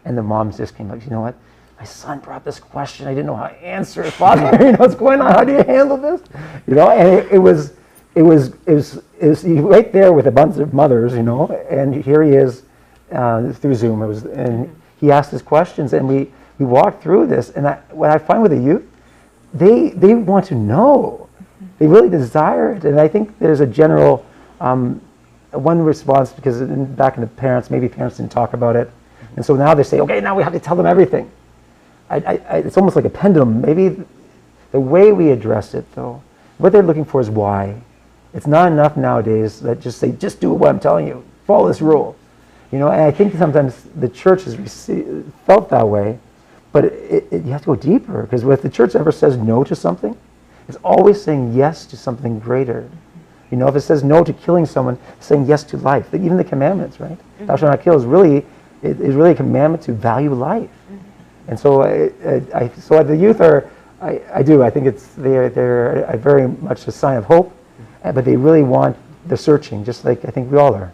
and the moms just came up, "You know what? My son brought this question. I didn't know how to answer it. Father, what's going on? How do you handle this?" And it was right there with a bunch of mothers, and here he is through Zoom. And he asked his questions, and we walked through this. And what I find with the youth, they want to know. They really desire it. And I think there's a general one response, because back in the parents, maybe parents didn't talk about it, and so now they say, "Okay, now we have to tell them everything." It's almost like a pendulum. Maybe the way we address it, though, what they're looking for is why. It's not enough nowadays that just do what I'm telling you, follow this rule. And I think sometimes the church has felt that way, but you have to go deeper, because if the church ever says no to something, it's always saying yes to something greater. If it says no to killing someone, it's saying yes to life. Even the commandments, right? Thou shalt not kill is really a commandment to value life. And so so the youth are, I think they're very much a sign of hope, but they really want the searching, just like I think we all are.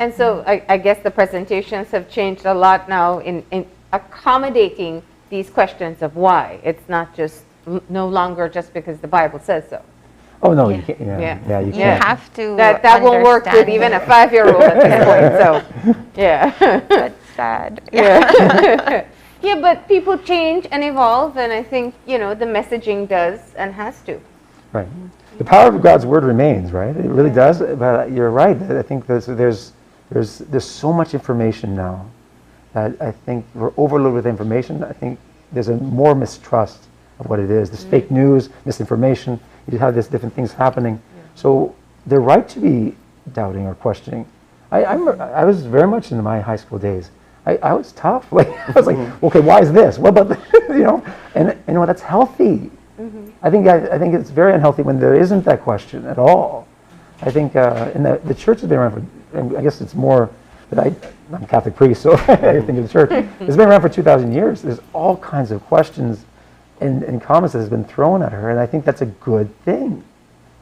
And so I guess the presentations have changed a lot now in accommodating these questions of why. It's not just no longer just because the Bible says so. Oh no, you can't. Yeah, you can't. You have to. That won't work with even a 5-year-old at this point. So, yeah. That's sad. Yeah. Yeah, but people change and evolve, and I think the messaging does and has to. Right. The power of God's word remains, right? It really does. But you're right. I think there's so much information now, that I think we're overloaded with information. I think there's a more mistrust of what it is. This fake news, misinformation, you have these different things happening. So they're right to be doubting or questioning. I was very much in my high school days. I was tough. Like, I was like, okay, why is this? What about the, and that's healthy. I think it's very unhealthy when there isn't that question at all. I think, and the church has been around for, and I guess it's more that I'm a Catholic priest, so I think of the church. It's been around for 2,000 years. There's all kinds of questions and comments that has been thrown at her, and I think that's a good thing.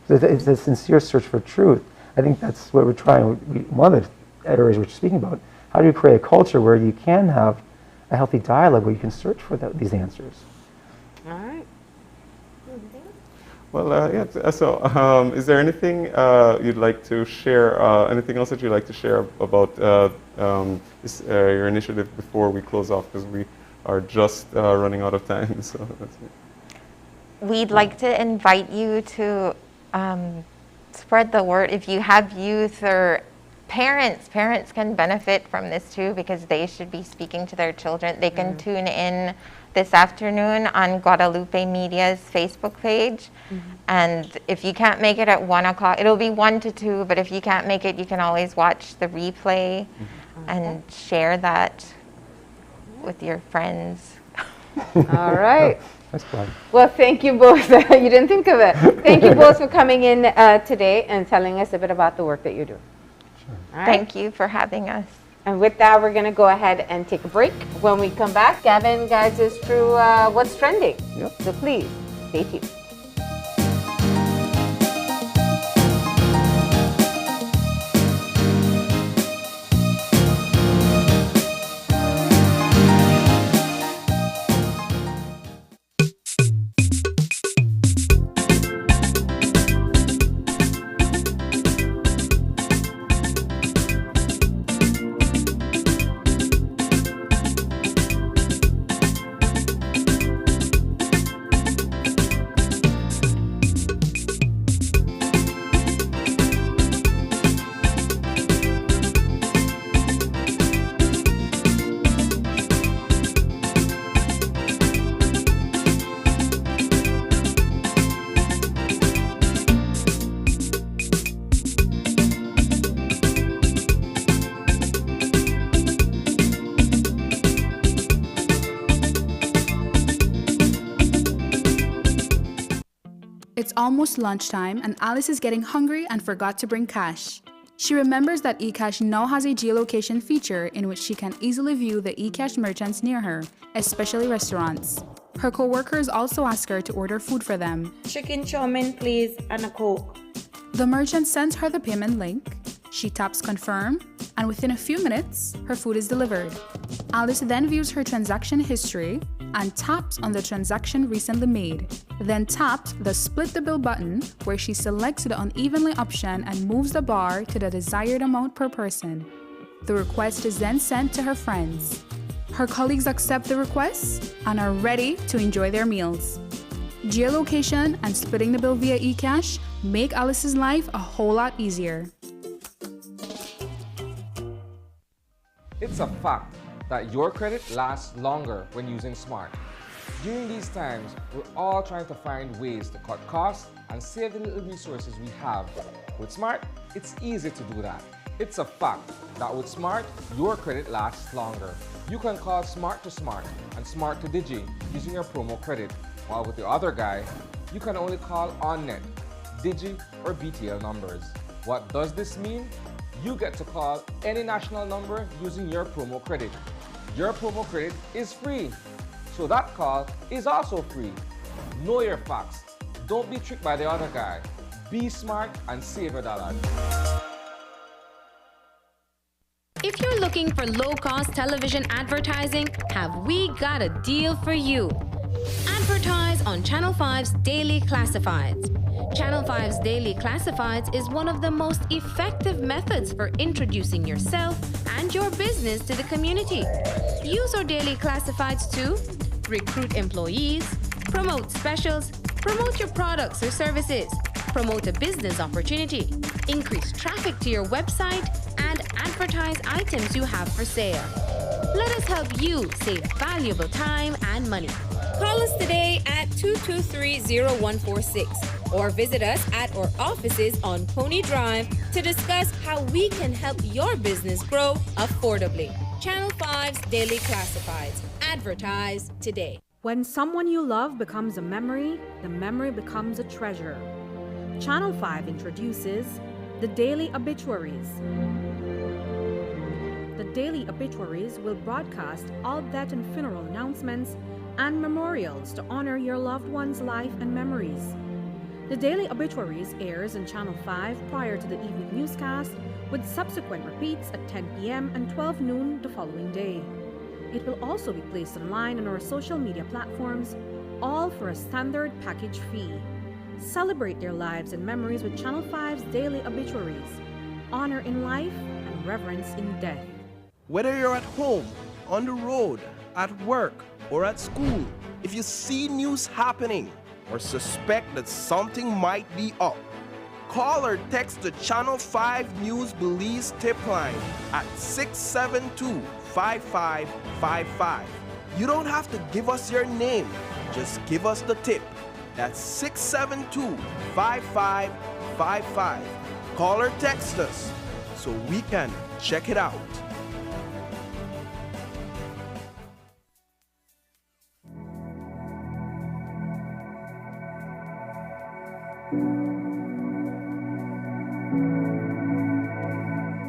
It's a sincere search for truth. I think that's what we're trying. One of the areas we're speaking about. How do you create a culture where you can have a healthy dialogue where you can search for these answers? All right. Well, yeah. So, is there anything you'd like to share? Anything else that you'd like to share about your initiative before we close off? Because we are just running out of time. So that's it. We'd like to invite you to spread the word. If you have youth or parents can benefit from this too, because they should be speaking to their children. They can tune in this afternoon on Guadalupe Media's Facebook page. And if you can't make it at 1 o'clock, it'll be 1 to 2, but if you can't make it, you can always watch the replay and share that with your friends. All right. That's fun. Well, thank you both. You didn't think of it. Thank you both for coming in today and telling us a bit about the work that you do. Right. Thank you for having us. And with that, we're going to go ahead and take a break. When we come back, Gavin guides us through what's trending. Yep. So please, stay tuned. It's almost lunchtime and Alice is getting hungry and forgot to bring cash. She remembers that eCash now has a geolocation feature in which she can easily view the eCash merchants near her, especially restaurants. Her co-workers also ask her to order food for them. Chicken chow mein, please, and a Coke. The merchant sends her the payment link. She taps confirm, and within a few minutes, her food is delivered. Alice then views her transaction history and taps on the transaction recently made. Then taps the split the bill button where she selects the unevenly option and moves the bar to the desired amount per person. The request is then sent to her friends. Her colleagues accept the request and are ready to enjoy their meals. Geolocation and splitting the bill via eCash make Alice's life a whole lot easier. It's a fact that your credit lasts longer when using Smart. During these times, we're all trying to find ways to cut costs and save the little resources we have. With Smart, it's easy to do that. It's a fact that with Smart, your credit lasts longer. You can call Smart to Smart and Smart to Digi using your promo credit, while with the other guy, you can only call OnNet, Digi, or BTL numbers. What does this mean? You get to call any national number using your promo credit. Your promo credit is free, so that call is also free. Know your facts. Don't be tricked by the other guy. Be smart and save your dollars. If you're looking for low-cost television advertising, have we got a deal for you? Advertise on Channel 5's Daily Classifieds. Channel 5's Daily Classifieds is one of the most effective methods for introducing yourself and your business to the community. Use our Daily Classifieds to recruit employees, promote specials, promote your products or services, promote a business opportunity, increase traffic to your website, and advertise items you have for sale. Let us help you save valuable time and money. Call us today at 223-0146 or visit us at our offices on Pony Drive to discuss how we can help your business grow affordably. Channel 5's Daily Classifieds. Advertise today. When someone you love becomes a memory, the memory becomes a treasure. Channel 5 introduces the Daily Obituaries. The Daily Obituaries will broadcast all death and funeral announcements and memorials to honor your loved one's life and memories. The Daily Obituaries airs on Channel 5 prior to the evening newscast, with subsequent repeats at 10 p.m. and 12 noon the following day. It will also be placed online on our social media platforms, all for a standard package fee. Celebrate their lives and memories with Channel 5's Daily Obituaries. Honor in life and reverence in death. Whether you're at home, on the road, at work, or at school, if you see news happening or suspect that something might be up, call or text the Channel 5 News Belize tip line at 672-5555. You don't have to give us your name, just give us the tip. That's 672-5555. Call or text us so we can check it out.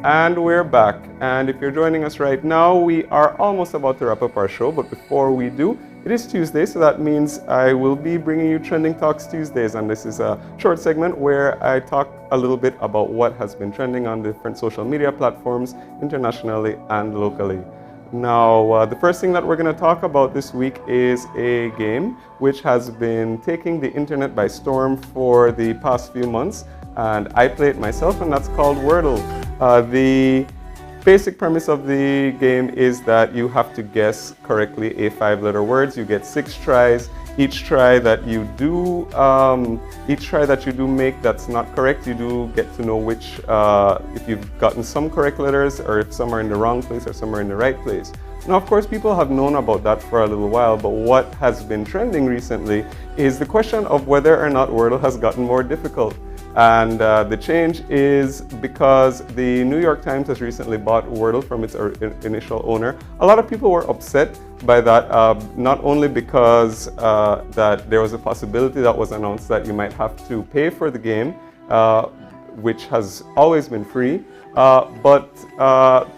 And we're back. And if you're joining us right now, we are almost about to wrap up our show. But before we do, it is Tuesday, so that means I will be bringing you Trending Talks Tuesdays. And this is a short segment where I talk a little bit about what has been trending on different social media platforms internationally and locally. Now, the first thing that we're going to talk about this week is a game which has been taking the internet by storm for the past few months. And I play it myself, and that's called Wordle. The basic premise of the game is that you have to guess correctly a 5-letter word. You get 6 tries. Each try that you do make that's not correct, you do get to know which, if you've gotten some correct letters, or if some are in the wrong place or some are in the right place. Now, of course, people have known about that for a little while, but what has been trending recently is the question of whether or not Wordle has gotten more difficult. And the change is because the New York Times has recently bought Wordle from its initial owner. A lot of people were upset by that, not only because that there was a possibility that was announced that you might have to pay for the game, which has always been free, but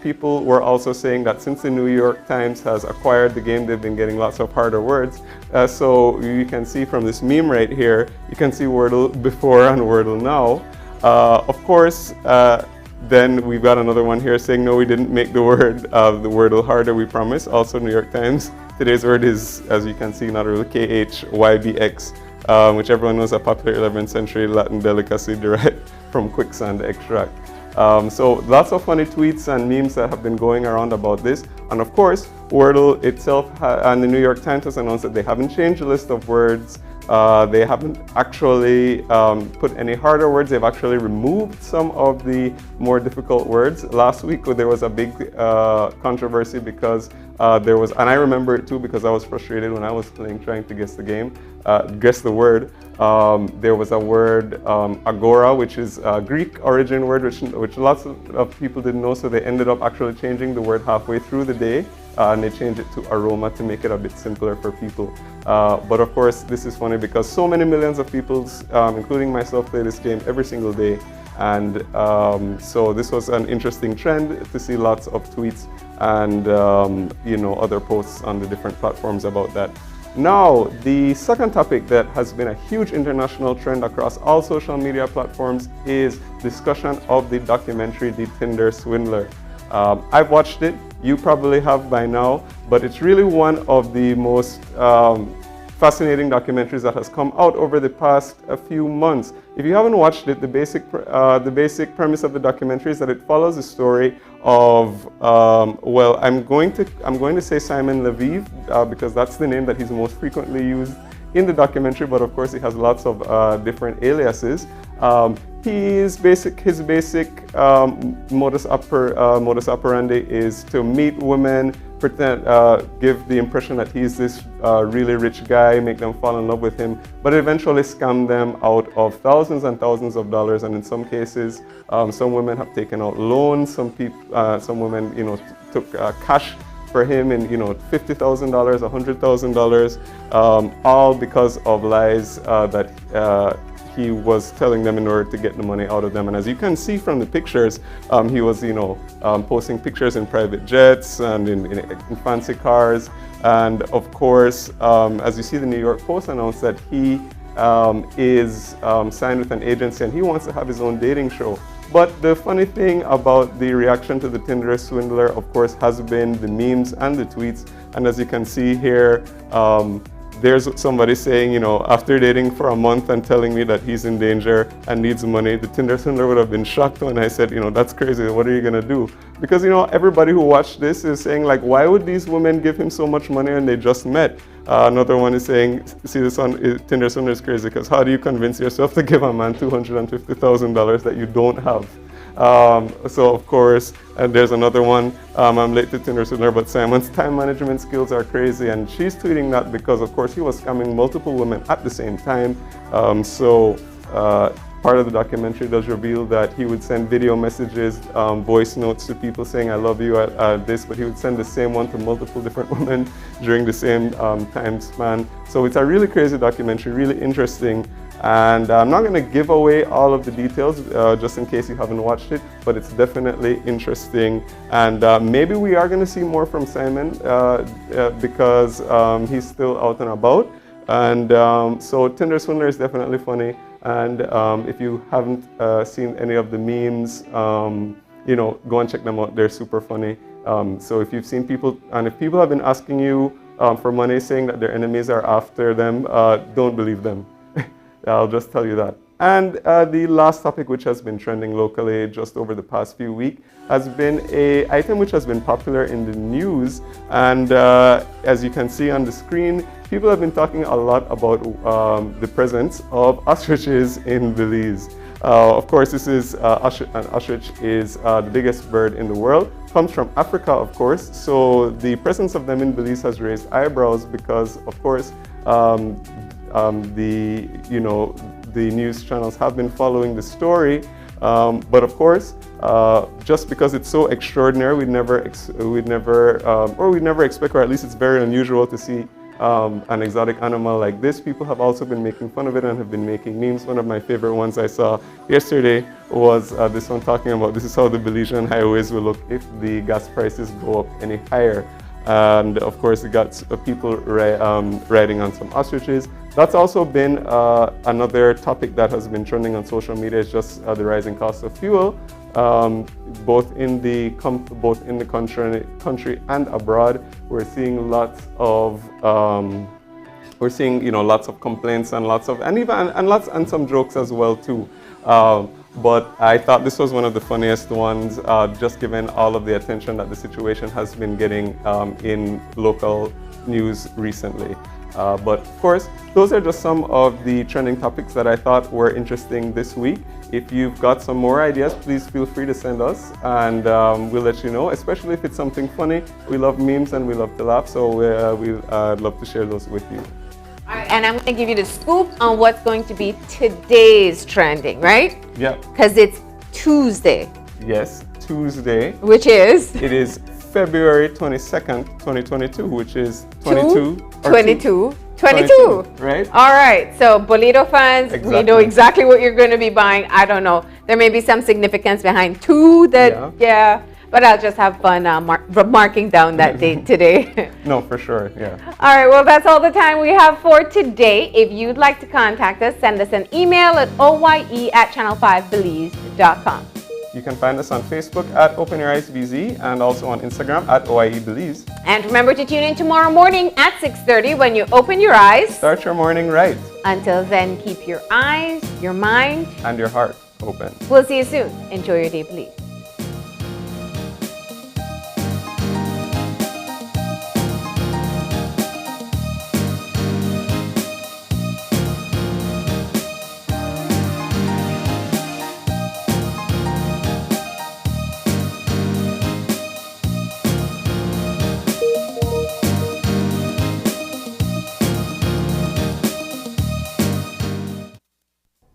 people were also saying that since the New York Times has acquired the game, they've been getting lots of harder words. So you can see from this meme right here, you can see Wordle before and Wordle now. Of course, then we've got another one here saying, no, we didn't make the Wordle harder, we promise. Also New York Times, today's word is, as you can see, not really KHYBX, which everyone knows, a popular 11th century Latin delicacy derived from quicksand extract. So lots of funny tweets and memes that have been going around about this. And of course, Wordle itself and the New York Times has announced that they haven't changed the list of words. They haven't actually put any harder words. They've actually removed some of the more difficult words. Last week there was a big controversy because there was, and I remember it too because I was frustrated when I was playing trying to guess the game, guess the word. There was a word, agora, which is a Greek origin word, which lots of people didn't know, so they ended up actually changing the word halfway through the day, and they changed it to aroma to make it a bit simpler for people. But of course, this is funny because so many millions of people, including myself, play this game every single day. And so this was an interesting trend to see lots of tweets and other posts on the different platforms about that. Now, the second topic that has been a huge international trend across all social media platforms is discussion of the documentary The Tinder Swindler. I've watched it, you probably have by now, but it's really one of the most fascinating documentaries that has come out over the past few months. If you haven't watched it, the basic premise of the documentary is that it follows the story of, well, I'm going to say Simon Leviev because that's the name that he's most frequently used in the documentary, but of course he has lots of different aliases. His basic modus operandi is to meet women, pretend, give the impression that he's this really rich guy, make them fall in love with him, but eventually scam them out of thousands and thousands of dollars. And in some cases, some women have taken out loans. Some women, took cash for him in, $50,000, $100,000, all because of lies that he was telling them in order to get the money out of them. And as you can see from the pictures, he was, posting pictures in private jets and in fancy cars. And of course, as you see, the New York Post announced that he is signed with an agency and he wants to have his own dating show. But the funny thing about the reaction to the Tinder swindler, of course, has been the memes and the tweets. And as you can see here, there's somebody saying, after dating for a month and telling me that he's in danger and needs money, the Tinder swindler would have been shocked when I said, that's crazy, what are you gonna do? Because, everybody who watched this is saying, like, why would these women give him so much money and they just met? Another one is saying, see, this one, Tinder swindler is crazy because how do you convince yourself to give a man $250,000 that you don't have? So of course, and there's another one, I'm late to Tinder swindler, but Simon's time management skills are crazy, and she's tweeting that because of course he was scamming multiple women at the same time. Part of the documentary does reveal that he would send video messages, voice notes to people saying I love you at this, but he would send the same one to multiple different women during the same time span. So it's a really crazy documentary, really interesting. And I'm not going to give away all of the details just in case you haven't watched it, but it's definitely interesting. And maybe we are going to see more from Simon because he's still out and about. And so Tinder swindler is definitely funny. And if you haven't seen any of the memes, go and check them out. They're super funny. So if you've seen people, and if people have been asking you for money saying that their enemies are after them, don't believe them. I'll just tell you that. And the last topic, which has been trending locally just over the past few weeks, has been an item which has been popular in the news. And as you can see on the screen, people have been talking a lot about the presence of ostriches in Belize. Of course, this is an ostrich is the biggest bird in the world. Comes from Africa, of course. So the presence of them in Belize has raised eyebrows because, of course, the news channels have been following the story, but of course, just because it's so extraordinary, we'd never expect, or at least it's very unusual to see an exotic animal like this. People have also been making fun of it and have been making memes. One of my favorite ones I saw yesterday was this one talking about this is how the Belizean highways will look if the gas prices go up any higher. And of course, it got people riding on some ostriches. That's also been another topic that has been trending on social media, is just the rising cost of fuel, both in the country and abroad. We're seeing lots of lots of complaints and lots of and some jokes as well too. But I thought this was one of the funniest ones, just given all of the attention that the situation has been getting in local news recently. But of course, those are just some of the trending topics that I thought were interesting this week. If you've got some more ideas, please feel free to send us, and we'll let you know, especially if it's something funny. We love memes and we love to laugh, so I'd love to share those with you. All right, and I'm going to give you the scoop on what's going to be today's trending, right? Yeah. Because it's Tuesday. Yes, Tuesday. Which is? It is February 22nd, 2022, which is 22. 22. 22. Right? All right. So, Bolito fans, Exactly. We know exactly what you're going to be buying. I don't know. There may be some significance behind 2 that, yeah. But I'll just have fun marking down that date today. No, for sure, yeah. All right, well, that's all the time we have for today. If you'd like to contact us, send us an email at oye@channel5belize.com. You can find us on Facebook at OpenYourEyesBZ and also on Instagram at OIEBelize. And remember to tune in tomorrow morning at 6:30 when you open your eyes. Start your morning right. Until then, keep your eyes, your mind, and your heart open. We'll see you soon. Enjoy your day, Belize.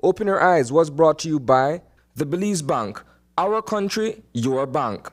Open Your Eyes was brought to you by the Belize Bank, our country, your bank.